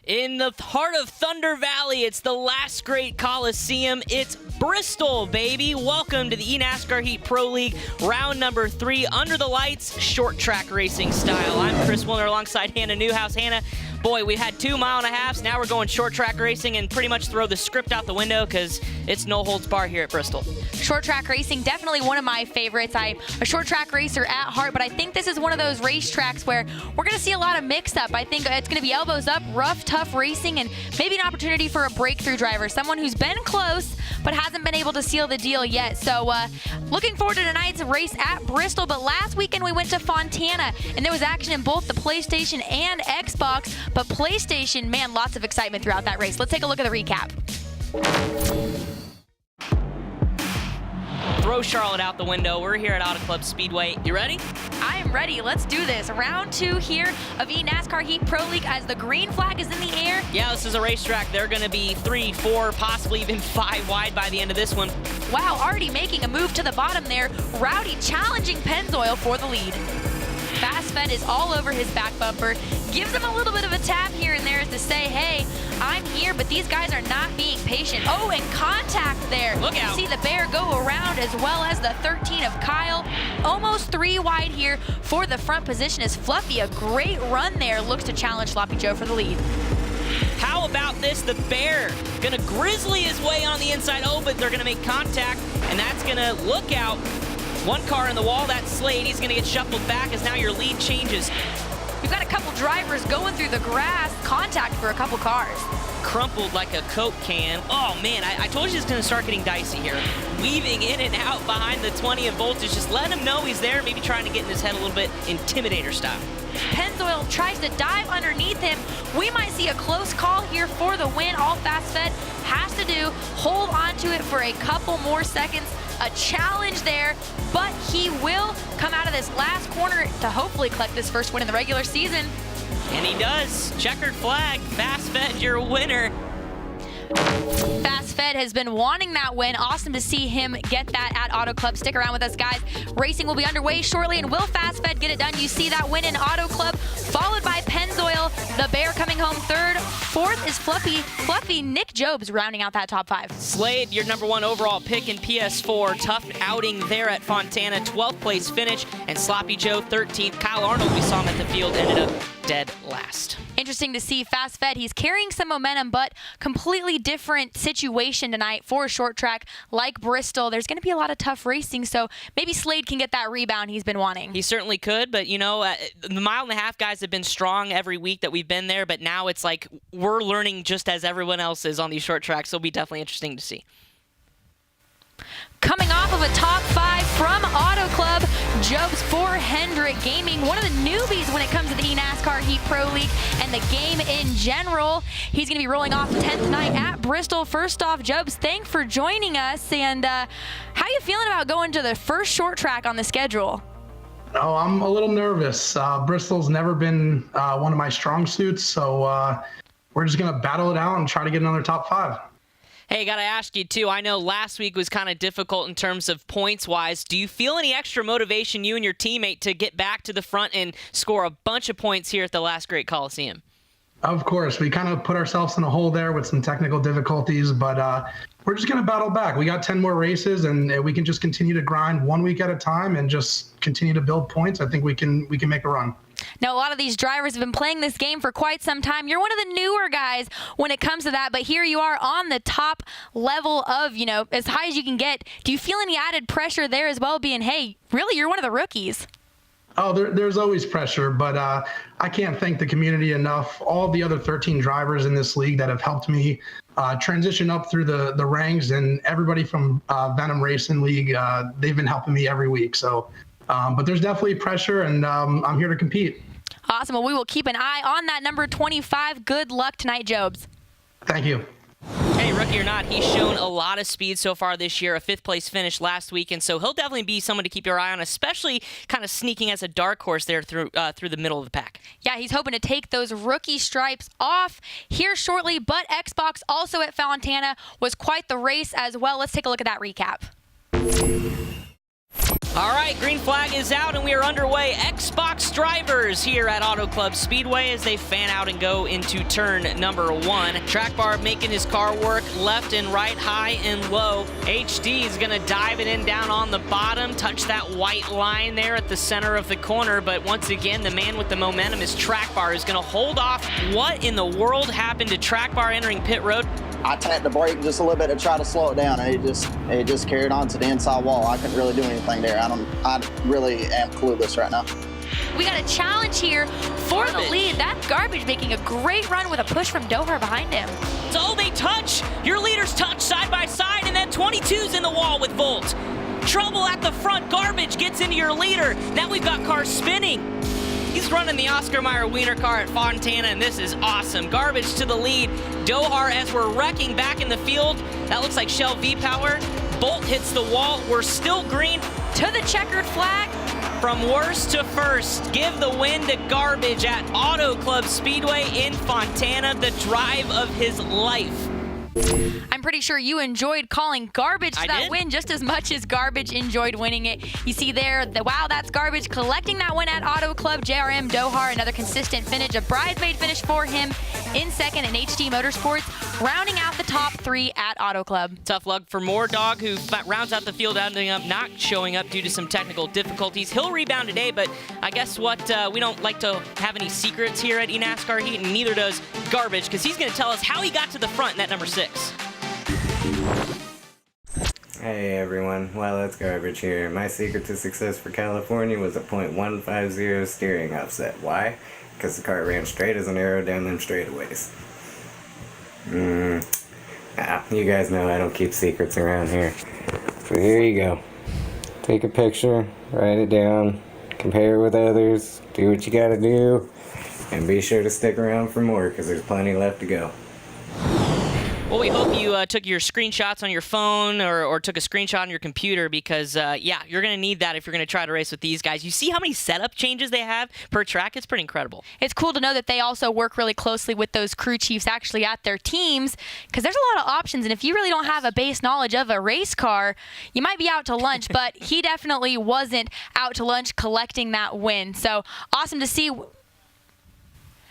In the heart of Thunder Valley, it's the last great Coliseum. It's Bristol, baby. Welcome to the eNASCAR Heat Pro League, round number 3, under the lights, short track racing style. I'm Chris Wilner alongside Hannah Newhouse. Hannah, boy, we had 2 mile-and-a-halves. Now we're going short track racing and pretty much throw the script out the window because it's no holds bar here at Bristol. Short track racing, definitely one of my favorites. I'm a short track racer at heart, but I think this is one of those racetracks where we're going to see a lot of mix-up. I think it's going to be elbows up, rough, tough racing, and maybe an opportunity for a breakthrough driver, someone who's been close but hasn't been able to seal the deal yet. So looking forward to tonight's race at Bristol, but last weekend we went to Fontana, and there was action in both the PlayStation and Xbox, but PlayStation, man, lots of excitement throughout that race. Let's take a look at the recap. Throw Charlotte out the window. We're here at Auto Club Speedway. You ready? I am ready. Let's do this. Round 2 here of eNASCAR Heat Pro League as the green flag is in the air. Yeah, this is a racetrack. They're going to be 3, 4, possibly even 5 wide by the end of this one. Wow, already making a move to the bottom there. Rowdy challenging Pennzoil for the lead. Fast Fed is all over his back bumper. Gives him a little bit of a tap here and there to say, hey, I'm here, but these guys are not being patient. Oh, and contact there. Look out. You see the Bear go around as well as the 13 of Kyle. Almost 3 wide here for the front position as Fluffy, a great run there, looks to challenge Sloppy Joe for the lead. How about this? The Bear gonna grizzly his way on the inside. Oh, but they're gonna make contact, and that's gonna look out. One car in the wall, that's Slade. He's gonna get shuffled back as now your lead changes. We've got a couple drivers going through the grass, contact for a couple cars. Crumpled like a Coke can. Oh man, I told you it's gonna start getting dicey here. Weaving in and out behind the 20 of voltage. Just let him know he's there, maybe trying to get in his head a little bit, Intimidator style. Pennzoil tries to dive underneath him. We might see a close call here for the win. All Fast Fed has to do, hold on to it for a couple more seconds. A challenge there, but he will come out of this last corner to hopefully collect this first win in the regular season. And he does. Checkered flag. Fast Fed, your winner. Fast Fed has been wanting that win. Awesome to see him get that at Auto Club. Stick around with us, guys. Racing will be underway shortly, and will Fast Fed get it done? You see that win in Auto Club, followed by Pennzoil. The Bear coming home third. Fourth is Fluffy. Nick Jobs rounding out that top 5. Slade, your number 1 overall pick in PS4. Tough outing there at Fontana. 12th place finish. And Sloppy Joe, 13th. Kyle Arnold, we saw him at the field, ended up dead last. Interesting to see Fast Fed. He's carrying some momentum, but completely different situation tonight for a short track like Bristol. There's going to be a lot of tough racing, so maybe Slade can get that rebound he's been wanting. He certainly could, but you know, the mile-and-a-half guys have been strong every week that we've been there, but now it's like we're learning just as everyone else is on these short tracks, so it'll be definitely interesting to see. Coming off of a top 5 from Auto Club, Jobs for Hendrick Gaming, one of the newbies when it comes to the eNASCAR Heat Pro League and the game in general. He's going to be rolling off 10th night at Bristol. First off, Jobs, thanks for joining us. And how are you feeling about going to the first short track on the schedule? Oh, I'm a little nervous. Bristol's never been one of my strong suits, so we're just going to battle it out and try to get another top 5. Hey, got to ask you, too. I know last week was kind of difficult in terms of points-wise. Do you feel any extra motivation, you and your teammate, to get back to the front and score a bunch of points here at the last great Coliseum? Of course. We kind of put ourselves in a hole there with some technical difficulties, but we're just going to battle back. We got 10 more races, and we can just continue to grind 1 week at a time and just continue to build points. I think we can make a run. Now, a lot of these drivers have been playing this game for quite some time. You're one of the newer guys when it comes to that, but here you are on the top level of, you know, as high as you can get. Do you feel any added pressure there as well, being, hey, really, you're one of the rookies? Oh, there's always pressure, but I can't thank the community enough. All the other 13 drivers in this league that have helped me transition up through the ranks, and everybody from Venom Racing League, they've been helping me every week. So, but there's definitely pressure, and I'm here to compete. Awesome. Well, we will keep an eye on that number 25. Good luck tonight, Jobs. Thank you. Hey, rookie or not, he's shown a lot of speed so far this year, a 5th-place finish last week, and so he'll definitely be someone to keep your eye on, especially kind of sneaking as a dark horse there through the middle of the pack. Yeah, he's hoping to take those rookie stripes off here shortly, but Xbox also at Fontana was quite the race as well. Let's take a look at that recap. All right, green flag is out and we are underway. Xbox drivers here at Auto Club Speedway as they fan out and go into turn number 1. Track bar making his car work left and right, high and low. HD is gonna dive it in down on the bottom, touch that white line there at the center of the corner, but once again, the man with the momentum is Track bar, who's gonna hold off. What in the world happened to Track bar entering pit road? I tapped the brake just a little bit to try to slow it down, and it just carried on to the inside wall. I couldn't really do anything there. I really am clueless right now. We got a challenge here for the lead. That's Garbage making a great run with a push from Dohar behind him. So they touch. Your leaders touch side by side, and then 22's in the wall with Volt. Trouble at the front. Garbage gets into your leader. Now we've got cars spinning. He's running the Oscar Mayer Wiener car at Fontana, and this is awesome. Garbage to the lead. Dohar, as we're wrecking back in the field, that looks like Shell V-Power. Bolt hits the wall. We're still green. To the checkered flag. From worst to first, give the win to Garbage at Auto Club Speedway in Fontana, the drive of his life. I'm pretty sure you enjoyed calling Garbage to that win just as much as Garbage enjoyed winning it. You see there, wow, that's Garbage collecting that win at Auto Club. JRM Dohar, another consistent finish, a bridesmaid finish for him in second, and HD Motorsports rounding out the top 3 at Auto Club. Tough luck for Moordog, who rounds out the field, ending up not showing up due to some technical difficulties. He'll rebound today, but I guess what, we don't like to have any secrets here at eNASCAR Heat, and neither does Garbage, because he's going to tell us how he got to the front in that number 6. Hey everyone, well, it's Garbage here. My secret to success for California was a .150 steering offset. Why? Because the car ran straight as an arrow down them straightaways. You guys know I don't keep secrets around here. So here you go. Take a picture, write it down, compare it with others, do what you gotta do, and be sure to stick around for more because there's plenty left to go. Well, we hope you took your screenshots on your phone or took a screenshot on your computer because, yeah, you're going to need that if you're going to try to race with these guys. You see how many setup changes they have per track? It's pretty incredible. It's cool to know that they also work really closely with those crew chiefs actually at their teams because there's a lot of options, and if you really don't have a base knowledge of a race car, you might be out to lunch, but he definitely wasn't out to lunch collecting that win. So awesome to see.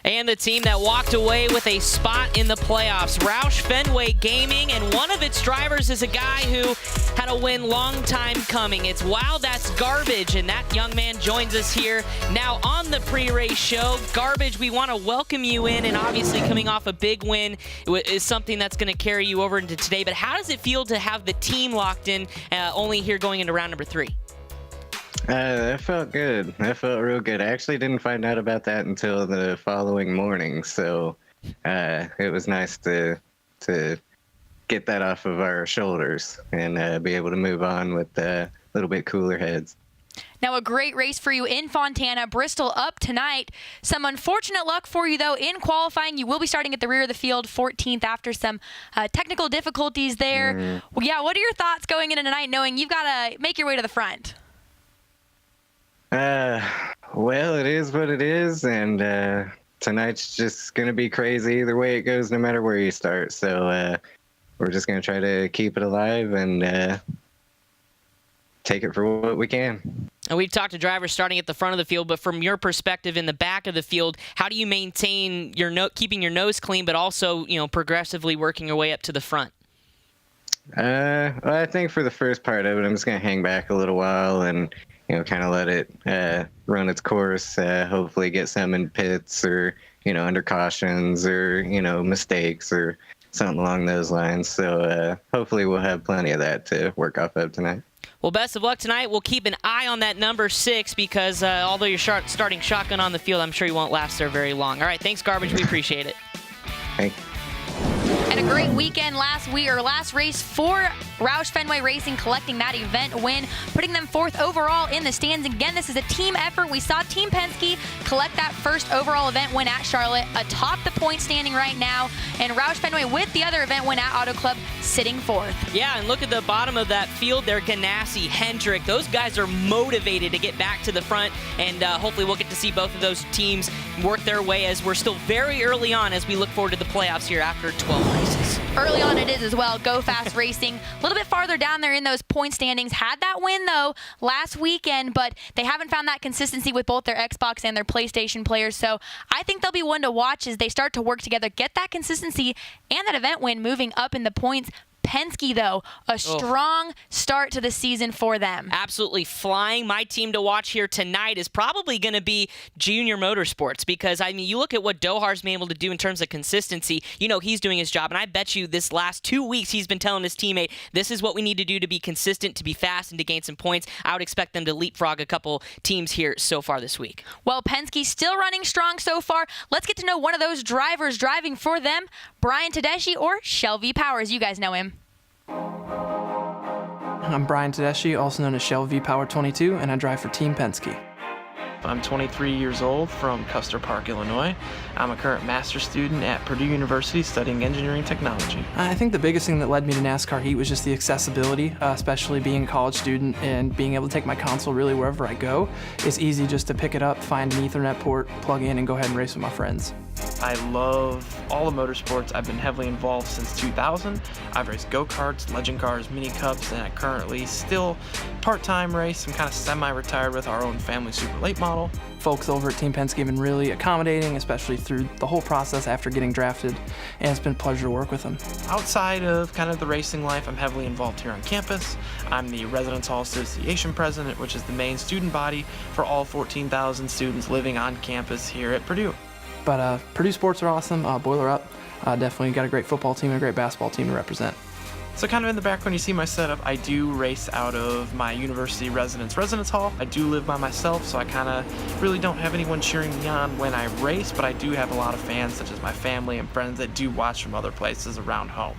And the team that walked away with a spot in the playoffs, Roush Fenway Gaming, and one of its drivers is a guy who had a win long time coming. It's wow, that's Garbage, and that young man joins us here now on the pre-race show. Garbage, we want to welcome you in, and obviously coming off a big win is something that's going to carry you over into today, but how does it feel to have the team locked in only here going into round number 3? That felt good. That felt real good. I actually didn't find out about that until the following morning, so it was nice to get that off of our shoulders and be able to move on with a little bit cooler heads. Now, a great race for you in Fontana. Bristol up tonight. Some unfortunate luck for you, though, in qualifying. You will be starting at the rear of the field, 14th, after some technical difficulties there. Well, yeah, what are your thoughts going into tonight, knowing you've got to make your way to the front? Well, it is what it is, and tonight's just going to be crazy either way it goes, no matter where you start. So we're just going to try to keep it alive and take it for what we can. And we've talked to drivers starting at the front of the field, but from your perspective in the back of the field, how do you maintain your keeping your nose clean, but also, you know, progressively working your way up to the front? Well, I think for the first part of it, I'm just going to hang back a little while and, you know, kind of let it run its course, hopefully get some in pits or, you know, under cautions or, you know, mistakes or something along those lines. So hopefully we'll have plenty of that to work off of tonight. Well, best of luck tonight. We'll keep an eye on that number 6 because although you're starting shotgun on the field, I'm sure you won't last there very long. All right, thanks, Garbage. We appreciate it. Thank you. And a great weekend last race for Roush Fenway Racing, collecting that event win, putting them 4th overall in the stands. Again, this is a team effort. We saw Team Penske collect that first overall event win at Charlotte, atop the point standing right now, and Roush Fenway with the other event win at Auto Club sitting 4th. Yeah, and look at the bottom of that field there, Ganassi, Hendrick. Those guys are motivated to get back to the front, and hopefully we'll get to see both of those teams work their way as we're still very early on as we look forward to the playoffs here after 12 races. Early on it is as well. Go Fast Racing, a little bit farther down there in those point standings. Had that win, though, last weekend, but they haven't found that consistency with both their Xbox and their PlayStation players. So I think they'll be one to watch as they start to work together, get that consistency and that event win moving up in the points. Penske, though, a strong start to the season for them. Absolutely flying. My team to watch here tonight is probably going to be Junior Motorsports because, I mean, you look at what Dohar's been able to do in terms of consistency. You know, he's doing his job, and I bet you this last 2 weeks he's been telling his teammate, this is what we need to do to be consistent, to be fast, and to gain some points. I would expect them to leapfrog a couple teams here so far this week. Well, Penske's still running strong so far. Let's get to know one of those drivers driving for them, Brian Tedeschi or Shelby Powers. You guys know him. I'm Brian Tedeschi, also known as Shell V Power 22, and I drive for Team Penske. I'm 23 years old from Custer Park, Illinois. I'm a current master's student at Purdue University studying engineering technology. I think the biggest thing that led me to NASCAR Heat was just the accessibility, especially being a college student and being able to take my console really wherever I go. It's easy just to pick it up, find an Ethernet port, plug in, and go ahead and race with my friends. I love all the motorsports. I've been heavily involved since 2000. I've raced go-karts, legend cars, mini cups, and I currently still part-time race. I'm kind of semi-retired with our own family super late model. Folks over at Team Penske have been really accommodating, especially through the whole process after getting drafted, and it's been a pleasure to work with them. Outside of kind of the racing life, I'm heavily involved here on campus. I'm the Residence Hall Association president, which is the main student body for all 14,000 students living on campus here at Purdue. But Purdue sports are awesome. Boiler up. Definitely got a great football team and a great basketball team to represent. So kind of in the background, you see my setup. I do race out of my university residence hall. I do live by myself, so I kind of really don't have anyone cheering me on when I race, but I do have a lot of fans, such as my family and friends, that do watch from other places around home.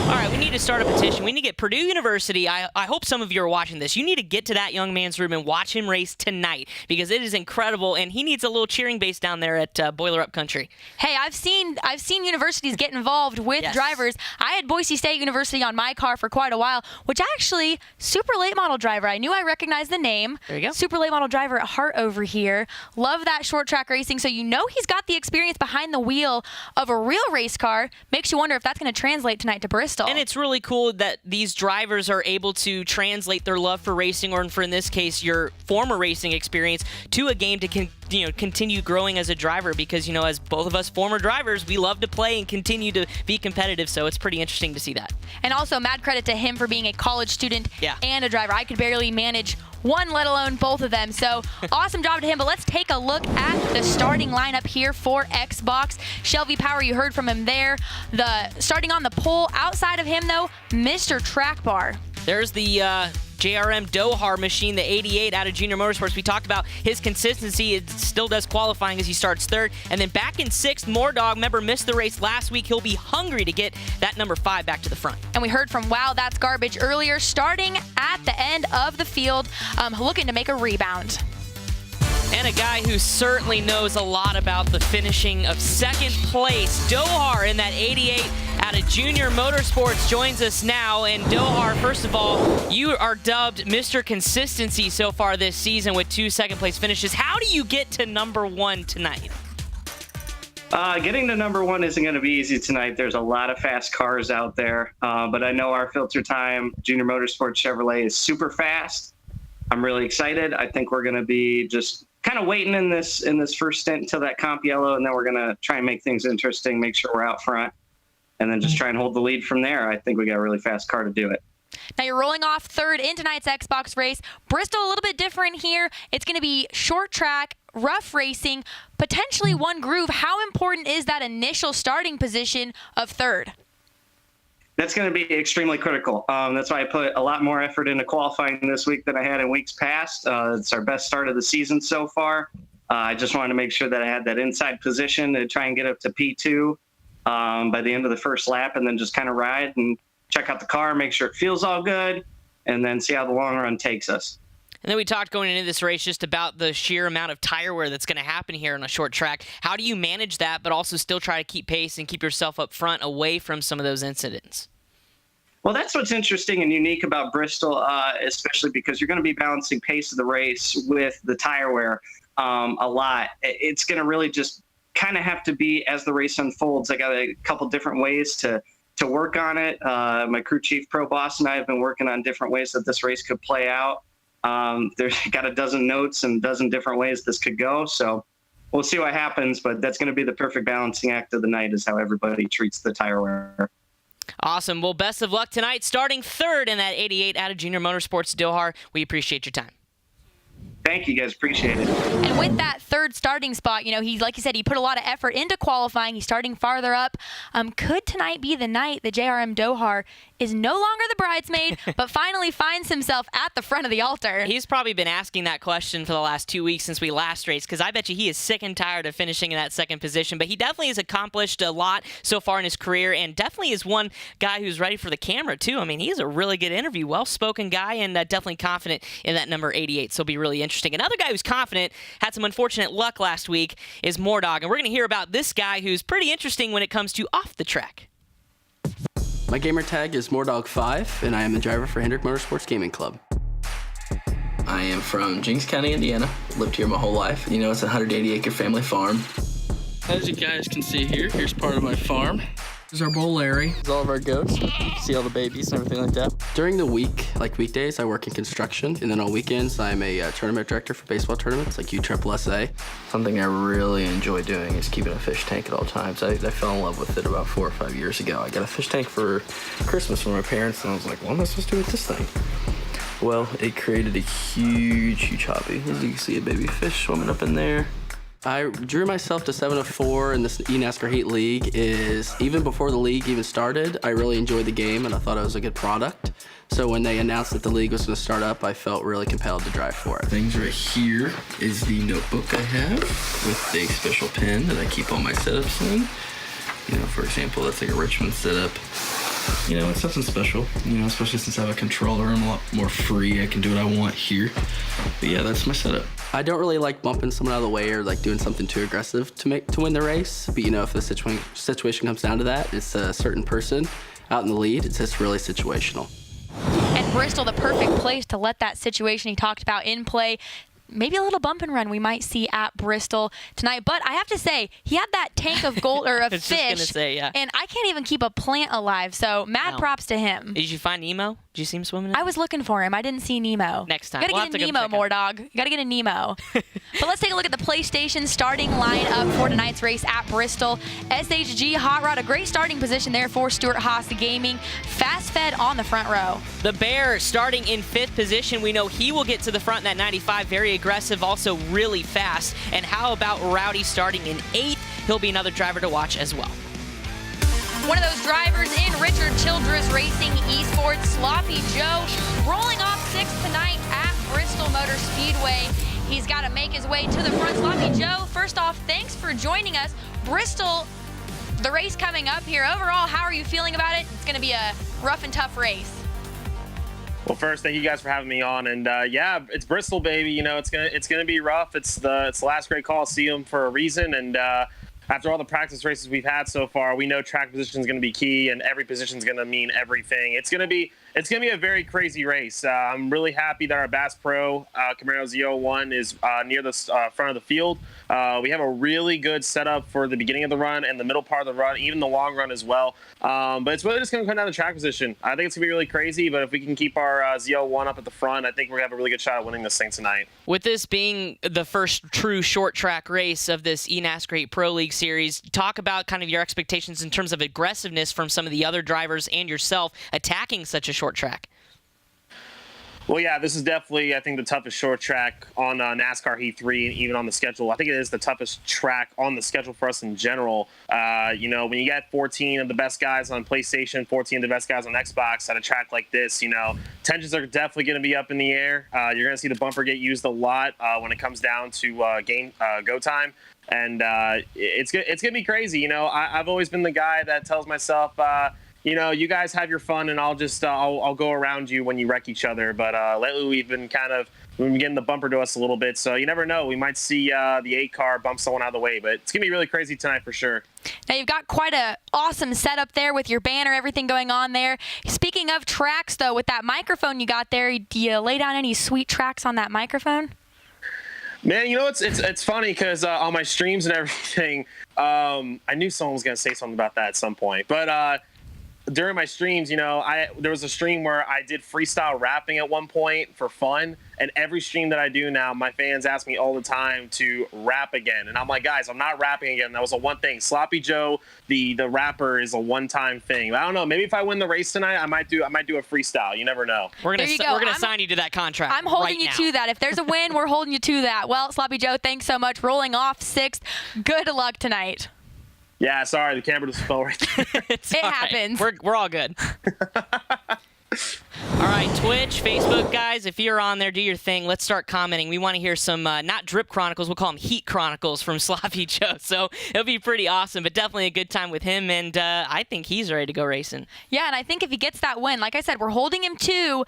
All right, we need to start a petition. We need to get Purdue University. I hope some of you are watching this. You need to get to that young man's room and watch him race tonight because it is incredible, and he needs a little cheering base down there at Boiler Up Country. Hey, I've seen universities get involved with drivers. I had Boise State University on my car for quite a while, which actually, super late model driver. I knew I recognized the name. There you go. Super late model driver at Hart over here. Love that short track racing, so you know he's got the experience behind the wheel of a real race car. Makes you wonder if that's going to translate tonight to Bristol. And it's really cool that these drivers are able to translate their love for racing, or for in this case, your former racing experience, to a game to continue growing as a driver because, as both of us former drivers, we love to play and continue to be competitive, so it's pretty interesting to see that. And also, mad credit to him for being a college student and a driver. I could barely manage one, let alone both of them. So awesome job to him. But let's take a look at the starting lineup here for Xbox. Shelby Power, you heard from him there. Starting on the pole, outside of him, though, Mr. Track Bar. There's the JRM Dohar machine, the 88 out of Junior Motorsports. We talked about his consistency. It still does qualifying as he starts third. And then back in sixth, Mordog, remember, missed the race last week. He'll be hungry to get that number 5 back to the front. And we heard from Wow That's Garbage earlier, starting at the end of the field, looking to make a rebound. And a guy who certainly knows a lot about the finishing of second place, Dohar in that 88 out of Junior Motorsports joins us now. And Dohar, first of all, you are dubbed Mr. Consistency so far this season with 2 second-place finishes. How do you get to number 1 tonight? Getting to number 1 isn't going to be easy tonight. There's a lot of fast cars out there, but I know our filter time, Junior Motorsports Chevrolet, is super fast. I'm really excited. I think we're going to be just kind of waiting in this first stint until that comp yellow, and then we're going to try and make things interesting, make sure we're out front, and then just try and hold the lead from there. I think we got a really fast car to do it. Now you're rolling off third in tonight's Xbox race. Bristol a little bit different here. It's going to be short track, rough racing, potentially one groove. How important is that initial starting position of third? That's going to be extremely critical. That's why I put a lot more effort into qualifying this week than I had in weeks past. It's our best start of the season so far. I just wanted to make sure that I had that inside position to try and get up to P2 by the end of the first lap, and then just kind of ride and check out the car, make sure it feels all good, and then see how the long run takes us. And then we talked going into this race just about the sheer amount of tire wear that's going to happen here on a short track. How do you manage that, but also still try to keep pace and keep yourself up front away from some of those incidents? Well, that's what's interesting and unique about Bristol, especially because you're going to be balancing pace of the race with the tire wear a lot. It's going to really just kind of have to be as the race unfolds. I got a couple different ways to to work on it. My crew chief, Pro Boss, and I have been working on different ways that this race could play out. There's got a dozen notes and a dozen different ways this could go. So we'll see what happens, but that's going to be the perfect balancing act of the night, is how everybody treats the tire wear. Awesome. Well, best of luck tonight, starting third in that 88 out of Junior Motorsports Doha. We appreciate your time. Thank you, guys. Appreciate it. And with that third starting spot, he, like you said, he put a lot of effort into qualifying. He's starting farther up. Could tonight be the night that JRM Doha is no longer the bridesmaid, but finally finds himself at the front of the altar? He's probably been asking that question for the last 2 weeks since we last raced, because I bet you he is sick and tired of finishing in that second position. But he definitely has accomplished a lot so far in his career, and definitely is one guy who's ready for the camera, too. I mean, he's a really good interview, well-spoken guy, and definitely confident in that number 88, so it'll be really interesting. Another guy who's confident, had some unfortunate luck last week, is Mordog, and we're going to hear about this guy who's pretty interesting when it comes to off the track. My gamer tag is Mordog5, and I am the driver for Hendrick Motorsports Gaming Club. I am from Jenks County, Indiana. Lived here my whole life. It's a 180-acre family farm. As you guys can see here, here's part of my farm. This is our bull Larry. This is all of our goats. See all the babies and everything like that. During the week, like weekdays, I work in construction, and then on weekends, I'm a tournament director for baseball tournaments like USSSA. Something I really enjoy doing is keeping a fish tank at all times. I fell in love with it about 4 or 5 years ago. I got a fish tank for Christmas from my parents, and I was like, what am I supposed to do with this thing? Well, it created a huge hobby. As you can see, a baby fish swimming up in there. I drew myself to 7-4 in this eNASCAR Heat League is, even before the league even started, I really enjoyed the game and I thought it was a good product. So when they announced that the league was going to start up, I felt really compelled to drive for it. Things right here is the notebook I have with a special pen that I keep all my setups in. For example, that's like a Richmond setup. It's something special, especially since I have a controller. I'm a lot more free. I can do what I want here. But yeah, that's my setup. I don't really like bumping someone out of the way or like doing something too aggressive to win the race. But if the situation comes down to that, it's a certain person out in the lead. It's just really situational. And Bristol, the perfect place to let that situation he talked about in play. Maybe a little bump and run we might see at Bristol tonight. But I have to say, he had that tank of gold or of I was fish, just gonna say, yeah. and I can't even keep a plant alive. So mad props to him. Did you find Nemo? Did you see him swimming in? I was looking for him. I didn't see Nemo. Next time. You gotta get a Nemo, Mordog. You gotta get a Nemo. But let's take a look at the PlayStation starting lineup for tonight's race at Bristol. SHG Hot Rod, a great starting position there for Stuart Haas Gaming. Fast Fed on the front row. The Bear starting in 5th position. We know he will get to the front in that 95. Very aggressive, also really fast. And how about Rowdy starting in 8th? He'll be another driver to watch as well. One of those drivers in Richard Childress Racing Esports, Sloppy Joe, rolling off 6th tonight at Bristol Motor Speedway. He's got to make his way to the front. Sloppy Joe, first off, thanks for joining us. Bristol, the race coming up here. Overall, how are you feeling about it? It's going to be a rough and tough race. Well, first, thank you guys for having me on. And yeah, it's Bristol, baby. It's gonna be rough. It's the last great Coliseum for a reason. And after all the practice races we've had so far, we know track position is going to be key, and every position is going to mean everything. It's going to be a very crazy race. I'm really happy that our Bass Pro Camaro Z01 is near the front of the field. We have a really good setup for the beginning of the run and the middle part of the run, even the long run as well. But it's really just going to come down to track position. I think it's going to be really crazy, but if we can keep our Z01 up at the front, I think we're going to have a really good shot at winning this thing tonight. With this being the first true short track race of this eNASCAR Heat Pro League series, talk about kind of your expectations in terms of aggressiveness from some of the other drivers and yourself attacking such a short track. Well, yeah, this is definitely, I think, the toughest short track on NASCAR Heat 3, and even on the schedule. I think it is the toughest track on the schedule for us in general. When you get 14 of the best guys on PlayStation, 14 of the best guys on Xbox at a track like this, tensions are definitely going to be up in the air. You're going to see the bumper get used a lot when it comes down to go time. And it's going to be crazy. I've always been the guy that tells myself, you guys have your fun, and I'll go around you when you wreck each other. But lately we've been getting the bumper to us a little bit, so you never know. We might see the 8 car bump someone out of the way, but it's gonna be really crazy tonight for sure. Now you've got quite a awesome setup there with your banner, everything going on there. Speaking of tracks, though, with that microphone you got there, do you lay down any sweet tracks on that microphone? Man, it's funny because on my streams and everything, I knew someone was gonna say something about that at some point, but. during my streams, there was a stream where I did freestyle rapping at one point for fun. And every stream that I do now, my fans ask me all the time to rap again. And I'm like, guys, I'm not rapping again. That was a one thing. Sloppy Joe, the rapper, is a one-time thing. I don't know. Maybe if I win the race tonight, I might do a freestyle. You never know. We're gonna sign you to that contract. I'm holding you to that. If there's a win, we're holding you to that. Well, Sloppy Joe, thanks so much. Rolling off 6th. Good luck tonight. Yeah, sorry, the camera just fell right there. It happens. We're all good. All right, Twitch, Facebook, guys, if you're on there, do your thing. Let's start commenting. We want to hear some, not Drip Chronicles, we'll call them Heat Chronicles from Sloppy Joe. So it'll be pretty awesome, but definitely a good time with him, and I think he's ready to go racing. Yeah, and I think if he gets that win, like I said, we're holding him to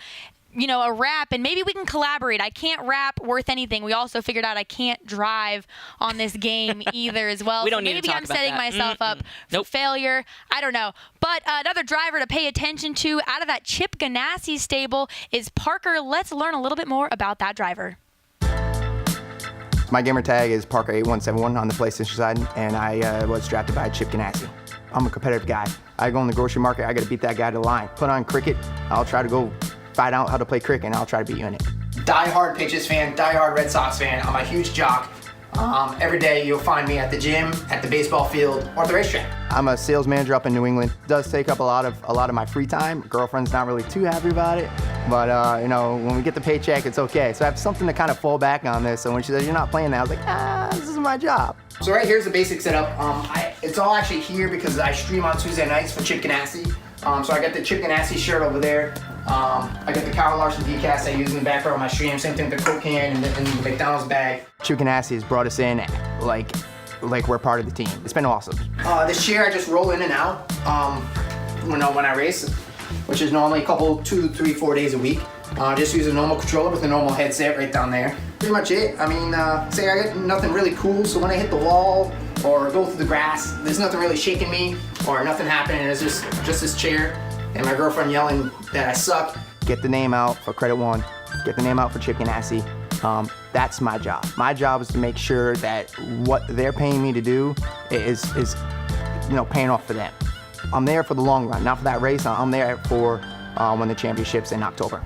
a rap, and maybe we can collaborate. I can't rap worth anything. We also figured out I can't drive on this game either as well. We don't need to maybe talk I'm about setting that. myself up for failure. I don't know. But another driver to pay attention to out of that Chip Ganassi stable is Parker. Let's learn a little bit more about that driver. My gamer tag is Parker8171 on the PlayStation side, and I was drafted by Chip Ganassi. I'm a competitive guy. I go in the grocery market, I got to beat that guy to the line. Put on cricket, I'll try to go find out how to play cricket, and I'll try to beat you in it. Die-hard Patriots fan, die-hard Red Sox fan. I'm a huge jock. Every day you'll find me at the gym, at the baseball field, or the racetrack. I'm a sales manager up in New England. It does take up a lot of my free time. Girlfriend's not really too happy about it, but when we get the paycheck, it's okay. So I have something to kind of fall back on this. So when she says you're not playing that, I was like, this is my job. So right here's the basic setup. It's all actually here because I stream on Tuesday nights for Chip Ganassi. So I got the Chip Ganassi shirt over there. I got the Kyle Larson decast I use in the background of my stream. Same thing with the Coke can and the McDonald's bag. Chip Ganassi has brought us in like we're part of the team. It's been awesome. This chair I just roll in and out when I race, which is normally 2, 3, 4 days a week. Just use a normal controller with a normal headset right down there. Pretty much it. I mean, say I get nothing really cool, so when I hit the wall or go through the grass, there's nothing really shaking me or nothing happening. It's just this chair and my girlfriend yelling that I suck. Get the name out for Credit One. Get the name out for Chip Ganassi. That's my job. My job is to make sure that what they're paying me to do is paying off for them. I'm there for the long run, not for that race. I'm there for when the championship's in October.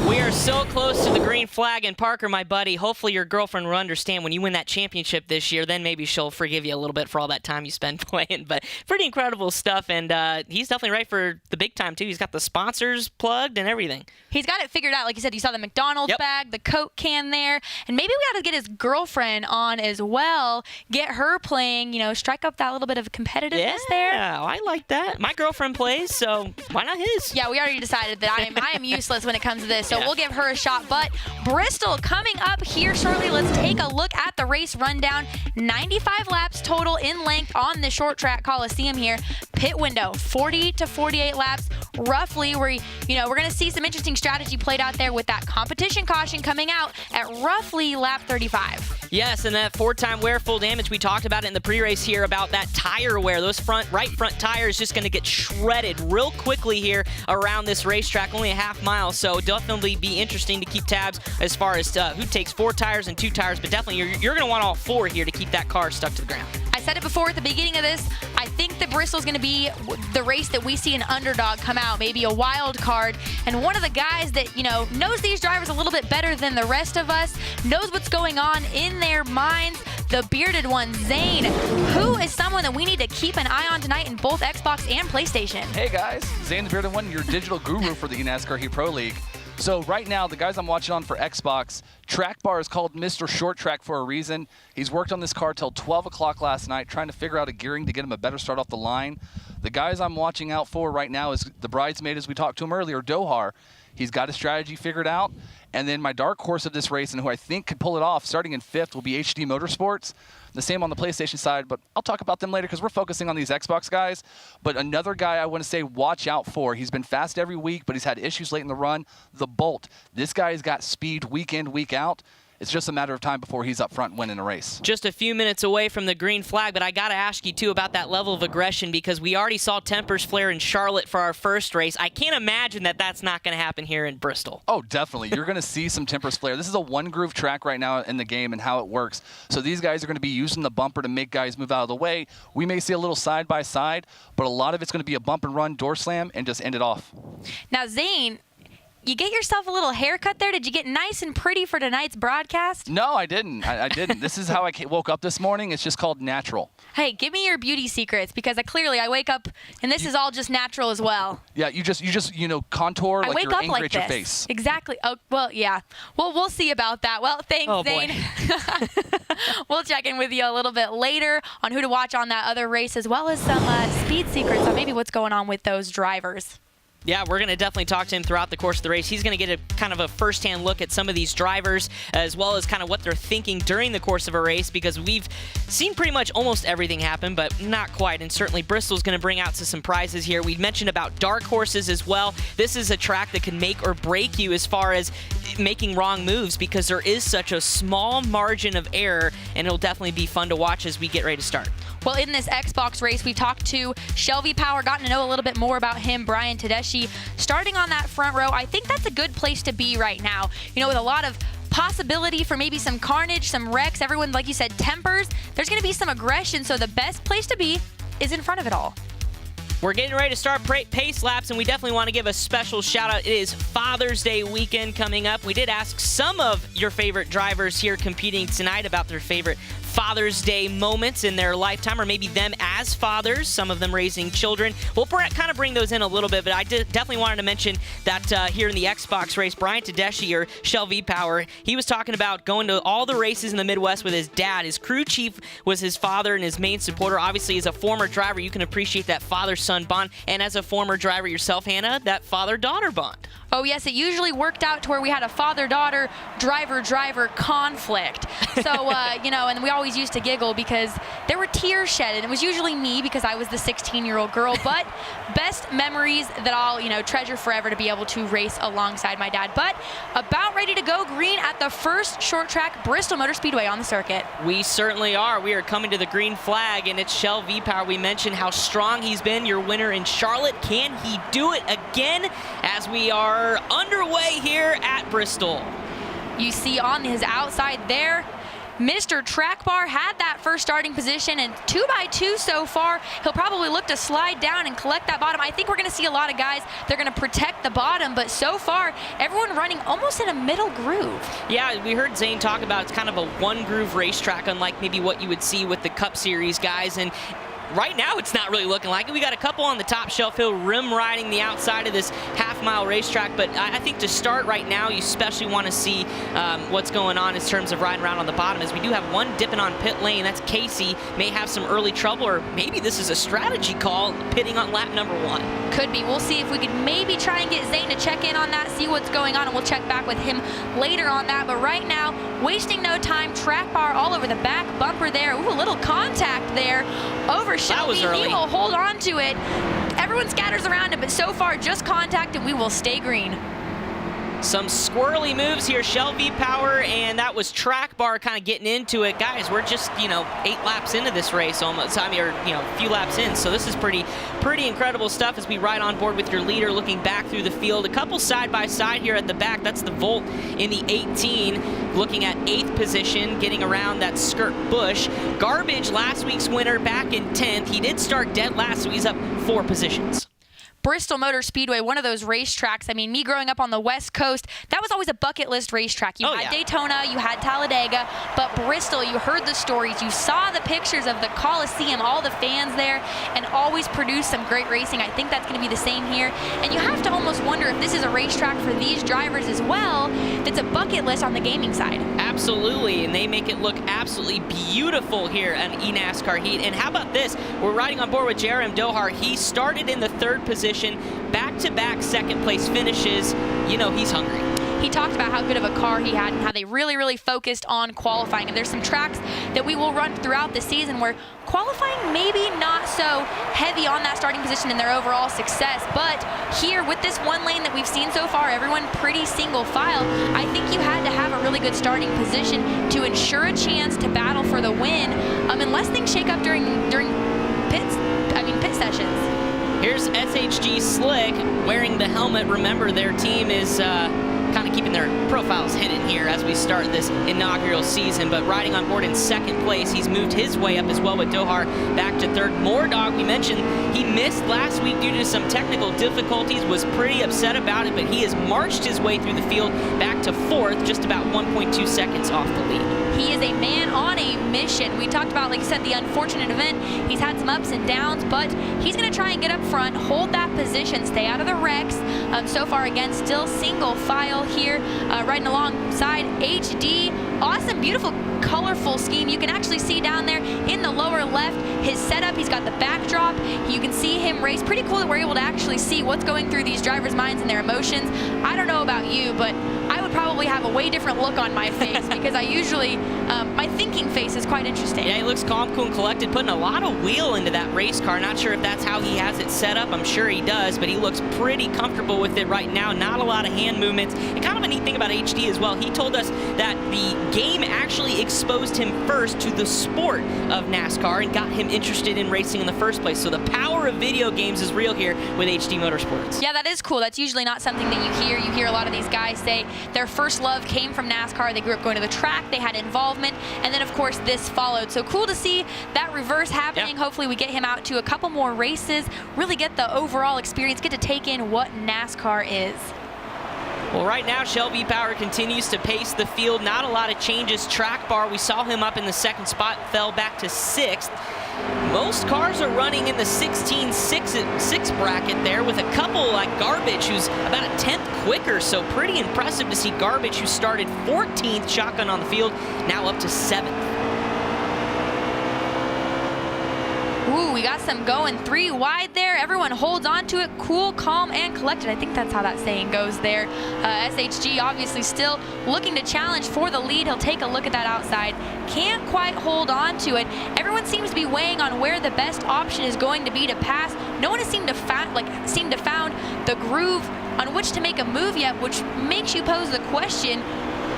We are so close to the green flag, and Parker, my buddy, hopefully your girlfriend will understand when you win that championship this year, then maybe she'll forgive you a little bit for all that time you spend playing. But pretty incredible stuff, and he's definitely right for the big time, too. He's got the sponsors plugged and everything. He's got it figured out. Like you said, you saw the McDonald's bag, the Coke can there, and maybe we got to get his girlfriend on as well, get her playing, strike up that little bit of competitiveness there. Yeah, I like that. My girlfriend plays, so why not his? Yeah, we already decided that I am useless when it comes to this, so we'll give her a shot. But Bristol coming up here shortly. Let's take a look at the race rundown. 95 laps total in length on the short track Coliseum here. Pit window, 40 to 48 laps, roughly. We're going to see some interesting strategy played out there with that competition caution coming out at roughly lap 35. Yes, and that 4-time wear full damage, we talked about it in the pre-race here about that tire wear. Those right front tires just going to get shredded real quickly here around this racetrack, only a half mile, so definitely be interesting to keep tabs as far as who takes 4 tires and 2 tires, but definitely you're going to want all 4 here to keep that car stuck to the ground. I said it before at the beginning of this, I think that Bristol's going to be the race that we see an underdog come out, maybe a wild card, and one of the guys that, knows these drivers a little bit better than the rest of us, knows what's going on in their minds, the bearded one, Zane, who is someone that we need to keep an eye on tonight in both Xbox and PlayStation. Hey guys, Zane the bearded one, your digital guru for the eNASCAR Heat Pro League. So right now, the guys I'm watching on for Xbox, Track Bar is called Mr. Short Track for a reason. He's worked on this car till 12 o'clock last night, trying to figure out a gearing to get him a better start off the line. The guys I'm watching out for right now is the bridesmaid, as we talked to him earlier, Dohar. He's got his strategy figured out. And then my dark horse of this race, and who I think could pull it off, starting in 5th, will be HD Motorsports. The same on the PlayStation side, but I'll talk about them later because we're focusing on these Xbox guys. But another guy I want to say watch out for. He's been fast every week, but he's had issues late in the run. The Bolt. This guy's got speed week in, week out. It's just a matter of time before he's up front winning a race. Just a few minutes away from the green flag, but I got to ask you, too, about that level of aggression, because we already saw tempers flare in Charlotte for our first race. I can't imagine that that's not going to happen here in Bristol. Oh, definitely. You're going to see some tempers flare. This is a one-groove track right now in the game and how it works. So these guys are going to be using the bumper to make guys move out of the way. We may see a little side-by-side, but a lot of it's going to be a bump and run, door slam, and just end it off. Now, Zane, you get yourself a little haircut there. Did you get nice and pretty for tonight's broadcast? No, I didn't. I didn't. This is how I woke up this morning. It's just called natural. Hey, give me your beauty secrets, because clearly I wake up and this is all just natural as well. Yeah, you just contour I like wake you're up angry like at your this. face. Exactly. Oh, well, yeah. Well, we'll see about that. Well, thanks, Oh, Zane. boy. We'll check in with you a little bit later on who to watch on that other race, as well as some speed secrets on maybe what's going on with those drivers. Yeah, we're going to definitely talk to him throughout the course of the race. He's going to get a kind of a firsthand look at some of these drivers, as well as kind of what they're thinking during the course of a race, because we've seen pretty much almost everything happen, but not quite. And certainly Bristol's going to bring out some surprises here. We mentioned about dark horses as well. This is a track that can make or break you as far as making wrong moves, because there is such a small margin of error, and it'll definitely be fun to watch as we get ready to start. Well, in this Xbox race, we talked to Shelby Power, gotten to know a little bit more about him, Brian Tedeschi. Starting on that front row, I think that's a good place to be right now. You know, with a lot of possibility for maybe some carnage, some wrecks, everyone, like you said, tempers. There's going to be some aggression, so the best place to be is in front of it all. We're getting ready to start pace laps, and we definitely want to give a special shout-out. It is Father's Day weekend coming up. We did ask some of your favorite drivers here competing tonight about their favorite Father's Day moments in their lifetime, or maybe them as fathers, some of them raising children. We'll kind of bring those in a little bit, but I definitely wanted to mention that here in the Xbox race, Brian Tedeschi, or Shelby Power, he was talking about going to all the races in the Midwest with his dad. His crew chief was his father and his main supporter. Obviously, as a former driver, you can appreciate that father-son bond, and as a former driver yourself, Hannah, that father-daughter bond. Oh, yes, it usually worked out to where we had a father-daughter, driver-driver conflict. So, and we always used to giggle because there were tears shed, and it was usually me because I was the 16-year-old girl. But best memories that I'll, treasure forever, to be able to race alongside my dad. But about ready to go green at the first short track Bristol Motor Speedway on the circuit. We certainly are. We are coming to the green flag, and it's Shelby Power. We mentioned how strong he's been, your winner in Charlotte. Can he do it again as we are underway here at Bristol? You see on his outside there, Mr. Track Bar had that first starting position, and 2x2 so far. He'll probably look to slide down and collect that bottom. I think we're going to see a lot of guys, they're going to protect the bottom, but so far, everyone running almost in a middle groove. Yeah, we heard Zane talk about it's kind of a one-groove racetrack, unlike maybe what you would see with the Cup Series guys, and right now, it's not really looking like it. We got a couple on the top shelf hill, rim riding the outside of this half-mile racetrack, but I think to start right now, you especially want to see what's going on in terms of riding around on the bottom, as we do have one dipping on pit lane. That's Casey, may have some early trouble, or maybe this is a strategy call, pitting on lap number 1. Could be. We'll see if we can maybe try and get Zane to check in on that, see what's going on, and we'll check back with him later on that. But right now, wasting no time, Track Bar all over the back bumper there. Ooh, a little contact there over Shelby. He will hold on to it. Everyone scatters around him, but so far just contact, and we will stay green. Some squirrely moves here, Shelby Power, and that was Track Bar kind of getting into it. Guys, we're just, 8 laps into this race almost. I mean, or, a few laps in, so this is pretty incredible stuff as we ride on board with your leader, looking back through the field. A couple side-by-side here at the back. That's the Volt in the 18, looking at 8th position, getting around that skirt bush. Garbage, last week's winner, back in 10th. He did start dead last, so he's up 4 positions. Bristol Motor Speedway, one of those racetracks. I mean, me growing up on the West Coast, that was always a bucket list racetrack. You had Daytona, you had Talladega, but Bristol, you heard the stories, you saw the pictures of the Coliseum, all the fans there, and always produced some great racing. I think that's going to be the same here. And you have to almost wonder if this is a racetrack for these drivers as well, that's a bucket list on the gaming side. Absolutely, and they make it look absolutely beautiful here at eNASCAR Heat. And how about this? We're riding on board with Jerem Dohar. He started in the 3rd position, back-to-back second-place finishes. He's hungry. he talked about how good of a car he had and how they really, really focused on qualifying. And there's some tracks that we will run throughout the season where qualifying maybe not so heavy on that starting position in their overall success, but here with this one lane that we've seen so far, everyone pretty single file, I think you had to have a really good starting position to ensure a chance to battle for the win, unless things shake up during pit sessions. Here's SHG Slick wearing the helmet. Remember, their team is kind of keeping their profiles hidden here as we start this inaugural season, but riding on board in second place. He's moved his way up as well with Dohar back to third. Mordog, we mentioned he missed last week due to some technical difficulties, was pretty upset about it, but he has marched his way through the field back to fourth, just about 1.2 seconds off the lead. He is a man on a mission. We talked about, like I said, the unfortunate event. He's had some ups and downs, but he's going to try and get up front, hold that position, stay out of the wrecks. So far, again, still single file here, riding alongside HD. Awesome, beautiful, colorful scheme. You can actually see down there in the lower left his setup. He's got the backdrop. You can see him race. Pretty cool that we're able to actually see what's going through these drivers' minds and their emotions. I don't know about you, but I would probably have a way different look on my face because I usually, my thinking face is quite interesting. Yeah, he looks calm, cool, and collected, putting a lot of wheel into that race car. Not sure if that's how he has it set up. I'm sure he does, but he looks pretty comfortable with it right now. Not a lot of hand movements. And kind of a neat thing about HD as well, he told us that the game actually exposed him first to the sport of NASCAR and got him interested in racing in the first place. So the power of video games is real here with HD Motorsports. Yeah, that is cool. That's usually not something that you hear. You hear a lot of these guys say their first love came from NASCAR. They grew up going to the track. They had involvement. And then, of course, this followed. So cool to see that reverse happening. Yeah. Hopefully we get him out to a couple more races, really get the overall experience, get to take in what NASCAR is. Well, right now, Shelby Power continues to pace the field. Not a lot of changes. Track bar, we saw him up in the second spot, fell back to sixth. Most cars are running in the 16.6 bracket there, with a couple like Garbage, who's about a 10th quicker, so pretty impressive to see Garbage, who started 14th shotgun on the field, now up to 7th. Ooh, we got some going 3 wide there. Everyone holds on to it, cool, calm, and collected. I think that's how that saying goes there. SHG obviously still looking to challenge for the lead. He'll take a look at that outside. Can't quite hold on to it. Everyone seems to be weighing on where the best option is going to be to pass. No one has seemed to found the groove on which to make a move yet, which makes you pose the question,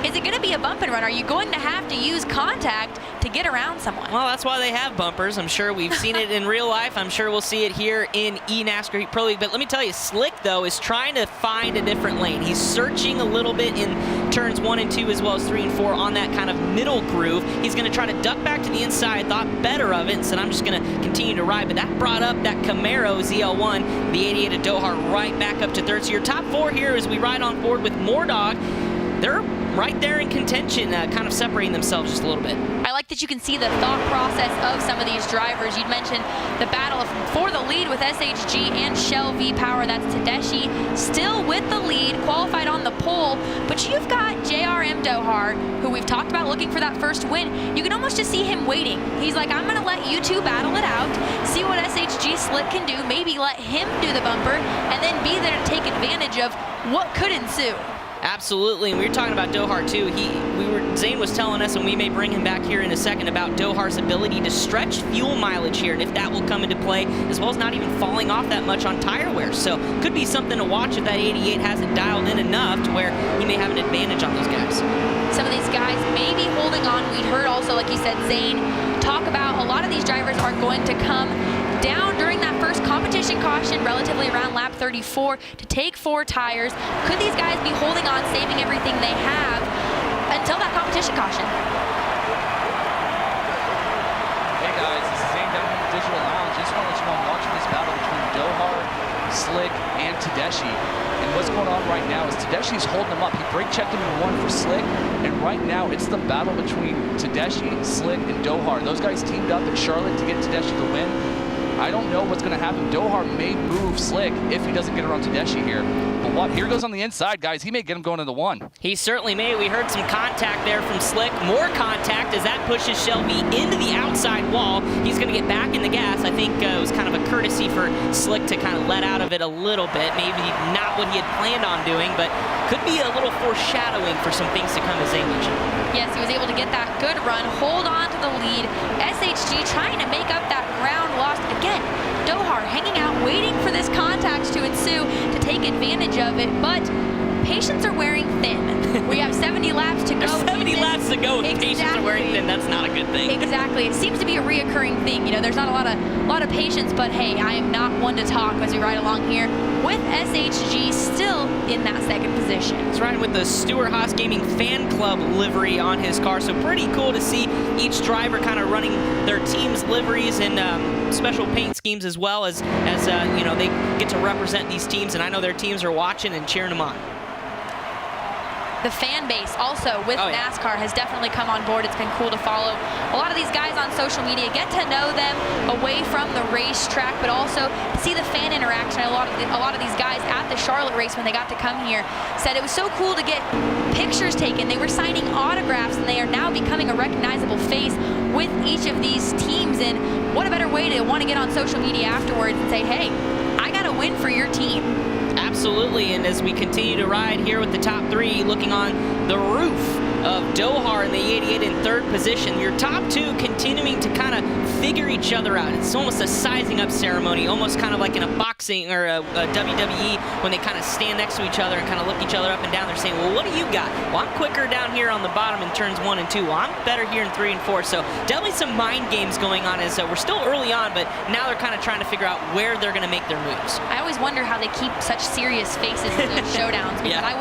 is it going to be a bump and run? Are you going to have to use contact to get around someone? Well, that's why they have bumpers. I'm sure we've seen it in real life. I'm sure we'll see it here in eNASCAR Heat Pro League. But let me tell you, Slick, though, is trying to find a different lane. He's searching a little bit in turns 1 and 2 as well as 3 and 4 on that kind of middle groove. He's going to try to duck back to the inside, thought better of it, and said, I'm just going to continue to ride. But that brought up that Camaro ZL1, the 88 of Dohar, right back up to third. So your top 4 here as we ride on board with Mordog. They're right there in contention, kind of separating themselves just a little bit. I like that you can see the thought process of some of these drivers. You'd mentioned the battle for the lead with SHG and Shell V Power. That's Tedeschi still with the lead, qualified on the pole. But you've got JRM Dohar, who we've talked about looking for that first win. You can almost just see him waiting. He's like, I'm going to let you two battle it out, see what SHG Slick can do, maybe let him do the bumper, and then be there to take advantage of what could ensue. Absolutely, and we were talking about Dohar too. Zane was telling us, and we may bring him back here in a second, about Dohar's ability to stretch fuel mileage here, and if that will come into play, as well as not even falling off that much on tire wear. So could be something to watch if that 88 hasn't dialed in enough to where he may have an advantage on those guys. Some of these guys may be holding on. We'd heard also, like you said, Zane, talk about a lot of these drivers are going to come down during that first competition caution, relatively around lap 34, to take 4 tires. Could these guys be holding on, saving everything they have until that competition caution? Hey guys, this is Zane down here in the Digital Lounge. Just want to let you know I'm watching this battle between Dohar, Slick, and Tedeschi. And what's going on right now is Tedeschi's holding him up. He brake checked him in 1 for Slick, and right now it's the battle between Tedeschi, Slick, and Dohar. Those guys teamed up at Charlotte to get Tedeschi the win. I don't know what's going to happen. Dohar may move Slick if he doesn't get around Tedeschi here. But what? Here goes on the inside, guys. He may get him going into 1. He certainly may. We heard some contact there from Slick. More contact as that pushes Shelby into the outside wall. He's going to get back in the gas. I think it was kind of a courtesy for Slick to kind of let out of it a little bit. Maybe not what he had planned on doing, but could be a little foreshadowing for some things to come, as Zane mentioned. Yes, he was able to get that good run, hold on to the lead. SHG trying to make up that ground lost. Again, Dohar hanging out, waiting for this contact to ensue to take advantage of it, but patience are wearing thin. We have 70 laps to go. There's 70 laps to go. Patience are wearing thin. That's not a good thing. Exactly. It seems to be a reoccurring thing. You know, there's not a lot of patience, but hey, I am not one to talk as we ride along here with SHG still in that second position. He's riding with the Stuart Haas Gaming Fan Club livery on his car, so pretty cool to see each driver kind of running their team's liveries and special paint schemes, as well as you know, they get to represent these teams, and I know their teams are watching and cheering them on. The fan base also with NASCAR has definitely come on board. It's been cool to follow a lot of these guys on social media, get to know them away from the racetrack, but also see the fan interaction. A lot of these guys at the Charlotte race, when they got to come here, said it was so cool to get pictures taken. They were signing autographs, and they are now becoming a recognizable face with each of these teams. And what a better way to want to get on social media afterwards and say, hey, I got a win for your team. Absolutely, and as we continue to ride here with the top three, looking on the roof of Dohar in the 88 in third position. Your top two continuing to kind of figure each other out. It's almost a sizing up ceremony, almost kind of like in a boxing or a WWE when they kind of stand next to each other and kind of look each other up and down. They're saying, well, what do you got? Well, I'm quicker down here on the bottom in turns 1 and 2. Well, I'm better here in 3 and 4. So definitely some mind games going on as we're still early on, but now they're kind of trying to figure out where they're going to make their moves. I always wonder how they keep such serious faces in those showdowns, because I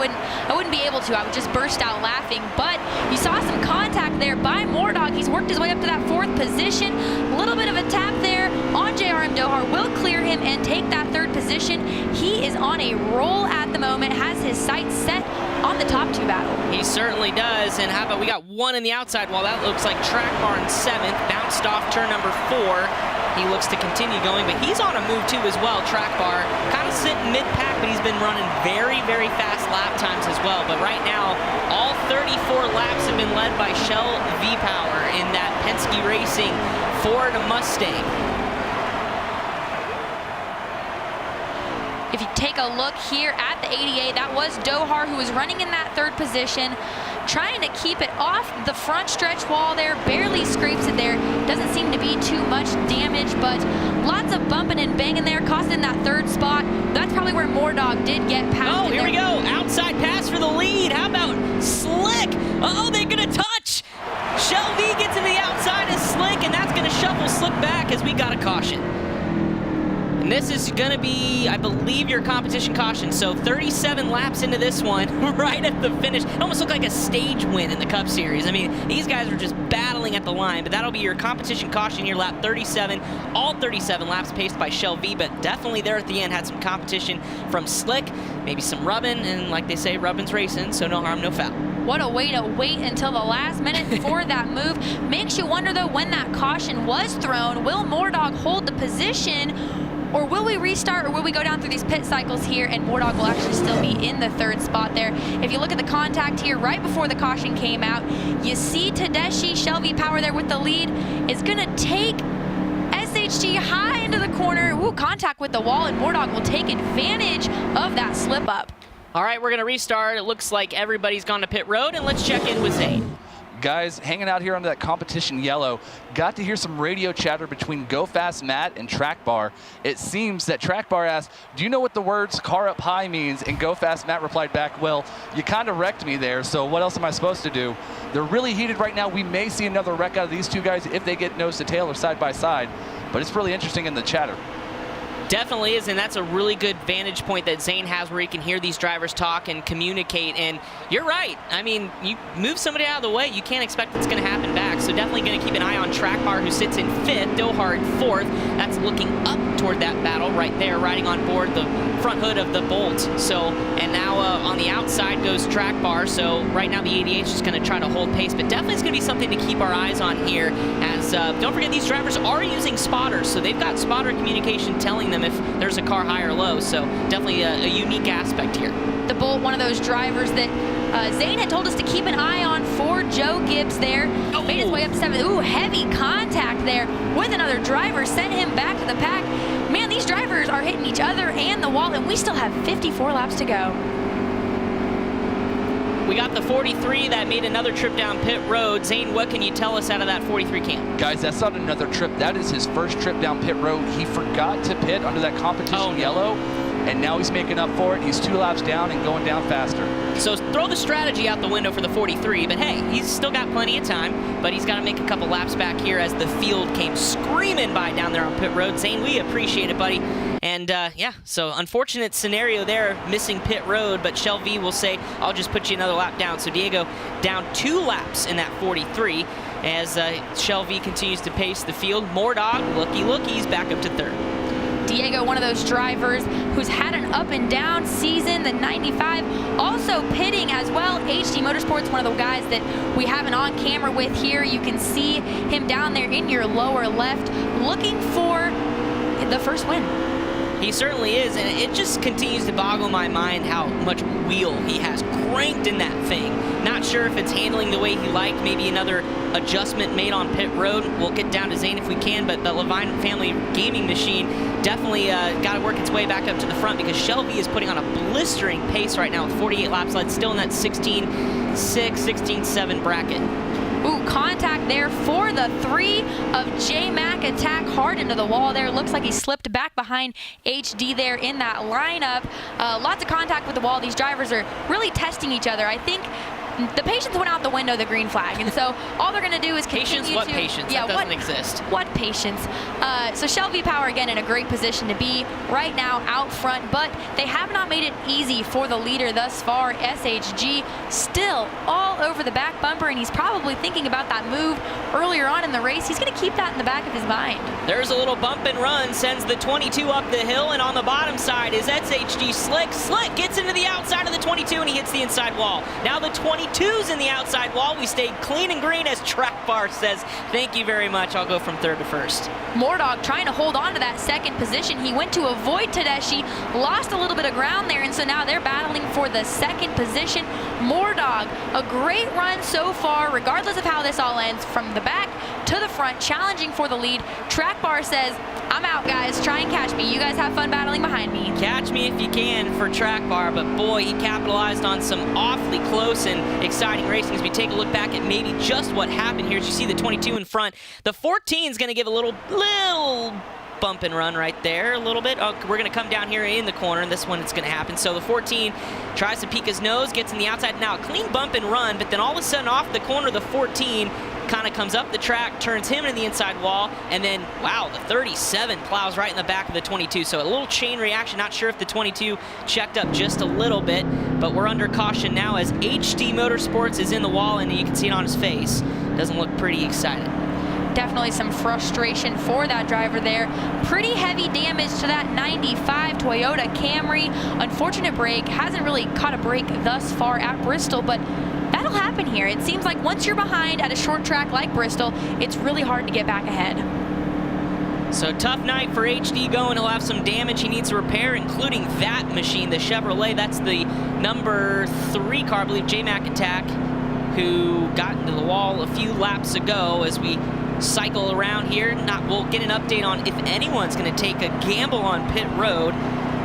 wouldn't be able to. I would just burst out laughing. But you saw some contact there by Mordog. He's worked his way up to that 4th position. A little bit of a tap there on JRM Dohar will clear him and take that 3rd position. He is on a roll at the moment, has his sights set on the top 2 battle. He certainly does. And how about we got 1 in the outside wall? That looks like Track Bar in 7th, bounced off turn number 4. He looks to continue going, but he's on a move too as well. Track Bar kind of sitting mid-pack, but he's been running very, very fast lap times as well. But right now, all 34 laps have been led by Shell V-Power in that Penske Racing Ford Mustang. If you take a look here at the 88, that was Dohar who was running in that 3rd position, trying to keep it off the front stretch wall there, barely scrapes it there. Doesn't seem to be too much damage, but lots of bumping and banging there, costing that 3rd spot. That's probably where Mordog did get past. Oh, here we go. Outside pass for the lead. How about Slick? Oh, they're going to touch. Shelby gets into the outside of Slick, and that's going to shuffle Slick back as we got a caution. And this is going to be, I believe, your competition caution. So 37 laps into this one, right at the finish. It almost looked like a stage win in the Cup Series. I mean, these guys were just battling at the line, but that'll be your competition caution here, lap 37. All 37 laps paced by Shell V, but definitely there at the end had some competition from Slick, maybe some rubbing, and like they say, rubbing's racing, so no harm, no foul. What a way to wait until the last minute for that move. Makes you wonder, though, when that caution was thrown, will Mordog hold the position? Or will we restart, or will we go down through these pit cycles here and Mordog will actually still be in the 3rd spot there? If you look at the contact here right before the caution came out, you see Tedeschi, Shell V-Power there with the lead, is going to take SHG high into the corner. Ooh, contact with the wall, and Mordog will take advantage of that slip up. All right, we're going to restart. It looks like everybody's gone to pit road, and let's check in with Zane. Guys, hanging out here under that competition yellow, got to hear some radio chatter between Go Fast Matt and Track Bar. It seems that Track Bar asked, do you know what the words car up high means? And Go Fast Matt replied back, well, you kind of wrecked me there, so what else am I supposed to do? They're really heated right now. We may see another wreck out of these two guys if they get nose to tail or side by side, but it's really interesting in the chatter. Definitely is, and that's a really good vantage point that Zane has where he can hear these drivers talk and communicate, and you're right. I mean, you move somebody out of the way, you can't expect it's going to happen back, so definitely going to keep an eye on Track Bar, who sits in 5th, Dohar in 4th. That's looking up toward that battle right there, riding on board the front hood of the Bolt. So, and now on the outside goes Track Bar, so right now the 88 is just going to try to hold pace, but definitely it's going to be something to keep our eyes on here, as don't forget these drivers are using spotters, so they've got spotter communication telling them if there's a car high or low, so definitely a unique aspect here. The Bolt, one of those drivers that Zane had told us to keep an eye on for Joe Gibbs there. Made his way up to 7. Ooh, heavy contact there with another driver. Sent him back to the pack. Man, these drivers are hitting each other and the wall, and we still have 54 laps to go. We got the 43 that made another trip down pit road. Zane, what can you tell us out of that 43 camp? Guys, that's not another trip. That is his first trip down pit road. He forgot to pit under that competition yellow, and now he's making up for it. He's 2 laps down and going down faster. So throw the strategy out the window for the 43, but hey, he's still got plenty of time, but he's got to make a couple laps back here as the field came screaming by down there on pit road. Zane, we appreciate it, buddy. And yeah, so unfortunate scenario there, missing pit road, but Shelby will say, I'll just put you another lap down. So Diego down 2 laps in that 43 as Shelby continues to pace the field. Mordog, looky, back up to 3rd. Diego, one of those drivers who's had an up and down season, the 95, also pitting as well. HD Motorsports, one of the guys that we have an on camera with here. You can see him down there in your lower left, looking for the first win. He certainly is, and it just continues to boggle my mind how much wheel he has cranked in that thing. Not sure if it's handling the way he liked, maybe another adjustment made on pit road. We'll get down to Zane if we can, but the Levine family gaming machine definitely got to work its way back up to the front because Shelby is putting on a blistering pace right now with 48 laps left, still in that 16.6, 16.7 bracket. Ooh, contact there for the 3 of J-Mac. Attack hard into the wall there. Looks like he slipped back behind HD there in that lineup. Lots of contact with the wall. These drivers are really testing each other. I think the patience went out the window, the green flag, and so all they're going to do is continue patience. What patience? Yeah, that doesn't exist. What patience? So Shelby Power again in a great position to be right now out front, but they have not made it easy for the leader thus far. SHG still all over the back bumper, and he's probably thinking about that move earlier on in the race. He's going to keep that in the back of his mind. There's a little bump and run, sends the 22 up the hill, and on the bottom side is SHG Slick. Slick gets into the outside of the 22, and he hits the inside wall. Now the 22's in the outside wall. We stayed clean and green, as Track Bar says. Thank you very much. I'll go from 3rd to 1st. Mordog trying to hold on to that 2nd position. He went to avoid Tedeschi, lost a little bit of ground there, and so now they're battling for the 2nd position. Mordog, a great run so far, regardless of how this all ends, from the back to the front, challenging for the lead. Track Bar says, I'm out, guys. Try and catch me. You guys have fun battling behind me. Catch me if you can for Track Bar, but boy, he capitalized on some awfully close and exciting racing as we take a look back at maybe just what happened here. As you see the 22 in front, the 14 is going to give a little bump and run right there a little bit. Oh, we're going to come down here in the corner, and this one it's going to happen. So the 14 tries to peek his nose, gets in the outside. Now a clean bump and run, but then all of a sudden off the corner, the 14 kind of comes up the track, turns him into the inside wall, and then, wow, the 37 plows right in the back of the 22. So a little chain reaction. Not sure if the 22 checked up just a little bit, but we're under caution now as HD Motorsports is in the wall, and you can see it on his face. Doesn't look pretty excited. Definitely some frustration for that driver there. Pretty heavy damage to that 95 Toyota Camry. Unfortunate break. Hasn't really caught a break thus far at Bristol, but that'll happen here. It seems like once you're behind at a short track like Bristol, it's really hard to get back ahead. So tough night for HD going. He'll have some damage he needs to repair, including that machine, the Chevrolet. That's the number 3 car, I believe, J-Mac Attack, who got into the wall a few laps ago. As we cycle around here, we'll get an update on if anyone's going to take a gamble on pit road,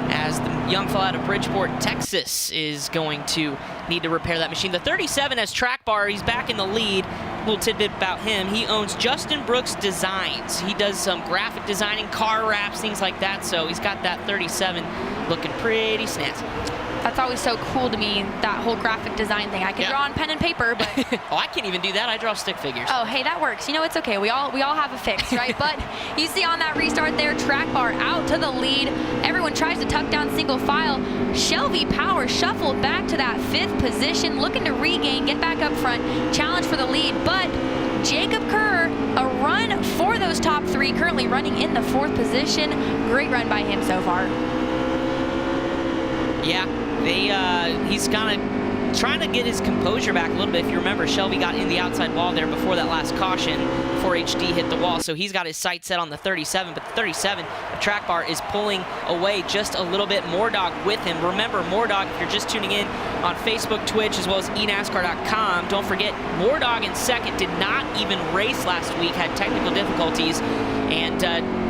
as the young fella out of Bridgeport, Texas, is going to need to repair that machine. The 37 has Track Bar. He's back in the lead. A little tidbit about him. He owns Justin Brooks Designs. He does some graphic designing, car wraps, things like that. So he's got that 37 looking pretty snazzy. That's always so cool to me, that whole graphic design thing. I can draw on pen and paper, but oh, I can't even do that. I draw stick figures. Oh, hey, that works. You know, it's okay. We all have a fix, right? But you see on that restart there, Track Bar out to the lead. Everyone tries to tuck down single file. Shelby Power shuffled back to that 5th position, looking to regain, get back up front, challenge for the lead. But Jacob Kerr, a run for those top 3, currently running in the 4th position. Great run by him so far. Yeah, he's kind of trying to get his composure back a little bit. If you remember, Shelby got in the outside wall there before that last caution, before HD hit the wall. So he's got his sights set on the 37, but the 37, the track bar is pulling away just a little bit. Moordog with him. Remember, Moordog, if you're just tuning in on Facebook, Twitch, as well as eNASCAR.com, don't forget, Moordog in second did not even race last week, had technical difficulties, and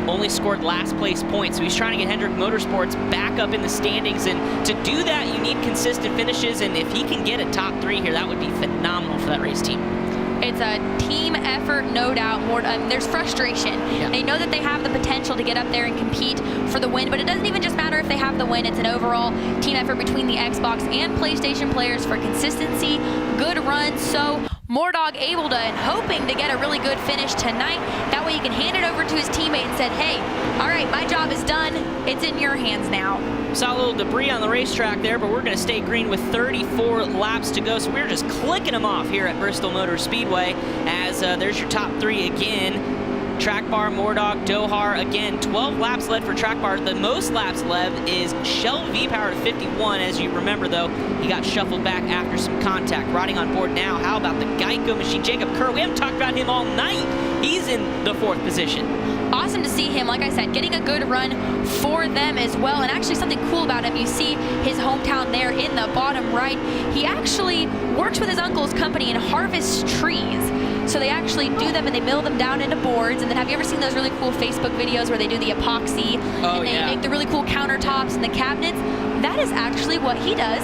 only scored last place points. So he's trying to get Hendrick Motorsports back up in the standings, and to do that, you need consistent finishes, and if he can get a top 3 here, that would be phenomenal for that race team. It's a team effort, no doubt. There's frustration. Yeah. They know that they have the potential to get up there and compete for the win, but it doesn't even just matter if they have the win. It's an overall team effort between the Xbox and PlayStation players for consistency, good runs. So Moordog able to and hoping to get a really good finish tonight. That way he can hand it over to his teammate and said, hey, all right, my job is done. It's in your hands now. Saw a little debris on the racetrack there, but we're going to stay green with 34 laps to go. So we're just clicking them off here at Bristol Motor Speedway as there's your top 3 again. Track bar, Moordog, Dohar, again, 12 laps led for track bar. The most laps led is Shell V-Power to 51. As you remember, though, he got shuffled back after some contact. Riding on board now, how about the Geico machine? Jacob Kerr, we haven't talked about him all night. He's in the 4th position. Awesome to see him, like I said, getting a good run for them as well. And actually something cool about him, you see his hometown there in the bottom right. He actually works with his uncle's company and harvests trees. So they actually do them and they mill them down into boards. And then have you ever seen those really cool Facebook videos where they do the epoxy and they make the really cool countertops and the cabinets? That is actually what he does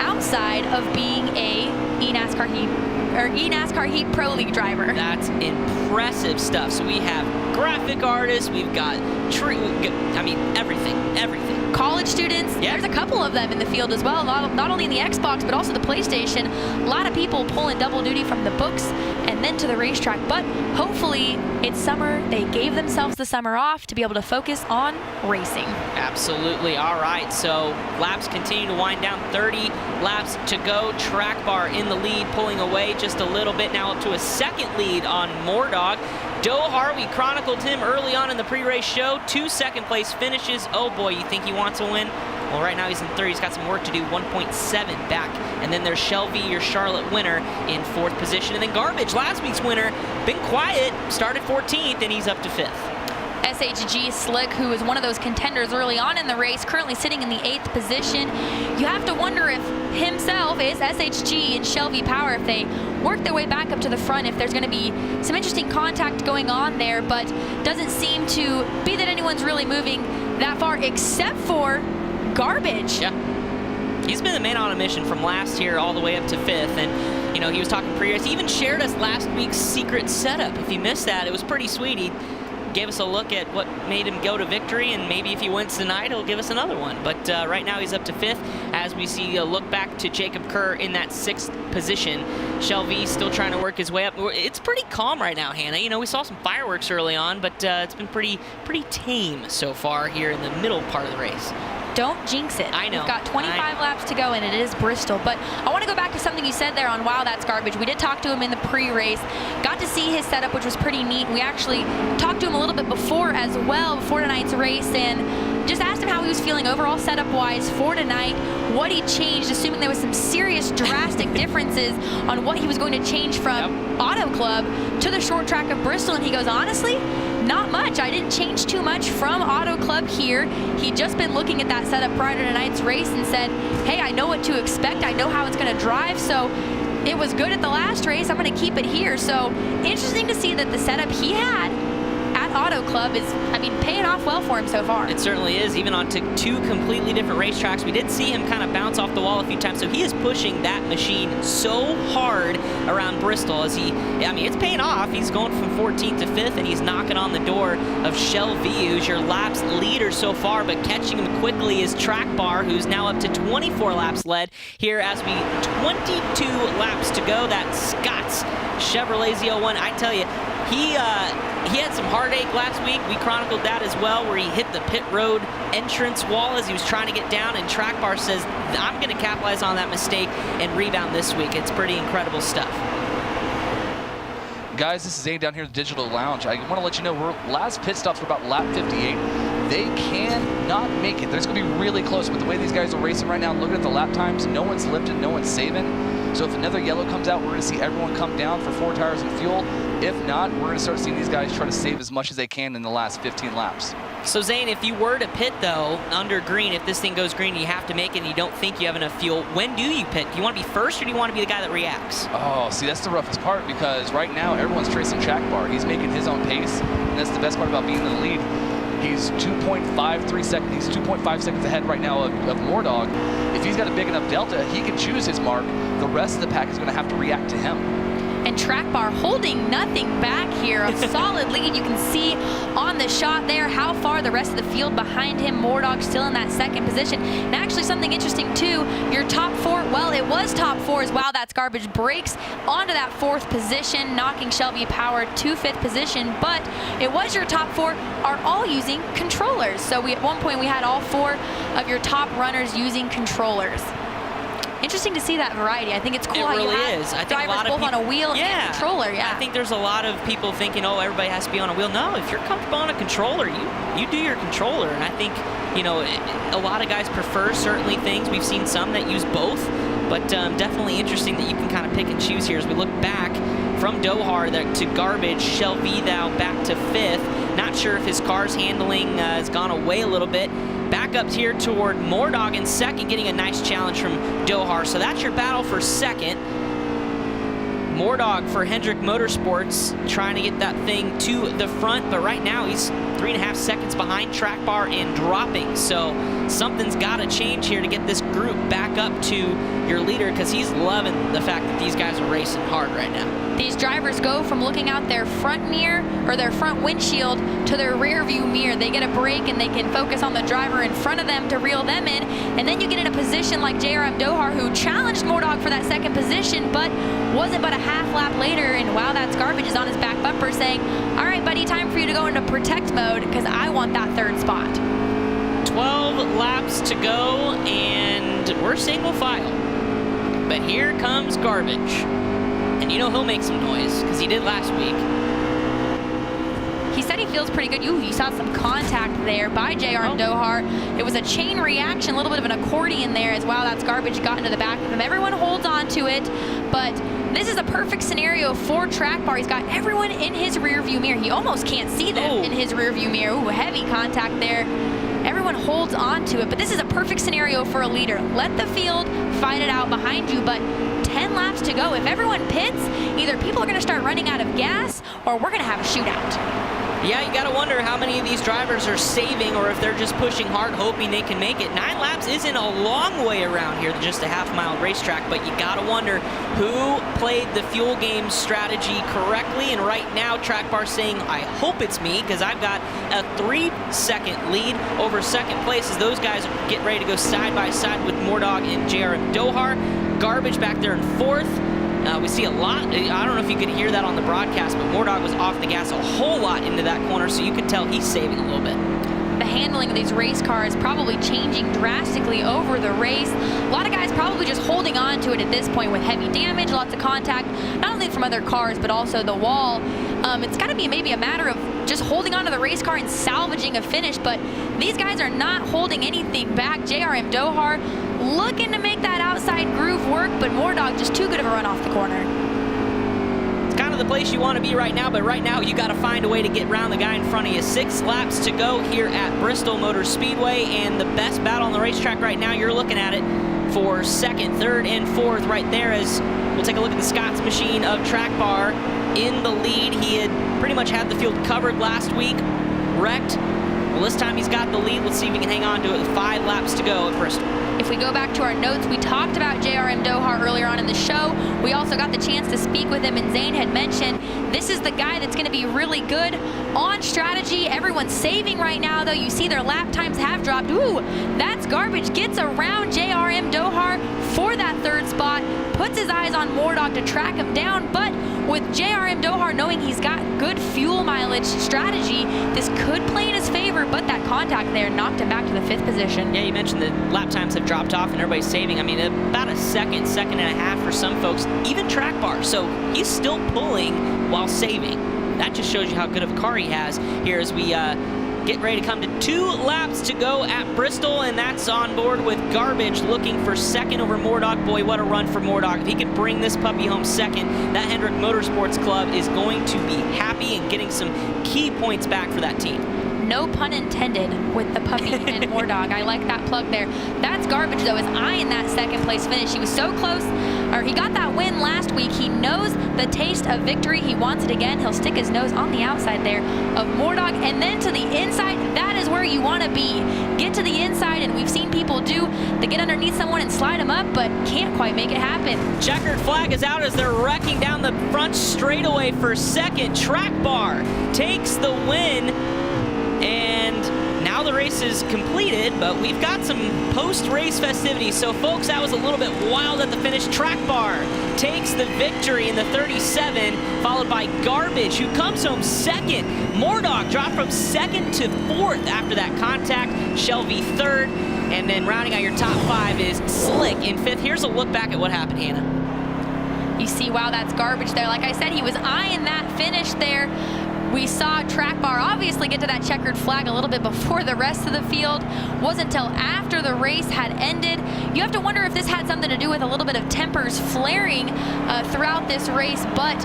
outside of being a eNASCAR Heat Pro League driver. That's impressive stuff. So we have graphic artists, we've got everything. College students, there's a couple of them in the field as well, not only in the Xbox, but also the PlayStation. A lot of people pulling double duty from the books and then to the racetrack, but hopefully it's summer. They gave themselves the summer off to be able to focus on racing. Absolutely. All right, so laps continue to wind down. 30 laps to go. Track bar in the lead, pulling away just a little bit now up to a 2nd lead on Moordog. Dohar, we chronicled him early on in the pre-race show. 2 2nd-place finishes. Oh boy, you think he wants a win? Well, right now he's in 3rd. He's got some work to do. 1.7 back. And then there's Shelby, your Charlotte winner, in 4th position. And then Garbage, last week's winner, been quiet, started 14th, and he's up to 5th. SHG Slick, who was one of those contenders early on in the race, currently sitting in the 8th position. You have to wonder if himself is SHG and Shelby Power, if they work their way back up to the front, if there's going to be some interesting contact going on there, but doesn't seem to be that anyone's really moving that far except for Garbage. Yeah. He's been the man on a mission from last year all the way up to 5th, and you know, he was talking pre-race. He even shared us last week's secret setup. If you missed that, it was pretty sweet. He gave us a look at what made him go to victory, and maybe if he wins tonight, he'll give us another one. But right now he's up to 5th as we see a look back to Jacob Kerr in that 6th position. Shelby still trying to work his way up. It's pretty calm right now, Hannah. You know, we saw some fireworks early on, but it's been pretty tame so far here in the middle part of the race. Don't jinx it. I know. We've got 25 laps to go, and it is Bristol. But I want to go back to something you said there on Wow, That's Garbage. We did talk to him in the pre-race. Got to see his setup, which was pretty neat. We actually talked to him a little bit before as well, before tonight's race, and just asked him how he was feeling overall setup-wise for tonight, what he changed, assuming there was some serious drastic differences on what he was going to change from Auto Club to the short track of Bristol. And he goes, honestly, not much. I didn't change too much from Auto Club here. He'd just been looking at that setup prior to tonight's race and said, hey, I know what to expect. I know how it's going to drive. So it was good at the last race. I'm going to keep it here. So interesting to see that the setup he had at Auto Club is, paying off well for him so far. It certainly is, even on 2 completely different racetracks. We did see him kind of bounce off the wall a few times, so he is pushing that machine so hard around Bristol as it's paying off. He's going from 14th to 5th, and he's knocking on the door of Shelby, who's your laps leader so far, but catching him quickly is Track Bar, who's now up to 24 laps led here as we 22 laps to go. That's Scott's Chevrolet Z01. I tell you, he had some heartache last week. We chronicled that as well, where he hit the pit road entrance wall as he was trying to get down, and Track Bar says, I'm going to capitalize on that mistake and rebound this week. It's pretty incredible stuff. Guys, this is Zane down here at the Digital Lounge. I want to let you know last pit stops were about lap 58. they cannot make it. There's going to be really close. But the way these guys are racing right now, looking at the lap times, no one's lifting, no one's saving. So if another yellow comes out, we're going to see everyone come down for 4 tires and fuel. If not, we're going to start seeing these guys try to save as much as they can in the last 15 laps. So Zane, if you were to pit though, under green, if this thing goes green and you have to make it and you don't think you have enough fuel, when do you pit? Do you want to be first or do you want to be the guy that reacts? Oh, see, that's the roughest part because right now everyone's tracing track bar. He's making his own pace, and that's the best part about being in the lead. He's 2.53 seconds. He's 2.5 seconds ahead right now of Mordog. If he's got a big enough delta, he can choose his mark. The rest of the pack is going to have to react to him. And track bar holding nothing back here. A solid lead. You can see on the shot there how far the rest of the field behind him. Mordog still in that second position. And actually something interesting too, your top 4, well, it was top 4 as Wow That's Garbage breaks onto that 4th position, knocking Shelby Power to 5th position. But it was your top 4 are all using controllers. So at one point we had all 4 of your top runners using controllers. Interesting to see that variety. I think it's cool it how really you have is. I think drivers a lot of both people, on a wheel and controller. Yeah, I think there's a lot of people thinking, oh, everybody has to be on a wheel. No, if you're comfortable on a controller, you do your controller. And I think, you know, a lot of guys prefer certainly things. We've seen some that use both, but definitely interesting that you can kind of pick and choose here as we look back from Dohar to Garbage, Shelby Thou back to 5th. Not sure if his car's handling has gone away a little bit. Back up here toward Mordog in 2nd, getting a nice challenge from Dohar. So that's your battle for 2nd. Mordog for Hendrick Motorsports, trying to get that thing to the front, but right now he's 3.5 seconds behind track bar and dropping. So something's got to change here to get this group back up to your leader, because he's loving the fact that these guys are racing hard right now. These drivers go from looking out their front mirror or their front windshield to their rear view mirror. They get a break and they can focus on the driver in front of them to reel them in. And then you get in a position like JRM Dohar, who challenged Mordog for that 2nd position, but wasn't but a half lap later. And Wow That's Garbage is on his back bumper saying, all right, buddy, time for you to go into protect mode because I want that 3rd spot. 12 laps to go and we're single file. But here comes Garbage. And you know he'll make some noise, because he did last week. He said he feels pretty good. You saw some contact there by JR Dohar. It was a chain reaction, a little bit of an accordion there as Wow That's Garbage got into the back of him. Everyone holds on to it, but this is a perfect scenario for track bar. He's got everyone in his rear view mirror. He almost can't see them in his rear view mirror. Ooh, heavy contact there. Everyone holds on to it, but this is a perfect scenario for a leader. Let the field fight it out behind you, but 10 laps to go. If everyone pits, either people are going to start running out of gas or we're going to have a shootout. Yeah, you got to wonder how many of these drivers are saving or if they're just pushing hard, hoping they can make it. 9 laps isn't a long way around here, just a half-mile racetrack, but you got to wonder who played the fuel game strategy correctly. And right now, track bar saying, I hope it's me, because I've got a 3-second lead over 2nd place as those guys get ready to go side by side with Mordog and JRM Dohar. Garbage back there in 4th. We see a lot. I don't know if you could hear that on the broadcast, but Mordog was off the gas a whole lot into that corner, so you could tell he's saving a little bit. The handling of these race cars probably changing drastically over the race. A lot of guys probably just holding on to it at this point with heavy damage, lots of contact, not only from other cars, but also the wall. It's got to be maybe a matter of just holding on to the race car and salvaging a finish, but these guys are not holding anything back. JRM Dohar looking to make that outside groove work, but Mordog just too good of a run off the corner. Kind of the place you want to be right now, but right now you got to find a way to get around the guy in front of you. 6 laps to go here at Bristol Motor Speedway, and the best battle on the racetrack right now, you're looking at it for 2nd, 3rd, and 4th right there as we'll take a look at the Scott's machine of track bar in the lead. He had pretty much had the field covered last week, wrecked. Well, this time he's got the lead. Let's see if he can hang on to it with 5 laps to go at Bristol. If we go back to our notes, we talked about JRM Dohar earlier on in the show. We also got the chance to speak with him, and Zane had mentioned this is the guy that's going to be really good on strategy. Everyone's saving right now, though. You see their lap times have dropped. Ooh, that's Garbage. Gets around JRM Dohar for that 3rd spot. Puts his eyes on Mordog to track him down, but with JRM Dohar knowing he's got good fuel mileage strategy, this could play in his favor, but that contact there knocked him back to the 5th position. Yeah, you mentioned that lap times have dropped off and everybody's saving. I mean, about a second and a half for some folks, even track bar. So he's still pulling while saving. That just shows you how good of a car he has here as we Get ready to come to 2 laps to go at Bristol, and that's on board with Garbage looking for second over Mordog. Boy, what a run for Mordog. If he can bring this puppy home second, that Hendrick Motorsports Club is going to be happy and getting some key points back for that team. No pun intended with the puppy and Mordog. I like that plug there. That's Garbage, though, as eyeing that second place finish. He was so close, or he got that win last week. He knows the taste of victory. He wants it again. He'll stick his nose on the outside there of Mordog, and then to the inside. That is where you want to be. Get to the inside, and we've seen people do to get underneath someone and slide them up, but can't quite make it happen. Checkered flag is out as they're wrecking down the front straightaway for second. Track Bar takes the win. And now the race is completed, but we've got some post-race festivities. So, folks, that was a little bit wild at the finish. Track Bar takes the victory in the 37, followed by Garbage, who comes home second. Mordog dropped from second to fourth after that contact. Shelby third. And then rounding out your top 5 is Slick in 5th. Here's a look back at what happened, Hannah. You see, wow, that's Garbage there. Like I said, he was eyeing that finish there. We saw Track Bar obviously get to that checkered flag a little bit before the rest of the field. Wasn't until after the race had ended. You have to wonder if this had something to do with a little bit of tempers flaring throughout this race, but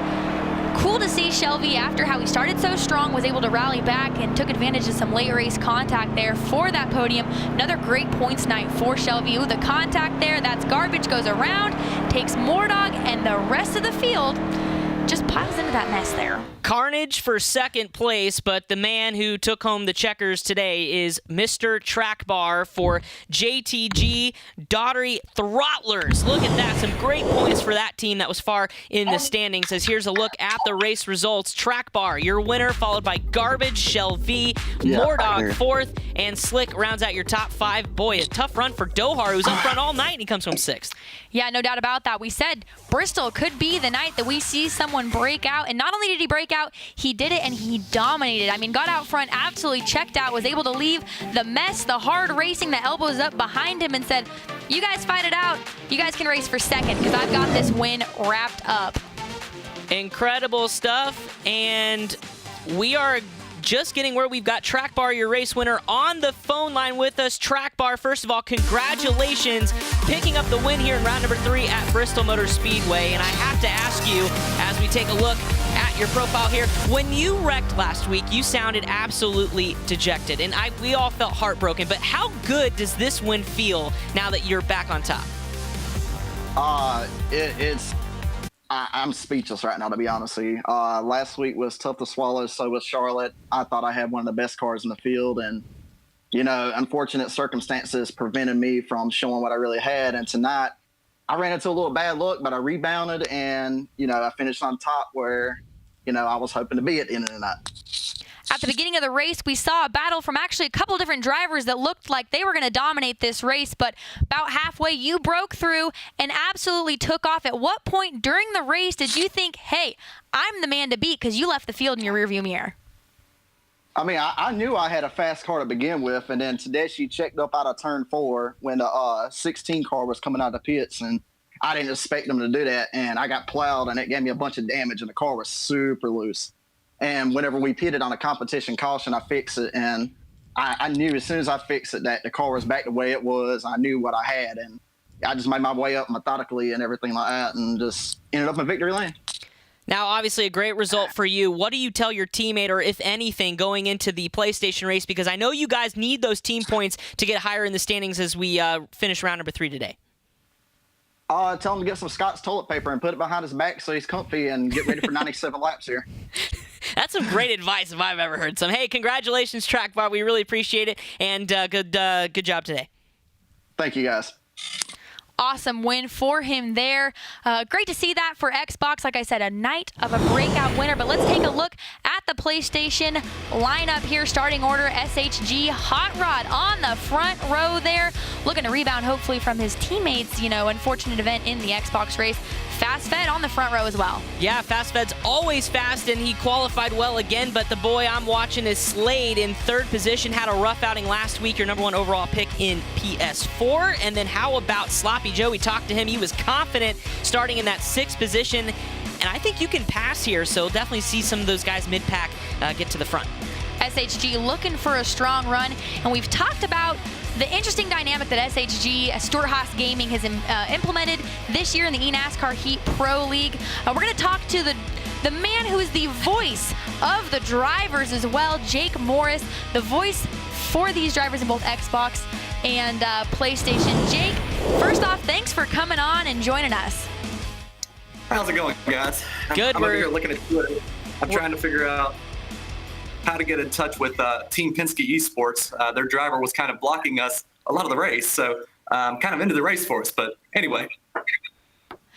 cool to see Shelby, after how he started so strong, was able to rally back and took advantage of some late race contact there for that podium. Another great points night for Shelby. Ooh, the contact there, that's Garbage, goes around, takes Mordog, and the rest of the field just piles into that mess there. Carnage for second place, but the man who took home the checkers today is Mr. Track Bar for JTG Daughtry Throttlers. Look at that. Some great points for that team that was far in the standings. As here's a look at the race results. Track Bar, your winner, followed by Garbage, Shelby, Mordog fourth, and Slick rounds out your top 5. Boy, a tough run for Dohar, who's up front all night, and he comes home 6th. Yeah, no doubt about that. We said Bristol could be the night that we see someone break out, and not only did he break out, he did it and he dominated. I mean, got out front, absolutely checked out, was able to leave the mess, the hard racing, the elbows up behind him, and said, you guys fight it out. You guys can race for second because I've got this win wrapped up. Incredible stuff, and we are just getting where we've got Track Bar, your race winner, on the phone line with us. Track Bar, first of all, congratulations picking up the win here in round number 3 at Bristol Motor Speedway. And I have to ask you, as we take a look at your profile here, when you wrecked last week, you sounded absolutely dejected, and we all felt heartbroken. But how good does this win feel now that you're back on top? I'm speechless right now, to be honest with you. Last week was tough to swallow, so was Charlotte. I thought I had one of the best cars in the field, and, you know, unfortunate circumstances prevented me from showing what I really had. And tonight, I ran into a little bad luck, but I rebounded, and, you know, I finished on top where, you know, I was hoping to be at the end of the night. At the beginning of the race, we saw a battle from actually a couple different drivers that looked like they were going to dominate this race, but about halfway, you broke through and absolutely took off. At what point during the race did you think, hey, I'm the man to beat, because you left the field in your rearview mirror? I mean, I knew I had a fast car to begin with, and then Tedeschi checked up out of turn 4 when the 16 car was coming out of the pits, and I didn't expect them to do that, and I got plowed, and it gave me a bunch of damage, and the car was super loose. And whenever we pitted on a competition caution, I fixed it, and I knew as soon as I fixed it that the car was back the way it was. I knew what I had, and I just made my way up methodically and everything like that, and just ended up in victory lane. Now, obviously, a great result for you. What do you tell your teammate, or if anything, going into the PlayStation race? Because I know you guys need those team points to get higher in the standings as we finish round number 3 today. Tell him to get some Scott's toilet paper and put it behind his back so he's comfy and get ready for 97 laps here. That's some great advice if I've ever heard some. Hey, congratulations, Track Bar. We really appreciate it, and good job today. Thank you, guys. Awesome win for him there. Great to see that for Xbox. Like I said, a night of a breakout winner. But let's take a look at the PlayStation lineup here. Starting order, SHG Hot Rod on the front row there. Looking to rebound, hopefully, from his teammates, unfortunate event in the Xbox race. Fast Fed on the front row as well. Yeah, Fast Fed's always fast, and he qualified well again, but the boy I'm watching is Slade in 3rd position. Had a rough outing last week, your number 1 overall pick in PS4. And then how about Sloppy Joe? We talked to him. He was confident starting in that 6th position, and I think you can pass here, so definitely see some of those guys mid-pack get to the front. SHG looking for a strong run, and we've talked about the interesting dynamic that SHG, Stuart Haas Gaming, has implemented this year in the eNASCAR Heat Pro League. We're going to talk to the man who is the voice of the drivers as well, Jake Morris, the voice for these drivers in both Xbox and PlayStation. Jake, first off, thanks for coming on and joining us. How's it going, guys? Good. I'm over here looking at Twitter. I'm trying to figure out how to get in touch with Team Penske Esports. Their driver was kind of blocking us a lot of the race, so kind of into the race for us. But anyway.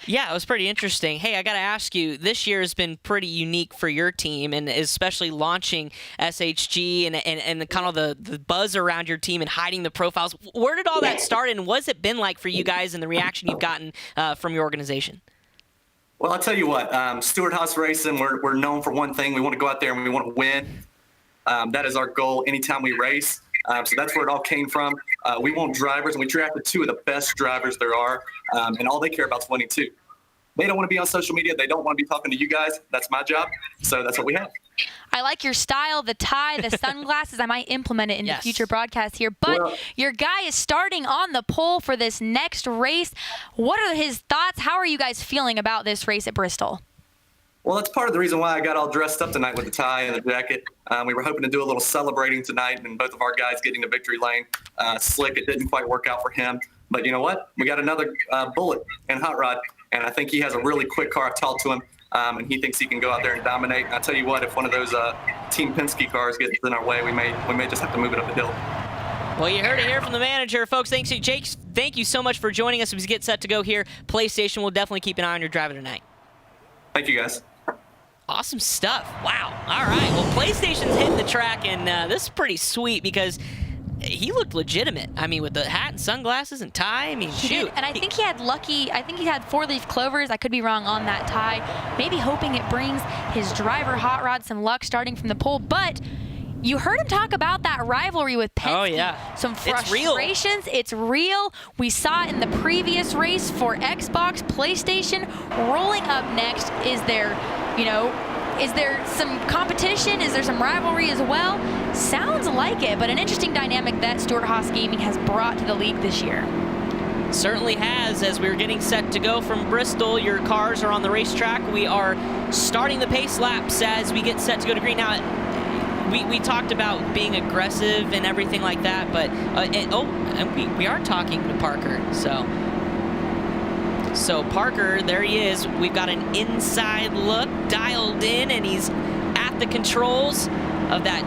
Yeah, it was pretty interesting. Hey, I got to ask you, this year has been pretty unique for your team, and especially launching SHG and the kind of the buzz around your team and hiding the profiles. Where did all that start, and what's it been like for you guys and the reaction you've gotten from your organization? Well, I'll tell you what, Stuart Haas Racing, we're known for one thing. We want to go out there and we want to win. That is our goal anytime we race. So that's where it all came from. We want drivers, and we drafted 2 of the best drivers there are, and all they care about is winning too. They don't want to be on social media. They don't want to be talking to you guys. That's my job. So that's what we have. I like your style, the tie, the sunglasses. I might implement it in the future broadcast here. But your guy is starting on the pole for this next race. What are his thoughts? How are you guys feeling about this race at Bristol? Well, that's part of the reason why I got all dressed up tonight with the tie and the jacket. We were hoping to do a little celebrating tonight, and both of our guys getting to victory lane. Slick, it didn't quite work out for him. But you know what? We got another bullet in Hot Rod, and I think he has a really quick car. I've talked to him, and he thinks he can go out there and dominate. And I tell you what, if one of those Team Penske cars gets in our way, we may just have to move it up the hill. Well, you heard it here from the manager, folks. Thanks to Jake. Thank you so much for joining us as we get set to go here. PlayStation will definitely keep an eye on your driver tonight. Thank you, guys. Awesome stuff. Wow. All right. Well, PlayStation's hitting the track, and this is pretty sweet because he looked legitimate. I mean, with the hat and sunglasses and tie. I mean, shoot. And I think he had 4-leaf clovers. I could be wrong on that tie. Maybe hoping it brings his driver, Hot Rod, some luck starting from the pole. But you heard him talk about that rivalry with Penske. Oh, yeah. Some frustrations. It's real. We saw it in the previous race for Xbox, PlayStation. Rolling up next, is there some competition? Is there some rivalry as well? Sounds like it, but an interesting dynamic that Stuart Haas Gaming has brought to the league this year. Certainly has. As we're getting set to go from Bristol, your cars are on the racetrack. We are starting the pace laps as we get set to go to green. Now, we talked about being aggressive and everything like that, but we are talking to Parker. So Parker, there he is. We've got an inside look dialed in, and he's at the controls of that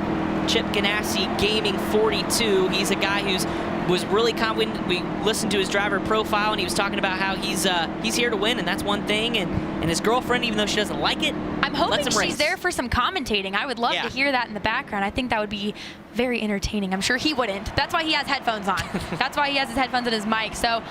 Chip Ganassi Gaming 42. He's a guy was really confident. We listened to his driver profile, and he was talking about how he's here to win, and that's one thing. And his girlfriend, even though she doesn't like it, I'm hoping she's race. There for some commentating. I would love to hear that in the background. I think that would be very entertaining. I'm sure he wouldn't. That's why he has headphones on. That's why he has his headphones and his mic. So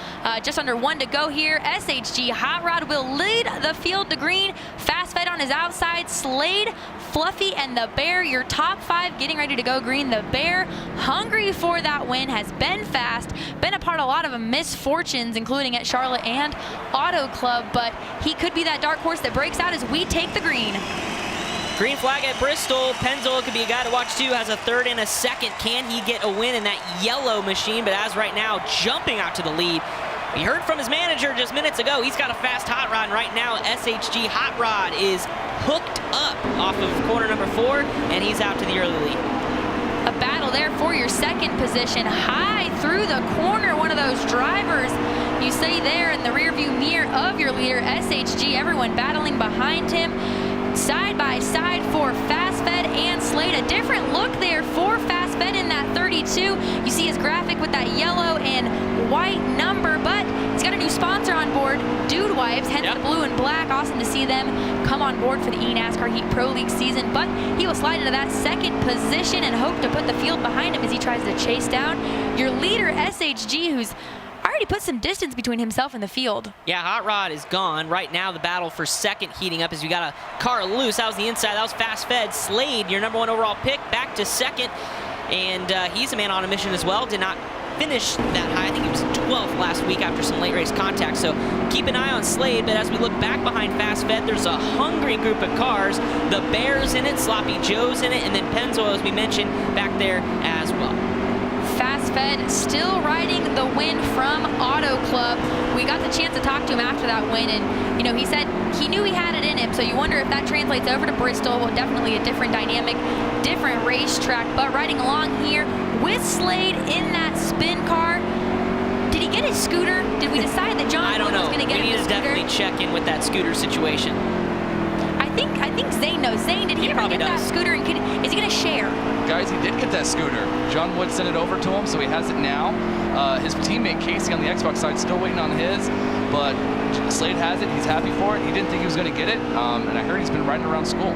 just under 1 to go here. SHG Hot Rod will lead the field to green. Fast Fed on his outside. Slade, Fluffy, and the Bear, your top 5 getting ready to go green. The Bear, hungry for that win, has been fast, been a part of a lot of misfortunes, including at Charlotte and Auto Club, but he could be that dark horse that breaks out as we take the green. Green flag at Bristol. Penzola could be a guy to watch too. Has a 3rd and a 2nd. Can he get a win in that yellow machine? But as right now, jumping out to the lead. We heard from his manager just minutes ago. He's got a fast hot rod right now. SHG Hot Rod is hooked up off of corner number 4, and he's out to the early lead. A battle there for your 2nd position. High through the corner, one of those drivers you see there in the rearview mirror of your leader, SHG. Everyone battling behind him. Side by side for Fast Fed and Slade. A different look there for Fast Fed in that 32. You see his graphic with that yellow and white number, but he's got a new sponsor on board, Dude Wipes, hence the blue and black. Awesome to see them come on board for the eNASCAR Heat Pro League season, but he will slide into that 2nd position and hope to put the field behind him as he tries to chase down your leader, SHG, who's already put some distance between himself and the field. Yeah, Hot Rod is gone. Right now, the battle for 2nd heating up as we got a car loose. That was the inside. That was Fast Fed. Slade, your number 1 overall pick, back to 2nd. And he's a man on a mission as well. Did not finished that high. I think he was 12th last week after some late race contact. So keep an eye on Slade. But as we look back behind Fast Fed, there's a hungry group of cars. The Bear's in it, Sloppy Joe's in it, and then Pennzoil, as we mentioned, back there as well. Fast Fed still riding the win from Auto Club. We got the chance to talk to him after that win, and he said he knew he had it in him. So you wonder if that translates over to Bristol. Well, definitely a different dynamic, different racetrack. But riding along here with Slade in that spin car. Did he get his scooter? Did we decide that John was going to get him the scooter? We need to definitely check in with that scooter situation. I think Zane knows. Zane, did he ever get that scooter? And is he going to share? Guys, he did get that scooter. John Wood sent it over to him, so he has it now. His teammate Casey on the Xbox side still waiting on his, but Slade has it. He's happy for it. He didn't think he was going to get it, and I heard he's been riding around school.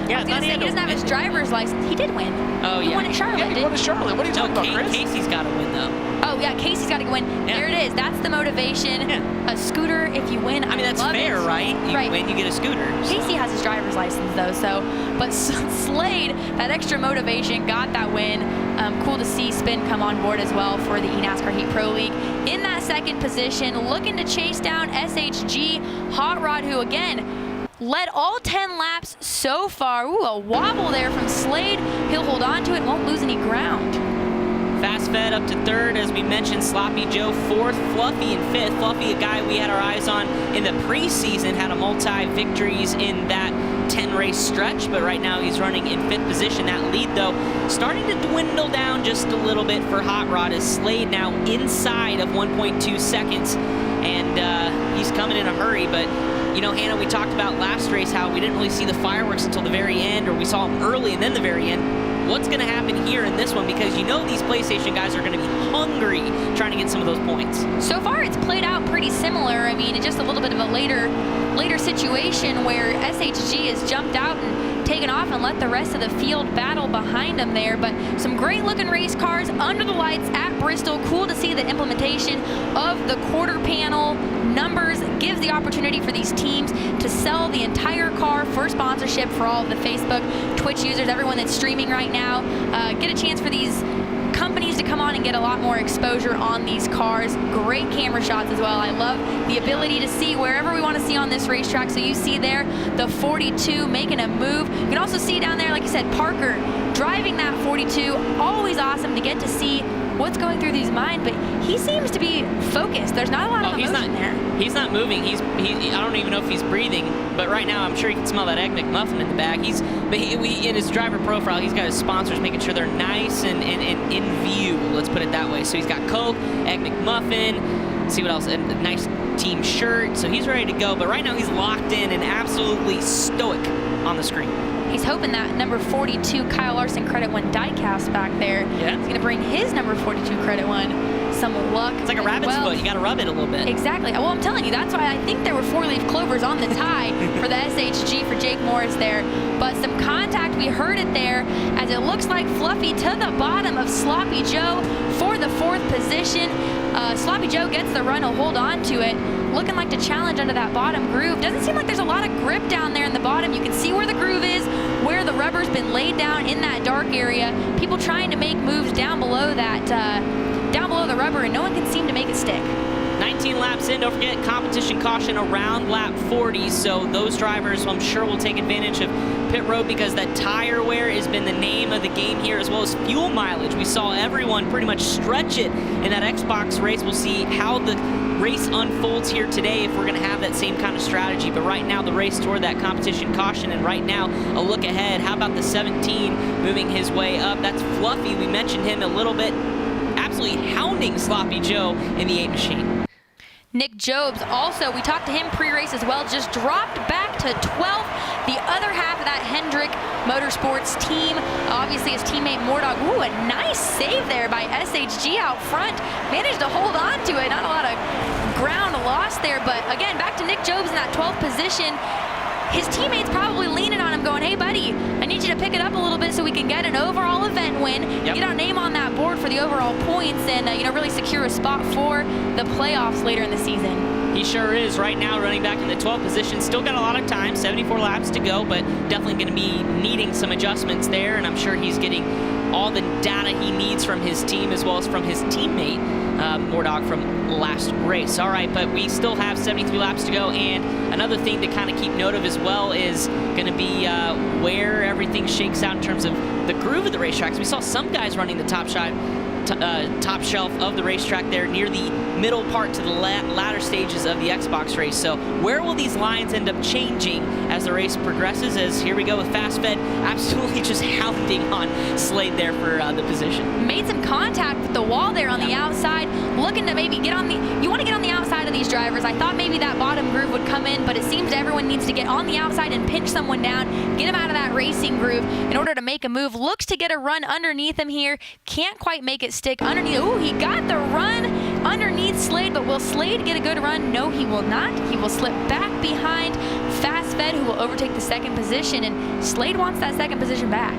Yeah, I was going to say, he doesn't have his driver's license. He did win. Oh, yeah. He won at Charlotte, Yeah, he won at Charlotte. What are you talking about, Chris? Casey's got to win, though. Oh, yeah, Casey's got to win. Yeah. There it is. That's the motivation. Yeah. A scooter, if you win, I mean, that's fair, right? You win, you get a scooter. So. Casey has his driver's license, though, but Slade, that extra motivation, got that win. Cool to see Spin come on board as well for the eNASCAR Heat Pro League. In that second position, looking to chase down SHG Hot Rod, who, again, led all 10 laps so far. Ooh, a wobble there from Slade. He'll hold on to it, won't lose any ground. Fast Fed up to third, as we mentioned. Sloppy Joe fourth, Fluffy in fifth. Fluffy, a guy we had our eyes on in the preseason, had a multi-victories in that 10-race stretch, but right now he's running in fifth position. That lead, though, starting to dwindle down just a little bit for Hot Rod, as Slade now inside of 1.2 seconds, and he's coming in a hurry. But Hannah, we talked about last race how we didn't really see the fireworks until the very end, or we saw them early and then the very end. What's going to happen here in this one? Because these PlayStation guys are going to be hungry trying to get some of those points. So far, it's played out pretty similar. I mean, it's just a little bit of a later situation where SHG has jumped out and taken off and let the rest of the field battle behind them there. But some great-looking race cars under the lights at Bristol. Cool to see the implementation of the quarter panel numbers. Gives the opportunity for these teams to sell the entire car for sponsorship for all of the Facebook, Twitch users, everyone that's streaming right now. Get a chance for these companies to come on and get a lot more exposure on these cars. Great camera shots as well. I love the ability to see wherever we want to see on this racetrack. So you see there the 42 making a move. You can also see down there, like you said, Parker driving that 42. Always awesome to get to see what's going through his mind, but he seems to be focused. There's not a lot of emotion there. He's not moving. I don't even know if he's breathing, but right now I'm sure you can smell that Egg McMuffin in the back. In his driver profile, he's got his sponsors making sure they're nice and in view, let's put it that way. So he's got Coke, Egg McMuffin, see what else, a nice team shirt, so he's ready to go, but right now he's locked in and absolutely stoic on the screen. He's hoping that number 42 Kyle Larson credit one diecast back there. Yeah. He's going to bring his number 42 credit one some luck. It's like a rabbit's foot. You got to rub it a little bit. Exactly. Well, I'm telling you, that's why I think there were 4-leaf clovers on the tie for the SHG for Jake Morris there. But some contact, we heard it there, as it looks like Fluffy to the bottom of Sloppy Joe for the fourth position. Sloppy Joe gets the run, he'll hold on to it. Looking like to challenge under that bottom groove. Doesn't seem like there's a lot of grip down there in the bottom. You can see where the groove is, where the rubber's been laid down in that dark area. People trying to make moves down below that, down below the rubber, and no one can seem to make it stick. 19 laps in, don't forget competition caution around lap 40, so those drivers, I'm sure, will take advantage of pit road, because that tire wear has been the name of the game here, as well as fuel mileage. We saw everyone pretty much stretch it in that Xbox race. We'll see how the race unfolds here today if we're going to have that same kind of strategy, but right now the race toward that competition caution, and right now a look ahead. How about the 17 moving his way up? That's Fluffy. We mentioned him a little bit, absolutely hounding Sloppy Joe in the 8 machine. Nick Jobs also, we talked to him pre-race as well, just dropped back to 12th. The other half of that Hendrick Motorsports team, obviously his teammate Mordog. Ooh, a nice save there by SHG out front. Managed to hold on to it. Not a lot of ground lost there, but again, back to Nick Jobs in that 12th position. His teammates probably leaning on him going, hey buddy, I need you to pick it up a little bit so we can get an overall event win, get our name on that board for the overall points, and really secure a spot for the playoffs later in the season. He sure is. Right now running back in the 12th position. Still got a lot of time, 74 laps to go, but definitely going to be needing some adjustments there, and I'm sure he's getting all the data he needs from his team as well as from his teammate, Mordog, from last race. All right, but we still have 73 laps to go, and another thing to kind of keep note of as well is going to be where everything shakes out in terms of the groove of the racetracks. We saw some guys running the top shelf of the racetrack there near the middle part to the latter stages of the Xbox race. So where will these lines end up changing as the race progresses? As here we go with Fast Fed absolutely just hounding on Slade there for the position. Made some contact with the wall there on the outside, looking to maybe get on the, you want to get on the outside of these drivers. I thought maybe that bottom groove would come in, but it seems everyone needs to get on the outside and pinch someone down, get him out of that racing groove in order to make a move. Looks to get a run underneath him here. Can't quite make it stick underneath. Ooh, he got the run underneath Slade, but will Slade get a good run? No, he will not. He will slip back behind Fast Fed, who will overtake the second position, and Slade wants that second position back.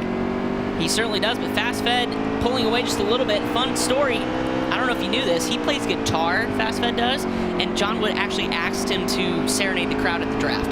He certainly does, but Fast Fed pulling away just a little bit. Fun story. I don't know if you knew this. He plays guitar, Fast Fed does, and John Wood actually asked him to serenade the crowd at the draft.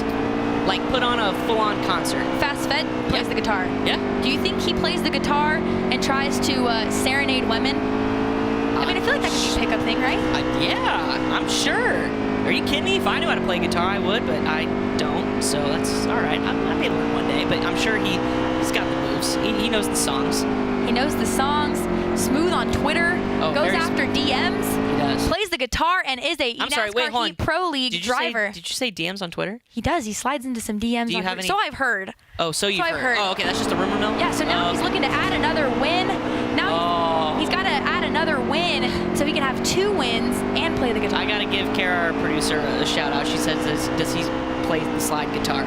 Like, put on a full-on concert. Fast Fed plays the guitar. Yeah. Do you think he plays the guitar and tries to serenade women? I mean, I feel like that could be a pickup thing, right? Yeah, I'm sure. Are you kidding me? If I knew how to play guitar, I would, but I don't, so that's all right. I may learn one day, but I'm sure he's got the moves. He knows the songs. He knows the songs. Smooth on Twitter. Goes after DMs. He does. Plays the guitar and is a NASCAR Heat Pro League driver. Did you say DMs on Twitter? He does. He slides into some DMs. Do you have any? So I've heard. Oh, so you've heard. Oh, okay. That's just a rumor mill? Yeah, so now he's looking to add another win. Now he's got to add another win so he can have 2 wins and play the guitar. I got to give Kara, our producer, a shout out. She says, does he play the slide guitar?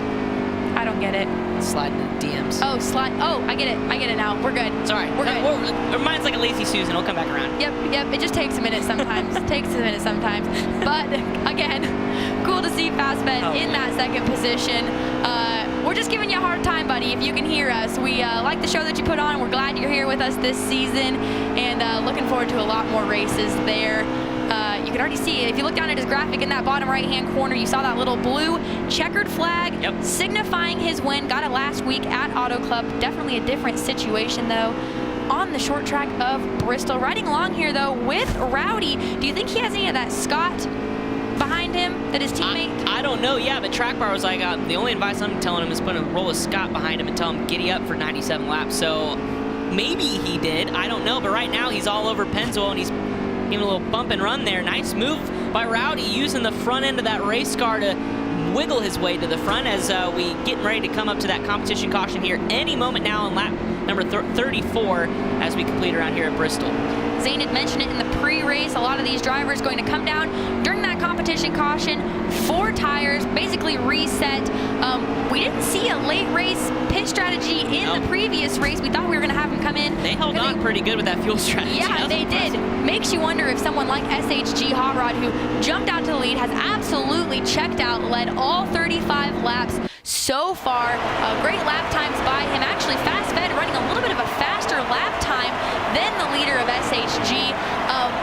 I don't get it. Slide into DMs. Oh, slide. Oh, I get it. I get it now. We're good. It's all right. We're good. Mine's like a lazy Susan. It'll come back around. Yep. It just takes a minute sometimes. But, again, cool to see Fast Fed in that second position. We're just giving you a hard time, buddy, if you can hear us. We like the show that you put on. We're glad you're here with us this season, and looking forward to a lot more races there. You can already see, if you look down at his graphic in that bottom right-hand corner, you saw that little blue checkered flag signifying his win. Got it last week at Auto Club. Definitely a different situation, though, on the short track of Bristol. Riding along here, though, with Rowdy. Do you think he has any of that Scott behind him, that his teammate? I don't know, yeah, but Track Bar was like, the only advice I'm telling him is put a roll of Scott behind him and tell him giddy up for 97 laps. So maybe he did. I don't know, but right now he's all over Pennzoil, and he's giving a little bump and run there. Nice move by Rowdy, using the front end of that race car to wiggle his way to the front as we getting ready to come up to that competition caution here any moment now on lap number 34 as we complete around here at Bristol. Zane had mentioned it in the pre-race. A lot of these drivers going to come down during that competition caution. 4 tires, basically reset. We didn't see a late race pit strategy in the previous race. We thought we were going to have them come in. They held on pretty good with that fuel strategy. Yeah, they did. Makes you wonder if someone like SHG Hot Rod, who jumped out to the lead, has absolutely checked out, led all 35 laps so far. Great lap times by him. Actually, Fast Fed running a little bit of a faster lap time than the leader of SHG,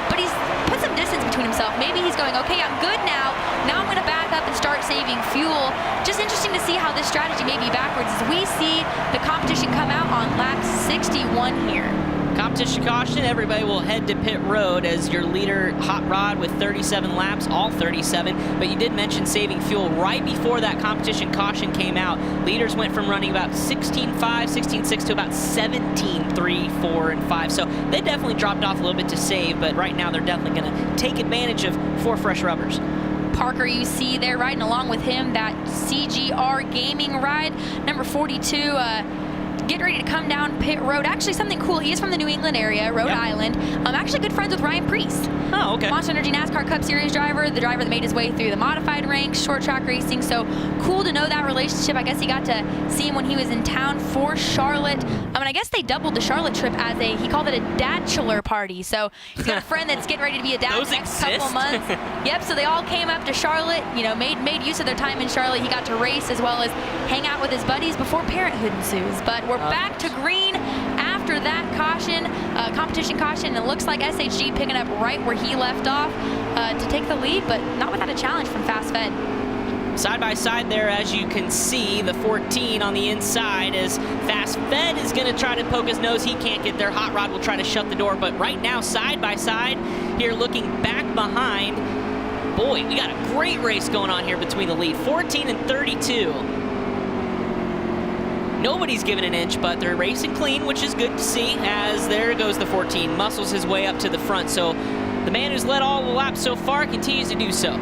but he's put some distance between himself. Maybe he's going, okay, I'm good now. Now I'm going to back up and start saving fuel. Just interesting to see how this strategy may be backwards as we see the competition come out on lap 61 here. Competition caution, everybody will head to pit road as your leader, Hot Rod, with 37 laps, all 37. But you did mention saving fuel right before that competition caution came out. Leaders went from running about 16.5, 16.6 to about 17.3, 4, and 5. So they definitely dropped off a little bit to save, but right now they're definitely going to take advantage of 4 fresh rubbers. Parker, you see there riding along with him, that CGR Gaming ride, number 42. Getting ready to come down pit road. Actually, something cool. He is from the New England area, Rhode Island. I'm actually good friends with Ryan Priest. Oh, okay. Monster Energy NASCAR Cup Series driver, the driver that made his way through the modified ranks, short track racing. So cool to know that relationship. I guess he got to see him when he was in town for Charlotte. And I guess they doubled the Charlotte trip as he called it a dadchular party. So he's got a friend that's getting ready to be a dad in the next couple months. Yep, so they all came up to Charlotte, made use of their time in Charlotte. He got to race as well as hang out with his buddies before parenthood ensues. But we're back to green after that caution, competition caution. It looks like SHG picking up right where he left off to take the lead, but not without a challenge from Fast Fed. Side by side there, as you can see, the 14 on the inside as Fast Fed is going to try to poke his nose. He can't get there. Hot Rod will try to shut the door, but right now, side by side here, looking back behind. Boy, we got a great race going on here between the lead, 14 and 32. Nobody's given an inch, but they're racing clean, which is good to see, as there goes the 14. Muscles his way up to the front, so the man who's led all the laps so far continues to do so.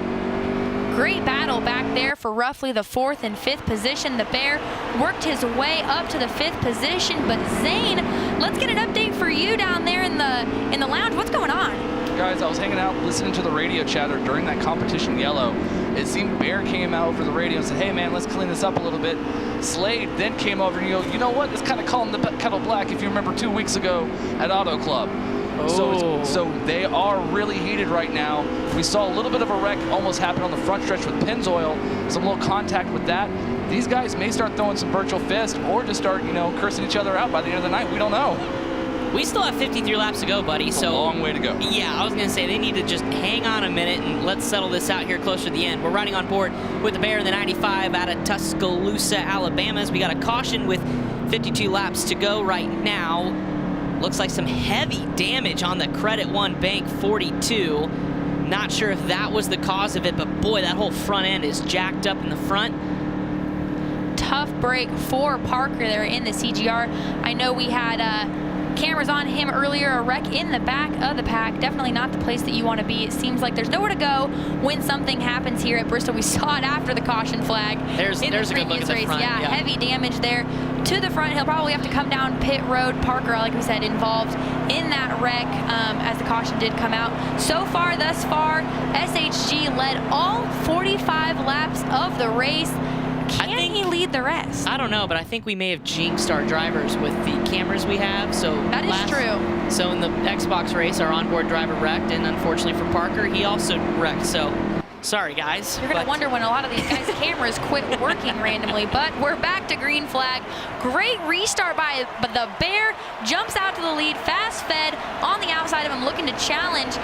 Great battle back there for roughly the 4th and 5th position. The Bear worked his way up to the 5th position, but Zane, let's get an update for you down there in the lounge. What's going on? Guys, I was hanging out listening to the radio chatter during that competition yellow. It seemed Bear came out over the radio and said, hey man, let's clean this up a little bit. Slade then came over and you know what? It's kind of calling the kettle black if you remember 2 weeks ago at Auto Club. Oh. So they are really heated right now. We saw a little bit of a wreck almost happen on the front stretch with Pennzoil, some little contact with that. These guys may start throwing some virtual fists or just start, cursing each other out by the end of the night. We don't know. We still have 53 laps to go, buddy. It's a long way to go. Yeah, I was going to say they need to just hang on a minute and let's settle this out here closer to the end. We're riding on board with the Bear in the 95 out of Tuscaloosa, Alabama. As we got a caution with 52 laps to go right now. Looks like some heavy damage on the Credit One Bank 42. Not sure if that was the cause of it, but boy, that whole front end is jacked up in the front. Tough break for Parker there in the CGR. I know we had cameras on him earlier, a wreck in the back of the pack. Definitely not the place that you want to be. It seems like there's nowhere to go when something happens here at Bristol. We saw it after the caution flag. There's a good look at the front. Yeah, heavy damage there to the front. He'll probably have to come down pit road. Parker, like we said, involved in that wreck as the caution did come out. So far, thus far, SHG led all 45 laps of the race. Can he lead the rest? I don't know, but I think we may have jinxed our drivers with the cameras we have. So that is true. So in the Xbox race, our onboard driver wrecked, and unfortunately for Parker, he also wrecked. So sorry, guys. You're going to wonder when a lot of these guys' cameras quit working randomly, but we're back to green flag. Great restart by the Bear. Jumps out to the lead. Fast Fed on the outside of him, looking to challenge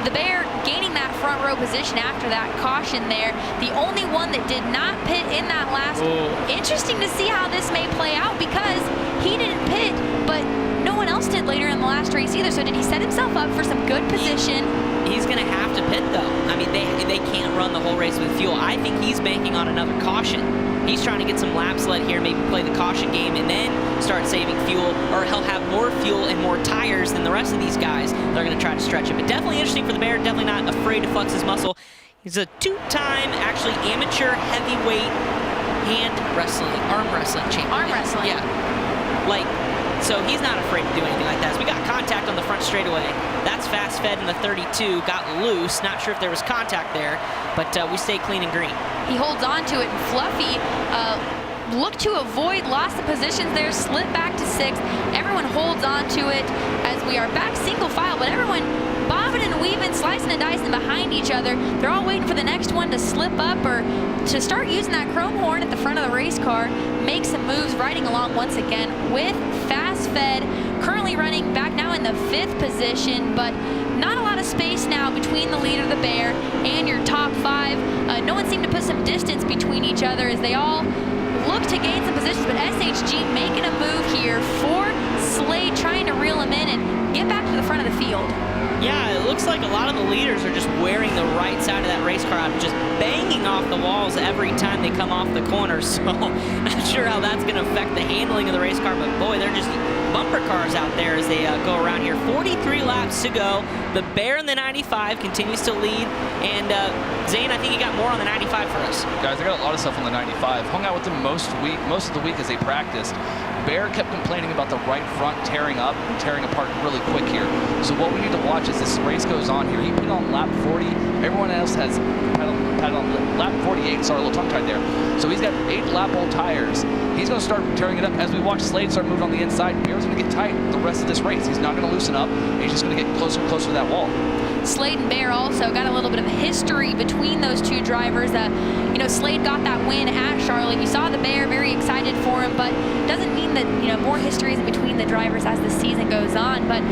the Bear, gaining that front row position after that caution there. The only one that did not pit in that last. Interesting to see how this may play out because he didn't pit, but no one else did later in the last race either. So did he set himself up for some good position? He's going to have to pit, though. I mean, they can't run the whole race with fuel. I think he's banking on another caution. He's trying to get some laps led here, maybe play the caution game, and then start saving fuel, or he'll have more fuel and more tires than the rest of these guys. They're going to try to stretch it. But definitely interesting for the Bear, definitely not afraid to flex his muscle. He's a two-time, actually, amateur heavyweight arm wrestling champion. Arm wrestling? Yeah. So he's not afraid to do anything like that. So we got contact on the front straightaway. That's Fast Fed in the 32, got loose. Not sure if there was contact there, but we stay clean and green. He holds on to it, and Fluffy looked to avoid, lost the positions there, slipped back to 6th. Everyone holds on to it as we are back single file, but everyone bobbing and weaving, slicing and dicing behind each other. They're all waiting for the next one to slip up or to start using that chrome horn at the front of the race car, make some moves, riding along once again with Fast Fed, currently running back now in the 5th position, but not a lot of space now between the leader, the Bear, and your top 5. No one seemed to put some distance between each other as they all look to gain some positions, but SHG making a move here for Slade, trying to reel him in and get back to the front of the field. Yeah, it looks like a lot of the leaders are just wearing the right side of that race car out, just banging off the walls every time they come off the corner. So not sure how that's going to affect the handling of the race car, but boy, they're just bumper cars out there as they go around here. 43 laps to go. The Bear in the 95 continues to lead, and Zane, I think you got more on the 95 for us. Guys, I got a lot of stuff on the 95. Hung out with them most of the week as they practiced. Bear kept complaining about the right front tearing up and tearing apart really quick here. So what we need to watch as this race goes on here. He pit on lap 40. Everyone else has pit on lap 48. Sorry, a little tongue-tied there. So he's got 8 lap-old tires. He's going to start tearing it up. As we watch Slade start moving on the inside, Bear's going to get tight the rest of this race. He's not going to loosen up. He's just going to get closer and closer to that wall. Slade and Bear also got a little bit of history between those two drivers. Slade got that win at Charlotte. You saw the Bear, very excited for him, but doesn't mean that more history is in between the drivers as the season goes on. But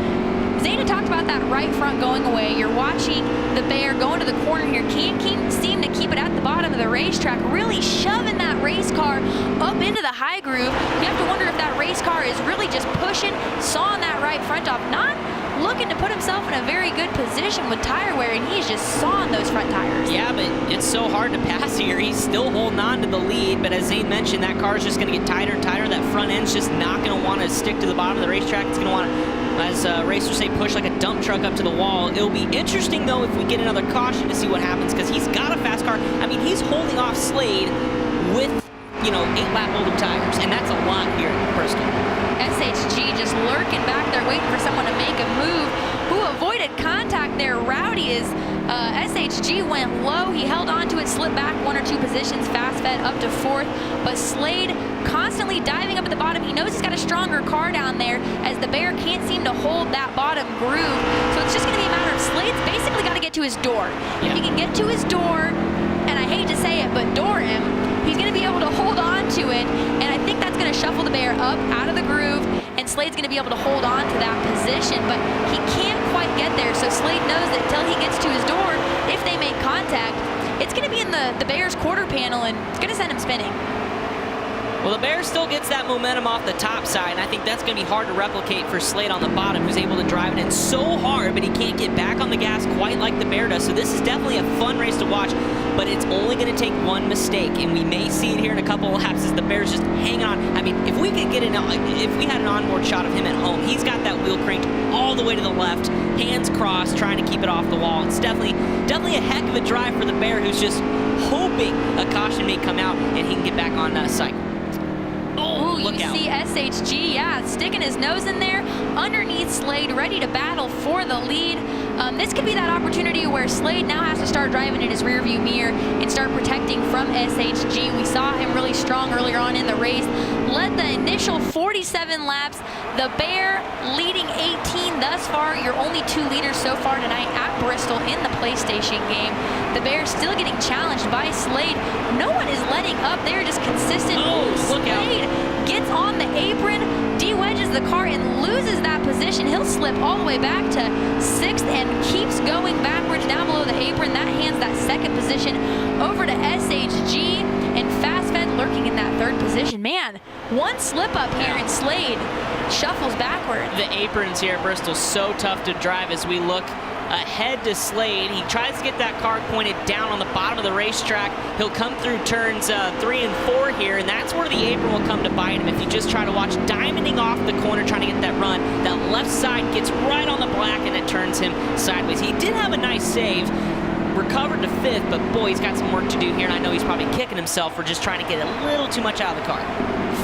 Zane talked about that right front going away. You're watching the Bear go into the corner here. Can't seem to keep keep it at the bottom of the racetrack, really shoving that race car up into the high groove. You have to wonder if that race car is really just pushing, sawing that right front off, not looking to put himself in a very good position with tire wear, and he's just sawing those front tires. Yeah, but it's so hard to pass here. He's still holding on to the lead, but as Zane mentioned, that car's just going to get tighter and tighter. That front end's just not going to want to stick to the bottom of the racetrack. It's going to want to, as racers say, push like a dump truck up to the wall. It'll be interesting, though, if we get another caution to see what happens, because he's got a fast car. I mean, he's holding off Slade with, 8-lap older tires, and that's a lot here at Bristol. SHG just lurking back there waiting for someone to make a move. Who avoided contact there? Rowdy is SHG went low. He held on to it, slipped back 1 or 2 positions, fast fed up to 4th. But Slade constantly diving up at the bottom. He knows he's got a stronger car down there as the Bear can't seem to hold that bottom groove. So it's just going to be a matter of Slade's basically got to get to his door. If he can get to his door, and I hate to say it, but door him, he's going to be able to hold on to it, and I think that's going to shuffle the Bear up out of the groove, and Slade's going to be able to hold on to that position, but he can't quite get there, so Slade knows that until he gets to his door, if they make contact, it's going to be in the Bear's quarter panel, and it's going to send him spinning. Well, the Bear still gets that momentum off the top side, and I think that's going to be hard to replicate for Slade on the bottom, who's able to drive it in so hard, but he can't get back on the gas quite like the Bear does. So this is definitely a fun race to watch, but it's only going to take one mistake, and we may see it here in a couple of laps as the Bear's just hanging on. I mean, if we could get if we had an onboard shot of him at home, he's got that wheel cranked all the way to the left, hands crossed, trying to keep it off the wall. It's definitely a heck of a drive for the Bear, who's just hoping a caution may come out and he can get back on cycle. Oh, you see SHG, sticking his nose in there underneath Slade, ready to battle for the lead. This could be that opportunity where Slade now has to start driving in his rearview mirror and start protecting from SHG. We saw him really strong earlier on in the race. Led the initial 47 laps. The Bear leading 18 thus far. Your only 2 leaders so far tonight at Bristol in the PlayStation game. The Bear still getting challenged by Slade. No one is letting up. They're just consistent. Slade gets on the apron, de-wedges the car, and loses that position. He'll slip all the way back to 6th and keeps going backwards down below the apron. That hands that 2nd position over to SHG, and Fast Fed lurking in that 3rd position. Man, one slip up here and Slade shuffles backward. The aprons here at Bristol so tough to drive as we look ahead to Slade. He tries to get that car pointed down on the bottom of the racetrack. He'll come through turns 3 and 4 here, and that's where the apron will come to bite him. If you just try to watch diamonding off the corner trying to get that run, that left side gets right on the black and it turns him sideways. He did have a nice save, recovered to 5th, but boy, he's got some work to do here, and I know he's probably kicking himself for just trying to get a little too much out of the car.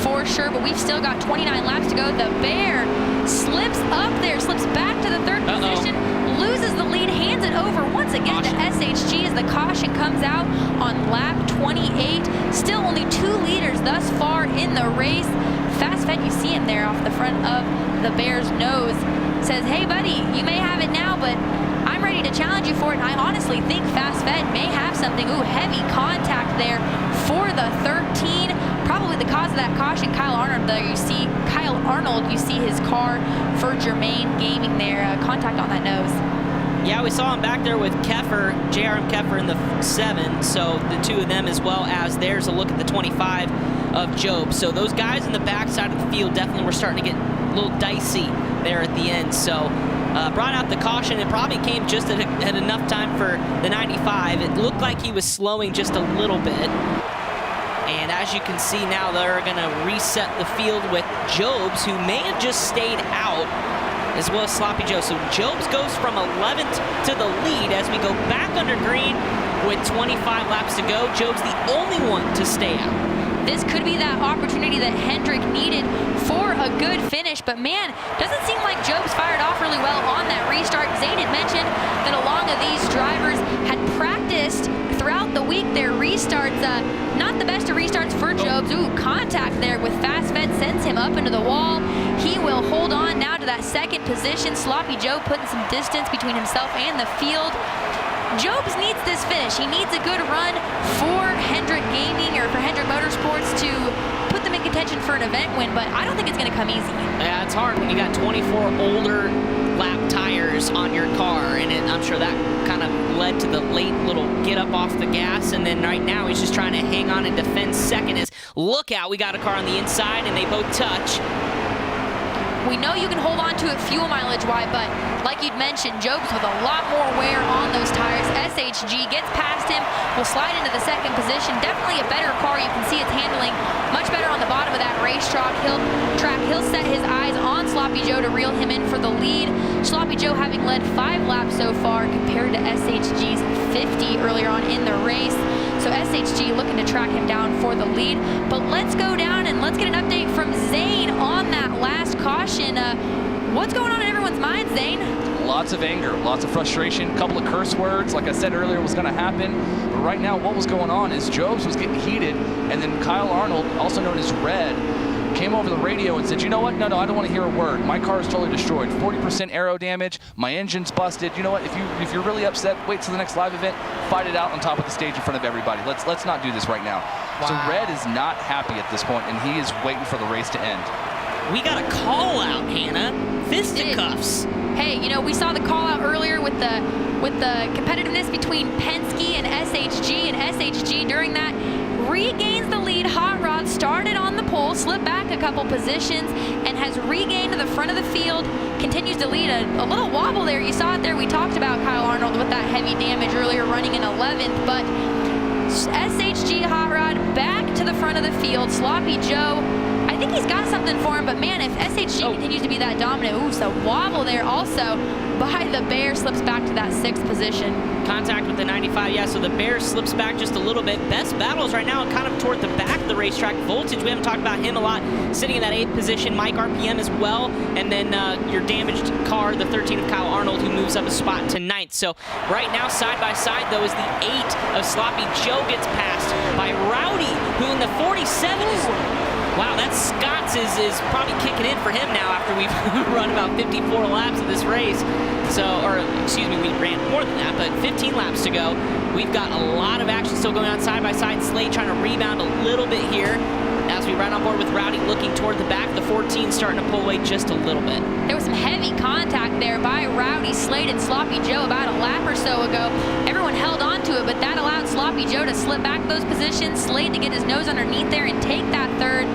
For sure, but we've still got 29 laps to go. The Bear slips up there, slips back to the 3rd position, loses the lead, hands it over once again to SHG as the caution comes out on lap 28. Still only 2 leaders thus far in the race. Fast Fed, you see him there off the front of the Bear's nose. Says, hey buddy, you may have it now, but I'm ready to challenge you for it. I honestly think Fast Fed may have something. Ooh, heavy contact there for the 13. Probably the cause of that caution. Kyle Arnold there, you see his car for Germain Gaming there. Contact on that nose. Yeah, we saw him back there with Keffer, JRM Keffer in the 7, so the 2 of them, as well as there's a look at the 25 of Job. So those guys in the backside of the field definitely were starting to get a little dicey there at the end. So brought out the caution. It probably came just at enough time for the 95. It looked like he was slowing just a little bit. And as you can see now, they're going to reset the field with Jobs, who may have just stayed out, as well as Sloppy Joe. So Jobs goes from 11th to the lead as we go back under green with 25 laps to go. Jobs the only one to stay out. This could be that opportunity that Hendrick needed for a good finish, but man, doesn't seem like Jobs fired off really well on that restart. Zane had mentioned that a lot of these drivers had practiced throughout the week their restarts. Not the best of restarts for Jobs. Ooh, contact there with Fast Fed sends him up into the wall. He will hold on now to that 2nd position. Sloppy Joe putting some distance between himself and the field. Jobs needs this finish. He needs a good run for Hendrick Gaming or for Hendrick Motorsports to put them in contention for an event win, but I don't think it's going to come easy. Yeah, it's hard when you got 24 older lap tires on your car, and I'm sure that kind of led to the late little get up off the gas, and then right now he's just trying to hang on and defend second. As look out, we got a car on the inside, and they both touch. We know you can hold on to it fuel mileage-wise, but like you'd mentioned, Jobs with a lot more wear on those tires. SHG gets past him, will slide into the second position. Definitely a better car. You can see it's handling much better on the bottom of that racetrack. He'll set his eyes on Sloppy Joe to reel him in for the lead. Sloppy Joe having led 5 laps so far compared to SHG's 50 earlier on in the race. So SHG looking to track him down for the lead. But let's go down and let's get an update from Zane on that last caution. What's going on in everyone's mind, Zane? Lots of anger, lots of frustration, a couple of curse words, like I said earlier, was going to happen. But right now, what was going on is Jobs was getting heated, and then Kyle Arnold, also known as Red, came over the radio and said, you know what? No, I don't want to hear a word. My car is totally destroyed. 40% aero damage. My engine's busted. You know what? If you're really upset, wait till the next live event. Fight it out on top of the stage in front of everybody. Let's not do this right now. Wow. So Red is not happy at this point, and he is waiting for the race to end. We got a call out, Hannah. Fisticuffs. Hey, you know, we saw the call out earlier with the competitiveness between Penske and SHG, and SHG during that regains the lead. Hot Rod started on the pole, slipped back a couple positions, and has regained the front of the field. Continues to lead a little wobble there. You saw it there. We talked about Kyle Arnold with that heavy damage earlier, running in 11th, but SHG Hot Rod back to the front of the field. Sloppy Joe, I think he's got something for him, but man, if SHG continues to be that dominant, ooh, so wobble there also by the Bear, slips back to that 6th position. Contact with the 95, yeah, so the Bear slips back just a little bit. Best battles right now kind of toward the back of the racetrack. Voltage, we haven't talked about him a lot, sitting in that 8th position. Mike RPM as well, and then your damaged car, the 13 of Kyle Arnold, who moves up a spot to 9th. So right now, side by side, though, is the 8 of Sloppy Joe gets passed by Rowdy, who in the 47 is... Wow, that Scott's is probably kicking in for him now after we've run about 54 laps of this race. So, or excuse me, we ran more than that, but 15 laps to go. We've got a lot of action still going on side by side. Slade trying to rebound a little bit here as we ride on board with Rowdy looking toward the back. The 14 starting to pull away just a little bit. There was some heavy contact there by Rowdy, Slade, and Sloppy Joe about a lap or so ago. Everyone held on to it, but that allowed Sloppy Joe to slip back those positions. Slade to get his nose underneath there and take that 3rd.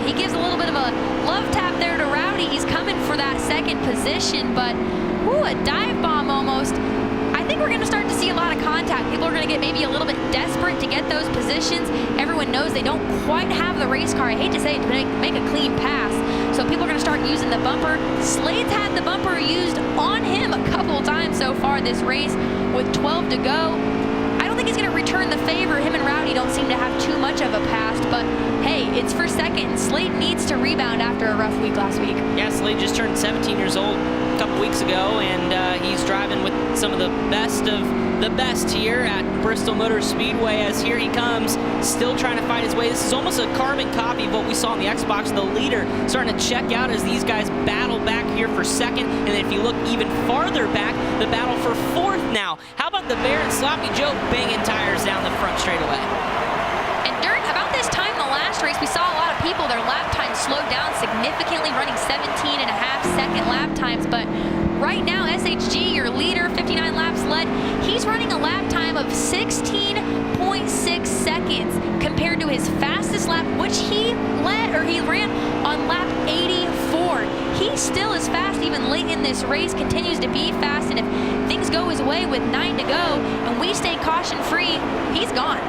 He gives a little bit of a love tap there to Rowdy. He's coming for that 2nd position, but ooh, a dive bomb almost. I think we're going to start to see a lot of contact. People are going to get maybe a little bit desperate to get those positions. Everyone knows they don't quite have the race car, I hate to say it, to make a clean pass. So people are going to start using the bumper. Slade's had the bumper used on him a couple times so far this race with 12 to go. I don't think he's going to return the favor. Him and Rowdy don't seem to have too much of a past, but hey, it's for 2nd. Slade needs to rebound after a rough week last week. Yeah, Slade just turned 17 years old a couple weeks ago, and he's driving with some of the best here at Bristol Motor Speedway, as here he comes, still trying to fight his way. This is almost a carbon copy of what we saw on the Xbox. The leader starting to check out as these guys battle back here for 2nd, and then if you look even farther back, the battle for 4th now. How about the Bear and Sloppy Joe banging tires down the front straightaway? And during about this time in the last race, we saw a lot of people, their lap times slowed down significantly, running 17.5-second lap times, but right now, SHG, your leader, 59 laps led, he's running a lap time of 16.6 seconds compared to his fastest lap, which he ran on lap 84. He still is fast even late in this race, continues to be fast, and if things go his way with 9 to go and we stay caution-free, he's gone.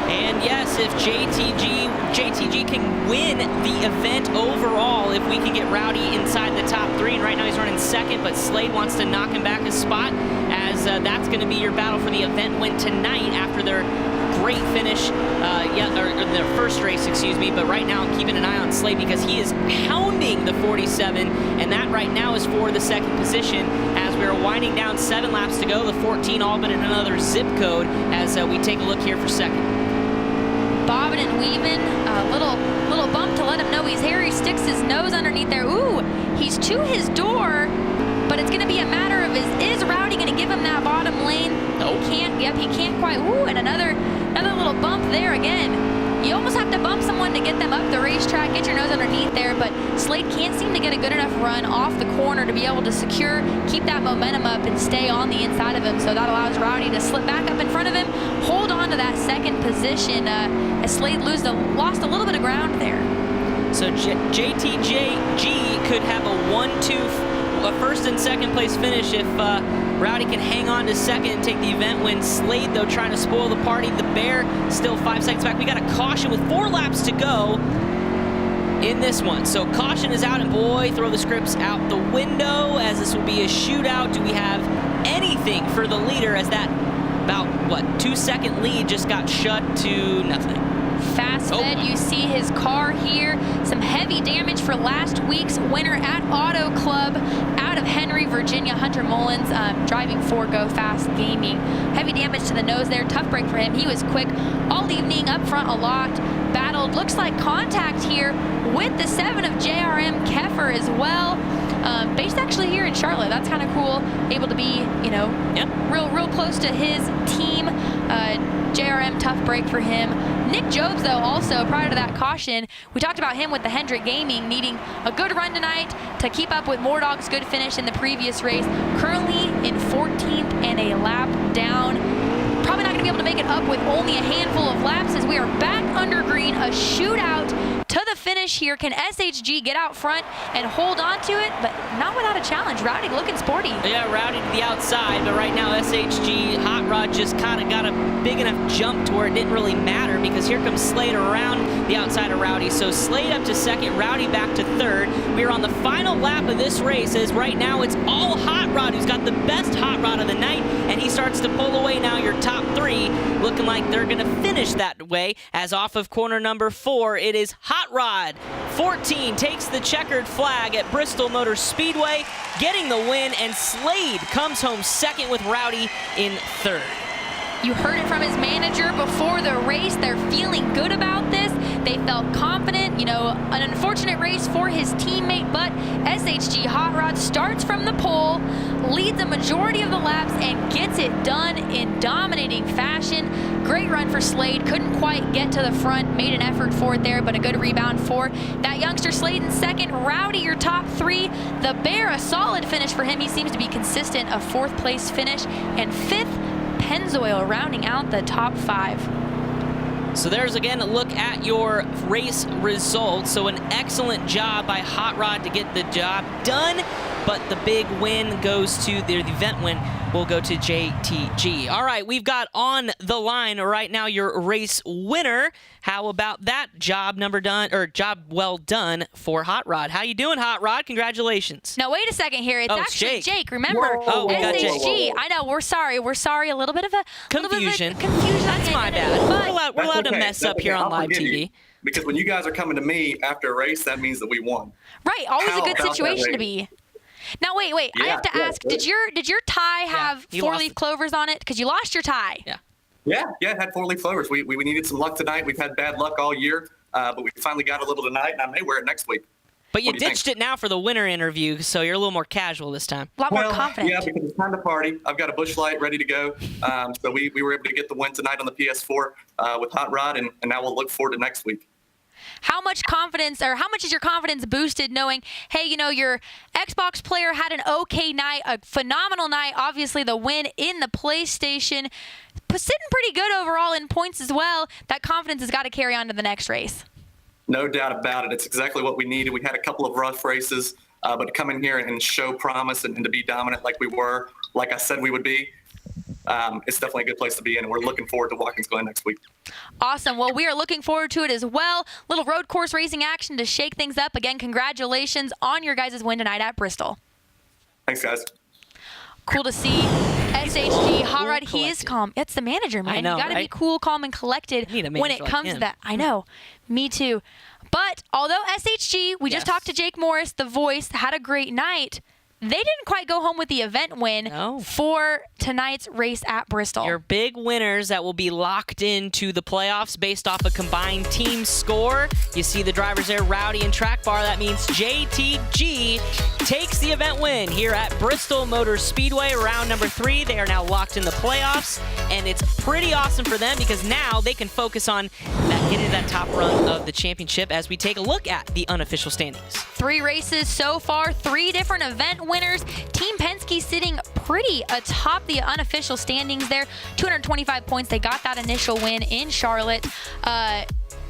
And yes, if JTG can win the event overall, if we can get Rowdy inside the top 3, and right now he's running 2nd, but Slade wants to knock him back a spot, as that's going to be your battle for the event win tonight after their great finish, or their first race, excuse me. But right now I'm keeping an eye on Slade because he is hounding the 47, and that right now is for the 2nd position. As we are winding down 7 laps to go, the 14 all but in another zip code as we take a look here for 2nd. Bobbing and weaving, a little bump to let him know he's here. He sticks his nose underneath there. Ooh, he's to his door, but it's going to be a matter of is Rowdy going to give him that bottom lane? Nope. He can't. Yep, he can't quite. Ooh, and another little bump there again. you almost have to bump someone to get them up the racetrack, get your nose underneath there, but Slade can't seem to get a good enough run off the corner to be able to secure, keep that momentum up and stay on the inside of him. So that allows Rowdy to slip back up in front of him, hold on to that second position as Slade lost a little bit of ground there. So JTJG could have a 1-2, a first and second place finish if Rowdy can hang on to second and take the event win. Slade, though, trying to spoil the party. The Bear still 5 seconds back. We got a caution with 4 laps to go in this one. So caution is out, and boy, throw the scripts out the window as this will be a shootout. Do we have anything for the leader as that about, 2-second lead just got shut to nothing? Fast Fed, you see his car here. Some heavy damage for last week's winner at Auto Club out of Henry, Virginia. Hunter Mullins driving for Go Fast Gaming. Heavy damage to the nose there. Tough break for him. He was quick all evening, up front a lot. Battled. Looks like contact here with the 7 of JRM Keffer as well. Based actually here in Charlotte. That's kind of cool. Able to be, real close to his team. JRM, tough break for him. Nick Jobs, though, also prior to that caution, we talked about him with the Hendrick Gaming needing a good run tonight to keep up with Mordog's good finish in the previous race. Currently in 14th and a lap down. Probably not going to be able to make it up with only a handful of laps as we are back under green. A shootout to the finish here. Can SHG get out front and hold on to it? But not without a challenge. Rowdy looking sporty. Yeah, Rowdy to the outside, but right now SHG Hot Rod just kind of got a big enough jump to where it didn't really matter because here comes Slade around the outside of Rowdy. So Slade up to second, Rowdy back to third. We are on the final lap of this race as right now it's all Hot Rod who's got the best Hot Rod of the night, and he starts to pull away now your top 3, looking like they're going to finish that way as off of corner number 4, it is Hot Rod. 14 takes the checkered flag at Bristol Motor Speedway, getting the win, and Slade comes home second with Rowdy in third. You heard it from his manager before the race. They're feeling good about this. They felt confident. An unfortunate race for his teammate, but SHG Hot Rod starts from the pole, leads a majority of the laps, and gets it done in dominating fashion. Great run for Slade. Couldn't quite get to the front. Made an effort for it there, but a good rebound for that youngster. Slade in second. Rowdy, your top 3. The Bear, a solid finish for him. He seems to be consistent. A 4th place finish. And 5th, Pennzoil rounding out the top 5. So there's again a look at your race results. So an excellent job by Hot Rod to get the job done, but the big win goes to the event win will go to JTG. All right, we've got on the line right now your race winner. How about that? Job well done for Hot Rod. How you doing, Hot Rod? Congratulations. No, wait a second here. It's actually Jake. Remember? Whoa. SHG. I know. We're sorry. A little bit of a confusion. That's my bad. We're allowed to mess up here on live TV. Because when you guys are coming to me after a race, that means that we won. Right. Always a good situation to be. Now wait. Yeah, I have to ask. Did your tie have 4-leaf clovers on it? Because you lost your tie. Yeah, it had 4-leaf clovers. We needed some luck tonight. We've had bad luck all year, but we finally got a little tonight, and I may wear it next week. But you ditched it now for the winter interview, so you're a little more casual this time. A lot more confident. Yeah, because it's time to party. I've got a Busch Light ready to go. So we were able to get the win tonight on the PS4 with Hot Rod, and now we'll look forward to next week. How much confidence, or how much is your confidence boosted knowing, hey, your Xbox player had an okay night, a phenomenal night, obviously the win in the PlayStation, sitting pretty good overall in points as well. That confidence has got to carry on to the next race. No doubt about it. It's exactly what we needed. We had a couple of rough races, but to come in here and show promise and to be dominant like we were, like I said we would be, it's definitely a good place to be in, and we're looking forward to Watkins Glen next week. Awesome. Well, we are looking forward to it as well. Little road course racing action to shake things up. Again, congratulations on your guys' win tonight at Bristol. Thanks, guys. Cool to see. SHG, Hot Rod, he is calm. It's the manager, man. I know, you got to be cool, calm, and collected when it comes to that. I know. Me too. But although SHG, we just talked to Jake Morris, the voice, had a great night, they didn't quite go home with the event win for tonight's race at Bristol. Your big winners that will be locked into the playoffs based off a combined team score. You see the drivers there, Rowdy and Track Bar. That means JTG takes the event win here at Bristol Motor Speedway, round number 3. They are now locked in the playoffs, and it's pretty awesome for them because now they can focus on that get into that top run of the championship as we take a look at the unofficial standings. 3 races so far, 3 different event winners. Team Penske sitting pretty atop the unofficial standings there. 225 points. They got that initial win in Charlotte.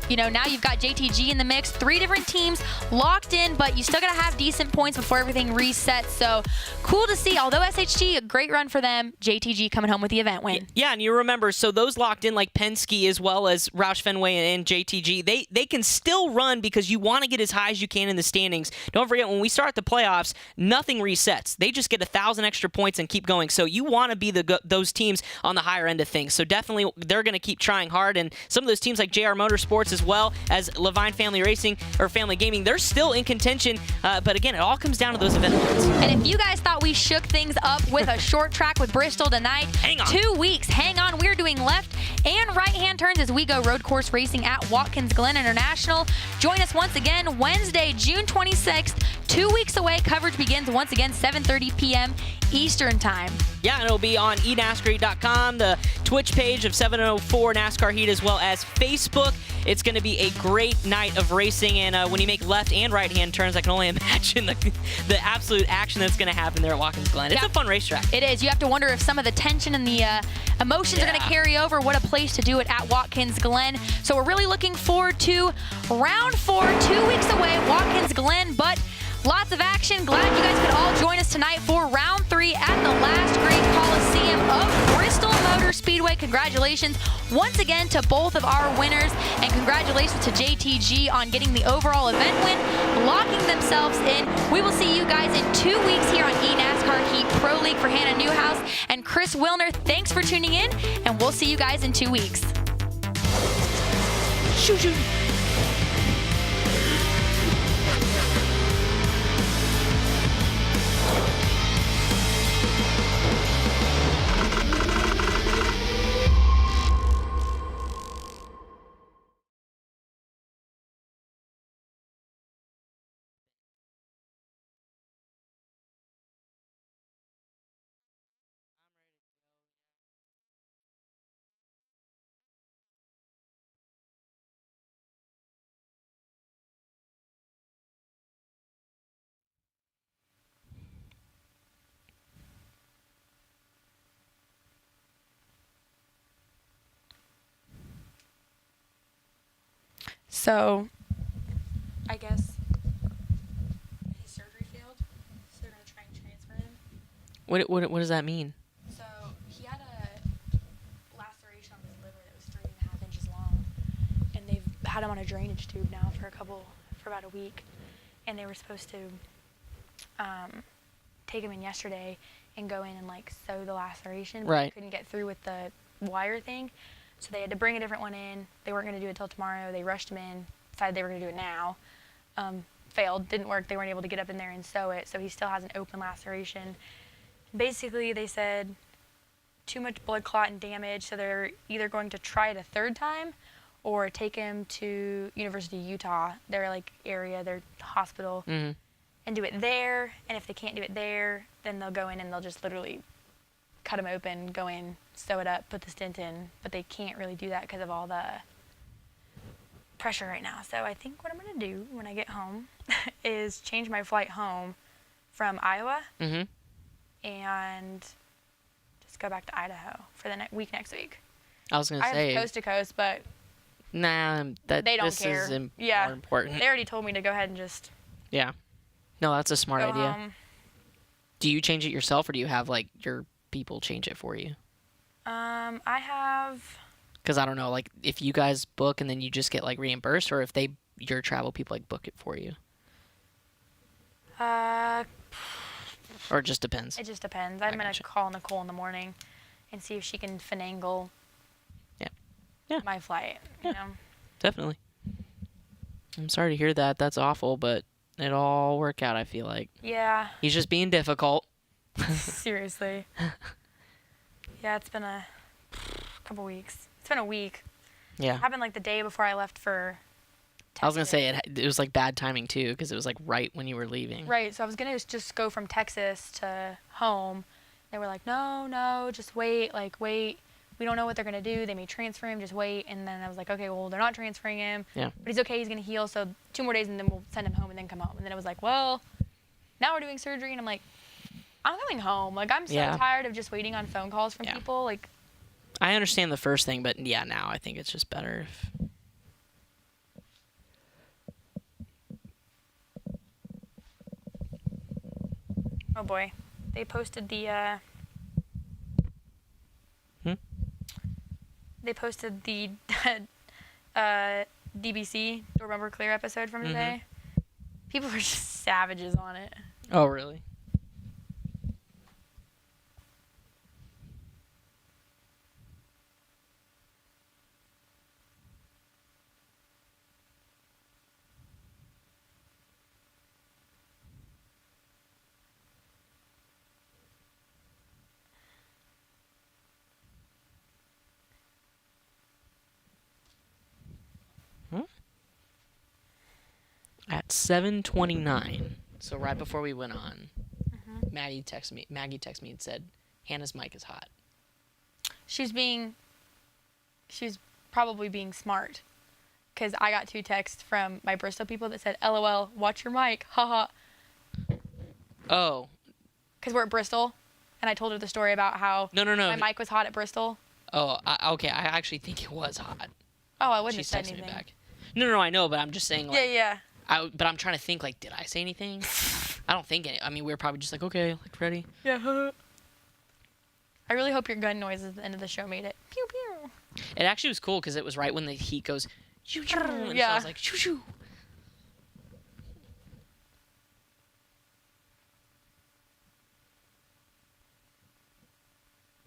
Now you've got JTG in the mix. 3 different teams locked in, but you still got to have decent points before everything resets. So cool to see. Although SHG, a great run for them, JTG coming home with the event win. Yeah, and you remember, so those locked in like Penske as well as Roush Fenway and JTG, they can still run because you want to get as high as you can in the standings. Don't forget, when we start the playoffs, nothing resets. They just get 1,000 extra points and keep going. So you want to be those teams on the higher end of things. So definitely they're going to keep trying hard. And some of those teams like JR Motorsports as well as Levine Family Racing or Family Gaming, they're still in contention. But again, it all comes down to those event wins. And if you guys thought we shook things up with a short track with Bristol tonight, hang on. 2 weeks, hang on. We're doing left and right-hand turns as we go road course racing at Watkins Glen International. Join us once again Wednesday, June 26th. 2 weeks away. Coverage begins once again 7:30 p.m. Eastern Time. Yeah, and it'll be on eNASCAR.com, the Twitch page of 704 NASCAR Heat, as well as Facebook. It's going to be a great night of racing, and when you make left and right-hand turns, I can only imagine the absolute action that's going to happen there at Watkins Glen. It's a fun racetrack. It is. You have to wonder if some of the tension and the emotions are going to carry over. What a place to do it at Watkins Glen. So we're really looking forward to round 4, 2 weeks away, Watkins Glen, but lots of action. Glad you guys could all join us tonight for round 3 at the last great Coliseum of Bristol Motor Speedway. Congratulations once again to both of our winners, and congratulations to JTG on getting the overall event win, locking themselves in. We will see you guys in 2 weeks here on eNASCAR Heat Pro League. For Hannah Newhouse and Chris Wilner, thanks for tuning in, and we'll see you guys in 2 weeks. Shoo-shoo. So, I guess his surgery failed, so they're going to try and transfer him. What does that mean? So, he had a laceration on his liver that was 3.5 inches long, and they've had him on a drainage tube now for about a week, and they were supposed to take him in yesterday and go in and sew the laceration, but they couldn't get through with the wire thing. So they had to bring a different one in. They weren't going to do it until tomorrow. They rushed him in, decided they were going to do it now. Failed, didn't work. They weren't able to get up in there and sew it, so he still has an open laceration. Basically, they said too much blood clot and damage, so they're either going to try it a 3rd time or take him to University of Utah, their area, their hospital, and do it there. And if they can't do it there, then they'll go in and they'll just literally cut him open, go in, sew it up, put the stent in, but they can't really do that because of all the pressure right now. So I think what I'm going to do when I get home is change my flight home from Iowa and just go back to Idaho for the week next week. I was going to say. I have coast to coast, but nah, they don't this care. is more important. They already told me to go ahead and just. Yeah. No, that's a smart idea. Home. Do you change it yourself, or do you have your people change it for you? I have. Because I don't know, if you guys book and then you just get reimbursed, or if your travel people book it for you. Or it just depends. It just depends. I'm gonna call Nicole in the morning and see if she can finagle. Yeah. My flight. You know. Definitely. I'm sorry to hear that. That's awful, but it'll all work out. I feel like. Yeah. He's just being difficult. Seriously. Yeah, it's been a couple weeks. It's been a week. Yeah. It happened the day before I left for Texas. I was going to say it was bad timing too, because it was right when you were leaving. Right. So I was going to just go from Texas to home. They were like, no, just wait. Wait we don't know what they're going to do. They may transfer him, just wait. And then I was like, okay, well, they're not transferring him. Yeah. But he's okay, he's going to heal. So 2 more days and then we'll send him home and then come home. And then it was like, well, now we're doing surgery. And I'm like, I'm going home. Like, I'm so tired of just waiting on phone calls from people. Like, I understand the first thing, but yeah, now I think it's just better if... Oh boy, they posted the DBC Door Bumper Clear episode from today. People were just savages on it. Oh, really? At 7:29, so right before we went on, Maggie texted me and said, "Hannah's mic is hot." She's probably being smart, because I got 2 texts from my Bristol people that said, "LOL, watch your mic, haha." Oh. Because we're at Bristol, and I told her the story about how my mic was hot at Bristol. Oh, okay. I actually think it was hot. Oh, I wouldn't She's have said texting anything. me back. No, I know, but I'm just saying, like... Yeah. But I'm trying to think, like, did I say anything? I don't think any. I mean, we were probably just like, okay, like, ready? Yeah. I really hope your gun noises at the end of the show made it. Pew, pew. It actually was cool, because it was right when the Heat goes, choo, choo, and so I was like, choo, choo.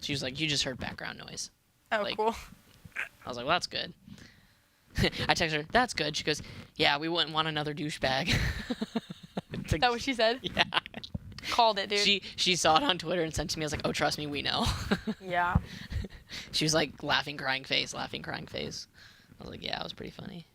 She was like, you just heard background noise. Oh, like, cool. I was like, well, that's good. I texted her, that's good. She goes, yeah, we wouldn't want another douchebag. Is that what she said? Yeah. Called it, dude. She saw it on Twitter and sent it to me. I was like, oh, trust me, we know. Yeah. She was like, laughing, crying face. I was like, yeah, it was pretty funny.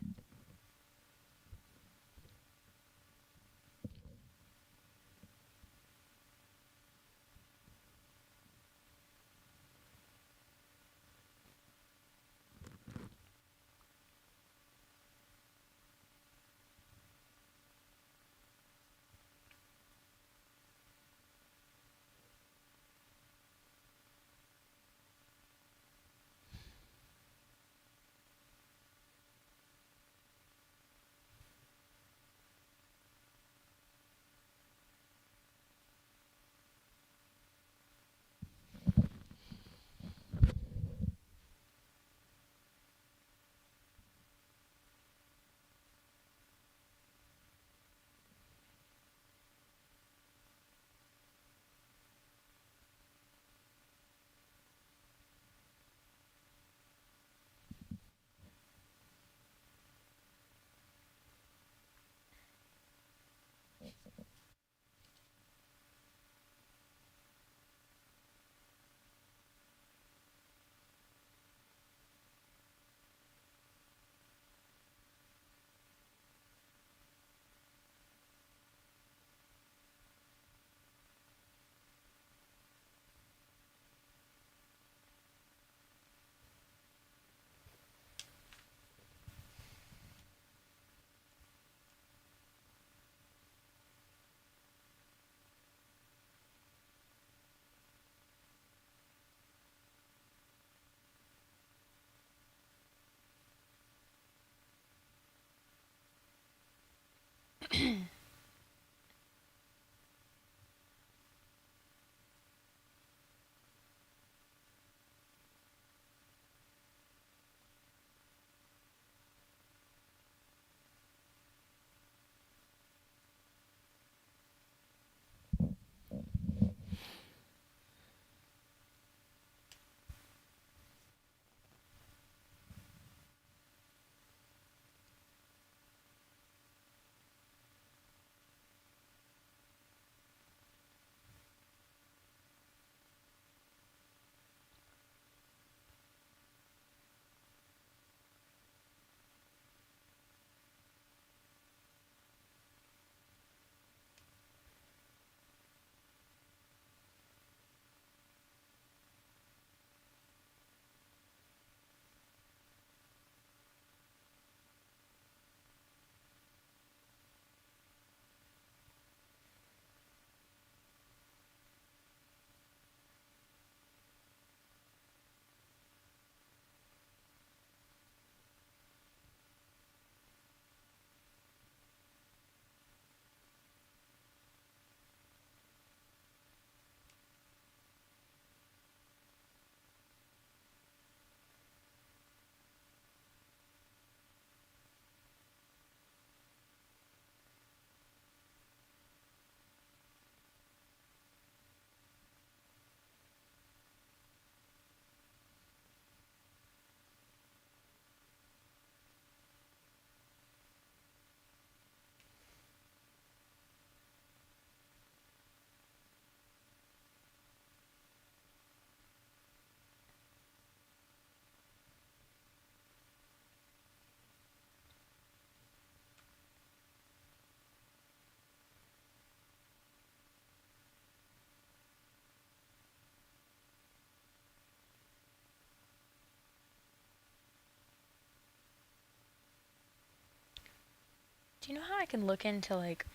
Do you know how I can look into, like...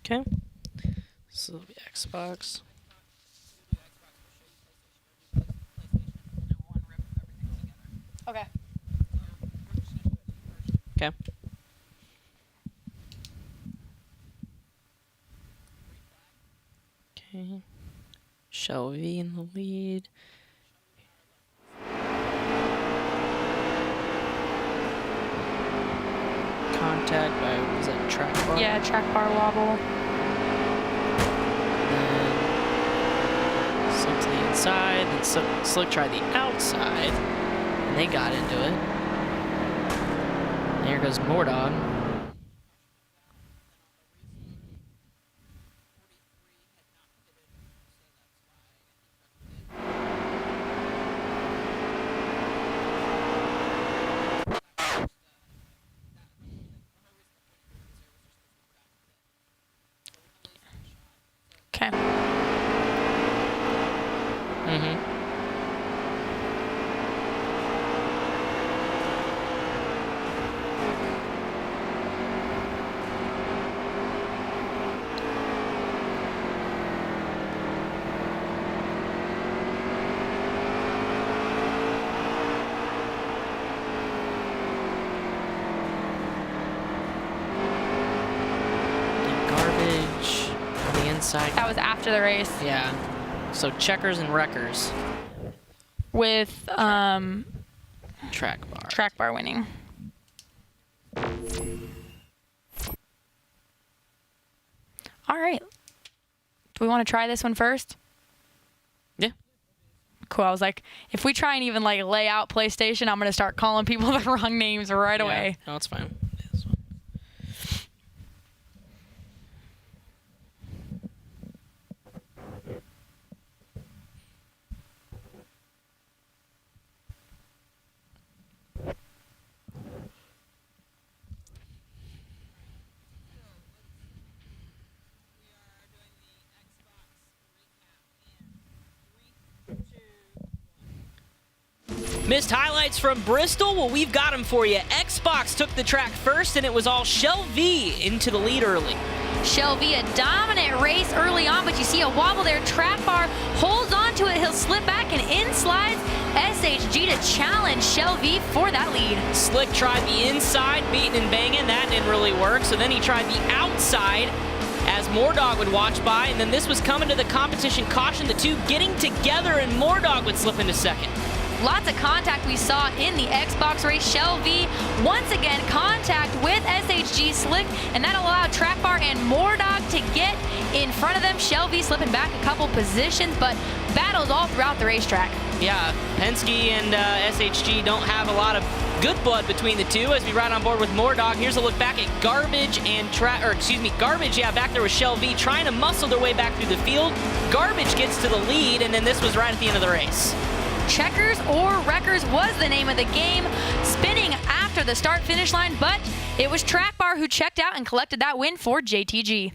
Okay. So it'll be Xbox. Okay. Okay. Okay. Shelby in the lead. Contact by, was that track bar? Yeah, track bar wobble. Then Slick to the inside, then Slick tried the outside, and they got into it. And here goes Mordog. Okay. Mm-hmm. Garbage on the inside. That was after the race. Yeah. So checkers and wreckers. With Track bar. track bar winning. All right. Do we want to try this one first? Yeah. Cool. I was like, if we try and even like lay out PlayStation, I'm going to start calling people the wrong names right away. No, it's fine. Missed highlights from Bristol? Well, we've got them for you. Xbox took the track first, and it was all Shelby into the lead early. Shelby, a dominant race early on, but you see a wobble there. Track bar holds on to it. He'll slip back and in slides SHG to challenge Shelby for that lead. Slick tried the inside, beating and banging. That didn't really work. So then he tried the outside as Mordog would watch by, and then this was coming to the competition caution, the two getting together, and Mordog would slip into second. Lots of contact we saw in the Xbox race. Shelby, once again, contact with SHG Slick, and that allowed Track Bar and Mordog to get in front of them. Shelby slipping back a couple positions, but battles all throughout the racetrack. Yeah, Penske and SHG don't have a lot of good blood between the two as we ride on board with Mordog. Here's a look back at Garbage and Garbage, yeah, back there with Shelby, trying to muscle their way back through the field. Garbage gets to the lead, and then this was right at the end of the race. Checkers or Wreckers was the name of the game, spinning after the start-finish line, but it was Track Bar who checked out and collected that win for JTG.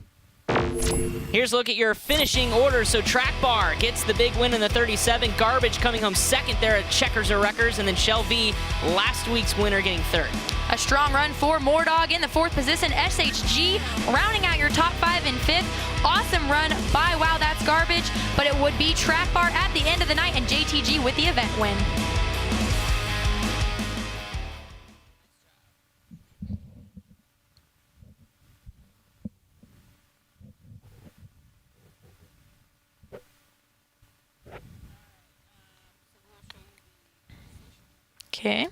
Here's a look at your finishing order. So Track Bar gets the big win in the 37. Garbage coming home second there at Checkers or Wreckers, and then Shelby, last week's winner, getting third. A strong run for Mordog in the fourth position. SHG rounding out your top five in fifth. Awesome run by Wow That's Garbage, but it would be Track Bar at the end of the night and JTG with the event win. Okay.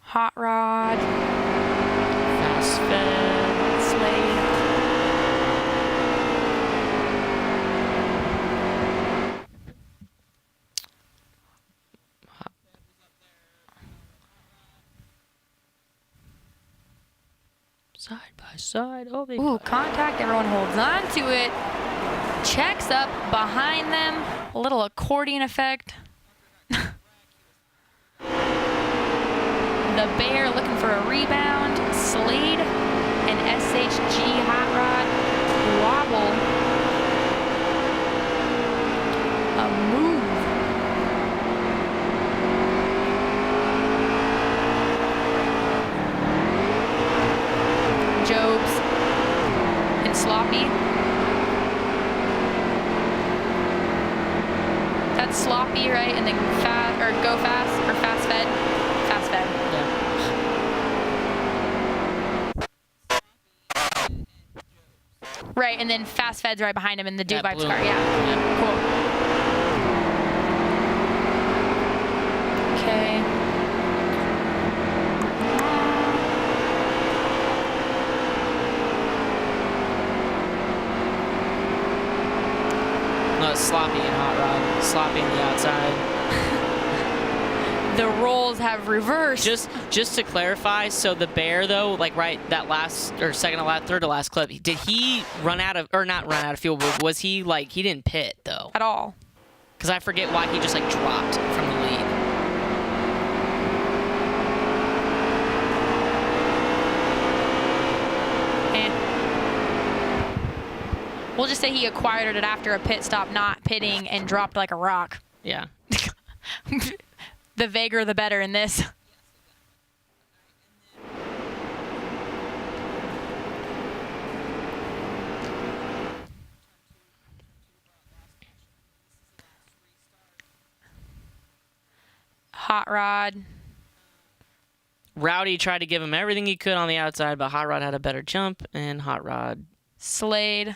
Hot Rod. Fast Fed. Slade. Side by side. Oh, they Ooh, contact. Everyone holds on to it. Checks up behind them. A little accordion effect. The Bear looking for a rebound. Slade and SHG Hot Rod wobble. A move. Jobs and Sloppy. That's Sloppy, right? And then Go Fast or Fast Fed. Fast Fed. Yeah. Right, and then Fast Fed's right behind him in the Dude Vibes car. Yeah. Cool. Okay. No, it's Sloppy and Hot Rod. Sloppy on the outside. The roles have reversed. Just to clarify, so the Bear though, like right that last or second to last, third to last clip, did he run out of or not run out of fuel? Was he like he didn't pit though? At all. Because I forget why he just like dropped from the lead. We'll just say he acquired it after a pit stop, not pitting, and dropped like a rock. Yeah. The vaguer, the better in this. Hot Rod. Rowdy tried to give him everything he could on the outside, but Hot Rod had a better jump, and Hot Rod. Slade.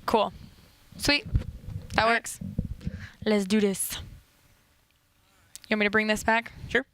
Cool. Sweet. That works. Let's do this. You want me to bring this back? Sure.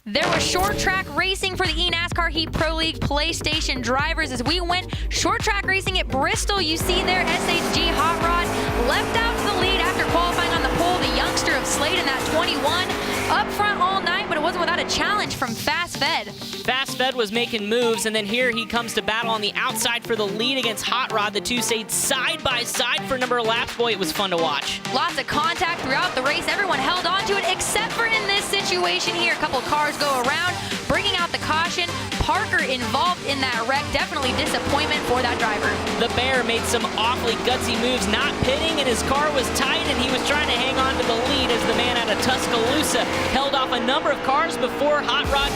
There was short track racing for the eNASCAR Heat Pro League PlayStation drivers as we went short track racing at Bristol. You see there, SHG Hot Rod left out to the lead after qualifying on the pole. The youngster of Slade in that 21 up front all night, but it wasn't without a challenge from Fast Fed. Fast Fed was making moves, and then here he comes to battle on the outside for the lead against Hot Rod. The two stayed side by side for a number of laps. Boy, it was fun to watch. Lots of contact throughout the race. Everyone held on to it, except for in this situation here. A couple of cars go around, bringing out the caution. Parker involved in that wreck. Definitely disappointment for that driver. The Bear made some awfully gutsy moves, not pitting, and his car was tight, and he was trying to hang on to the lead as the man out of Tuscaloosa held off a number of cars before Hot Rod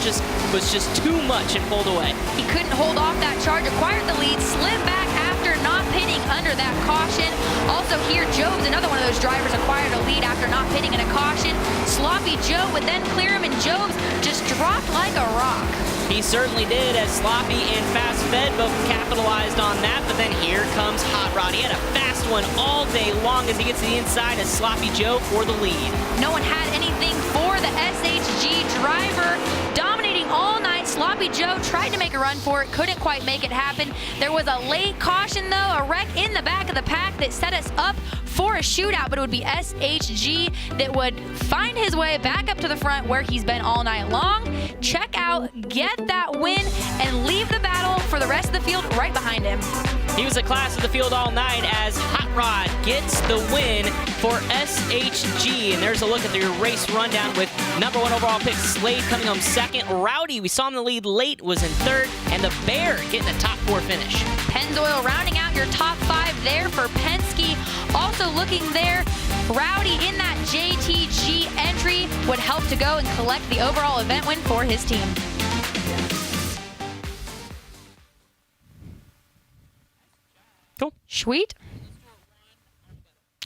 was just too much and pulled away. He couldn't hold off that charge, acquired the lead, slid back after not pitting under that caution. Also here, Jobs, another one of those drivers, acquired a lead after not pitting in a caution. Sloppy Joe would then clear him, and Jobs just dropped like a rock. He certainly did, as Sloppy and Fast Fed both capitalized on that, but then here comes Hot Rod. He had a fast one all day long as he gets to the inside as Sloppy Joe for the lead. No one had anything for the SHG driver. Dominating all night, Sloppy Joe tried to make a run for it, couldn't quite make it happen. There was a late caution though, a wreck in the back of the pack that set us up for a shootout, but it would be SHG that would find his way back up to the front where he's been all night long. Check out, get that win, and leave the battle for the rest of the field right behind him. He was the class of the field all night as Hot Rod gets the win for SHG. And there's a look at their race rundown with number 1 overall pick Slade coming home second. Rowdy, we saw him in the lead late, was in third. And the Bear getting a top 4 finish. Pennzoil rounding out your top 5 there for Penske. Also looking there, Rowdy in that JTG entry would help to go and collect the overall event win for his team. Cool. Sweet.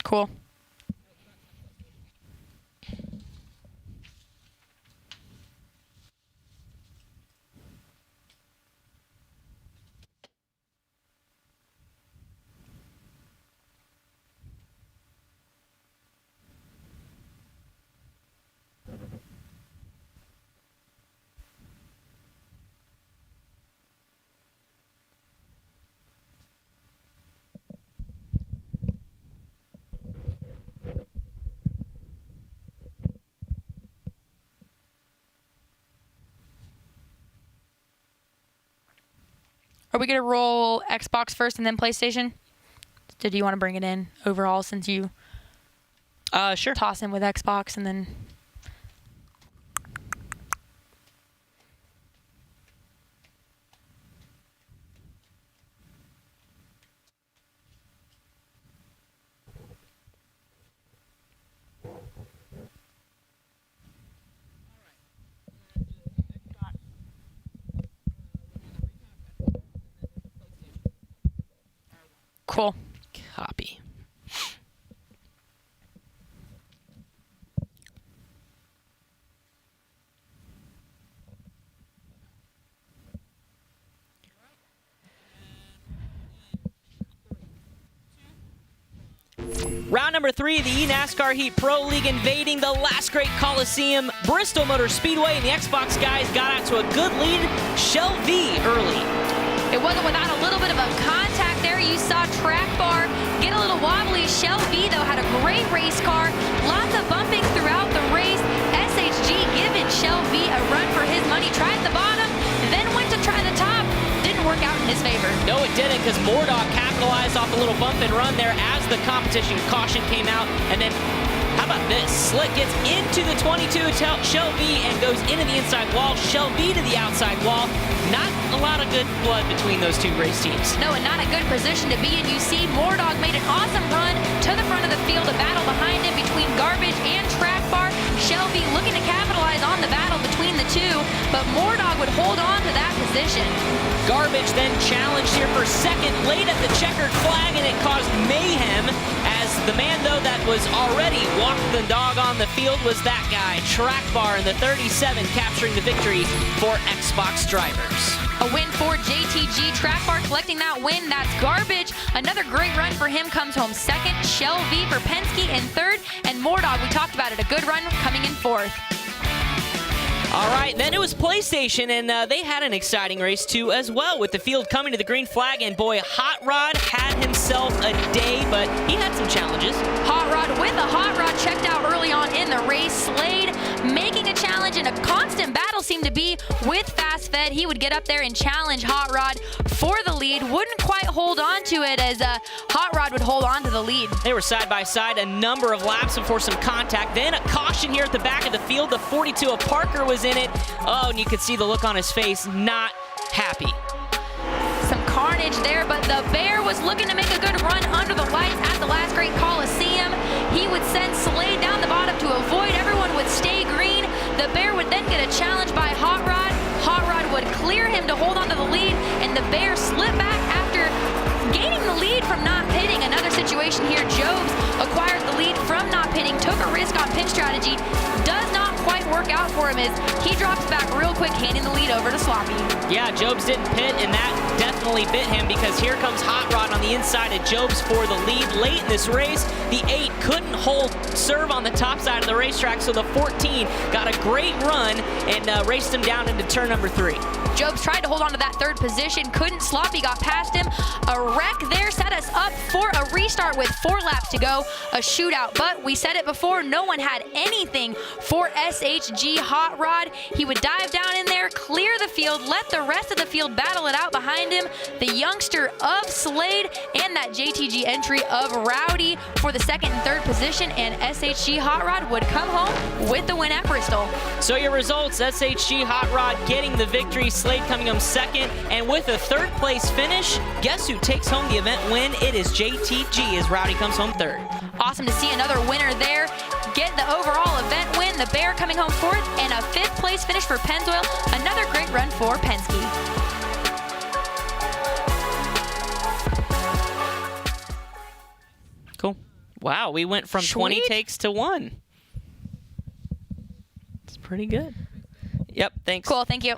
Cool. Are we going to roll Xbox first and then PlayStation? Do you want to bring it in overall since you sure. toss in with Xbox and then... Cool. Copy. Round number 3, the eNASCAR Heat Pro League invading the last great Coliseum, Bristol Motor Speedway, and the Xbox guys got out to a good lead. Shelby early. It wasn't without a little bit of a contact there. You saw Track Bar get a little wobbly. Shelby, though, had a great race car. Lots of bumping throughout the race. SHG giving Shelby a run for his money. Tried the bottom, then went to try the top. Didn't work out in his favor. No, it didn't, because Mordog capitalized off a little bump and run there as the competition caution came out. And then, how about this? Slick gets into the 22 Shelby and goes into the inside wall. Shelby to the outside wall. Not a lot of good blood between those two race teams. No, and not a good position to be in. You see Mordog made an awesome run to the front of the field. A battle behind him between Garbage and Track Bar. Shelby looking to capitalize on the battle between the two, but Mordog would hold on to that position. Garbage then challenged here for second, late at the checkered flag, and it caused mayhem as the man, though, that was already walking the dog on the field was that guy, Track Bar in the 37, capturing the victory for Xbox drivers. A win for JTG. Track Bar collecting that win. That's Garbage. Another great run for him comes home second. Shelby for Penske in third. And Mordog, we talked about it, a good run coming in fourth. All right, then it was PlayStation, and they had an exciting race, too, as well, with the field coming to the green flag. And, boy, Hot Rod had himself a day, but he had some challenges. Hot Rod with a Hot Rod checked out early on in the race. Slade making a challenge, and a constant battle seemed to be with Fast Fed. He would get up there and challenge Hot Rod for the lead. Wouldn't quite hold on to it as Hot Rod would hold on to the lead. They were side by side a number of laps before some contact. Then a caution here at the back of the field. The 42 of Parker was in it. Oh, and you could see the look on his face, not happy. Some carnage there, but the Bear was looking to make a good run under the lights at the last great Coliseum. He would send Slade down the bottom to avoid. Everyone would stay green. The Bear would then get a challenge by Hot Rod. Hot Rod would clear him to hold on to the lead, and the Bear slipped back after gaining the lead from not pitting. Another situation here, Jobs acquires the lead from not pitting, took a risk on pit strategy, does not quite work out for him as he drops back real quick, handing the lead over to Sloppy. Yeah, Jobs didn't pit, and that definitely bit him because here comes Hot Rod on the inside of Jobs for the lead late in this race. The 8 couldn't hold serve on the top side of the racetrack, so the 14 got a great run and raced him down into turn number 3. Jobs tried to hold on to that third position, couldn't. Sloppy got past him. A wreck there set us up for a restart with 4 laps to go, a shootout. But we said it before, no one had anything for SHG Hot Rod. He would dive down in there, clear the field, let the rest of the field battle it out behind him. The youngster of Slade and that JTG entry of Rowdy for the second and third position, and SHG Hot Rod would come home with the win at Bristol. So your results, SHG Hot Rod getting the victory, Slade coming home second, and with a third place finish, guess who takes home the event win? It is JTG as Rowdy comes home third. Awesome to see another winner there get the overall event win. The Bear coming home fourth, and a 5th place finish for Pennzoil. Another great run for Penske. Cool. Wow, we went from 20 takes to 1. It's pretty good. Yep, thanks. Cool, thank you.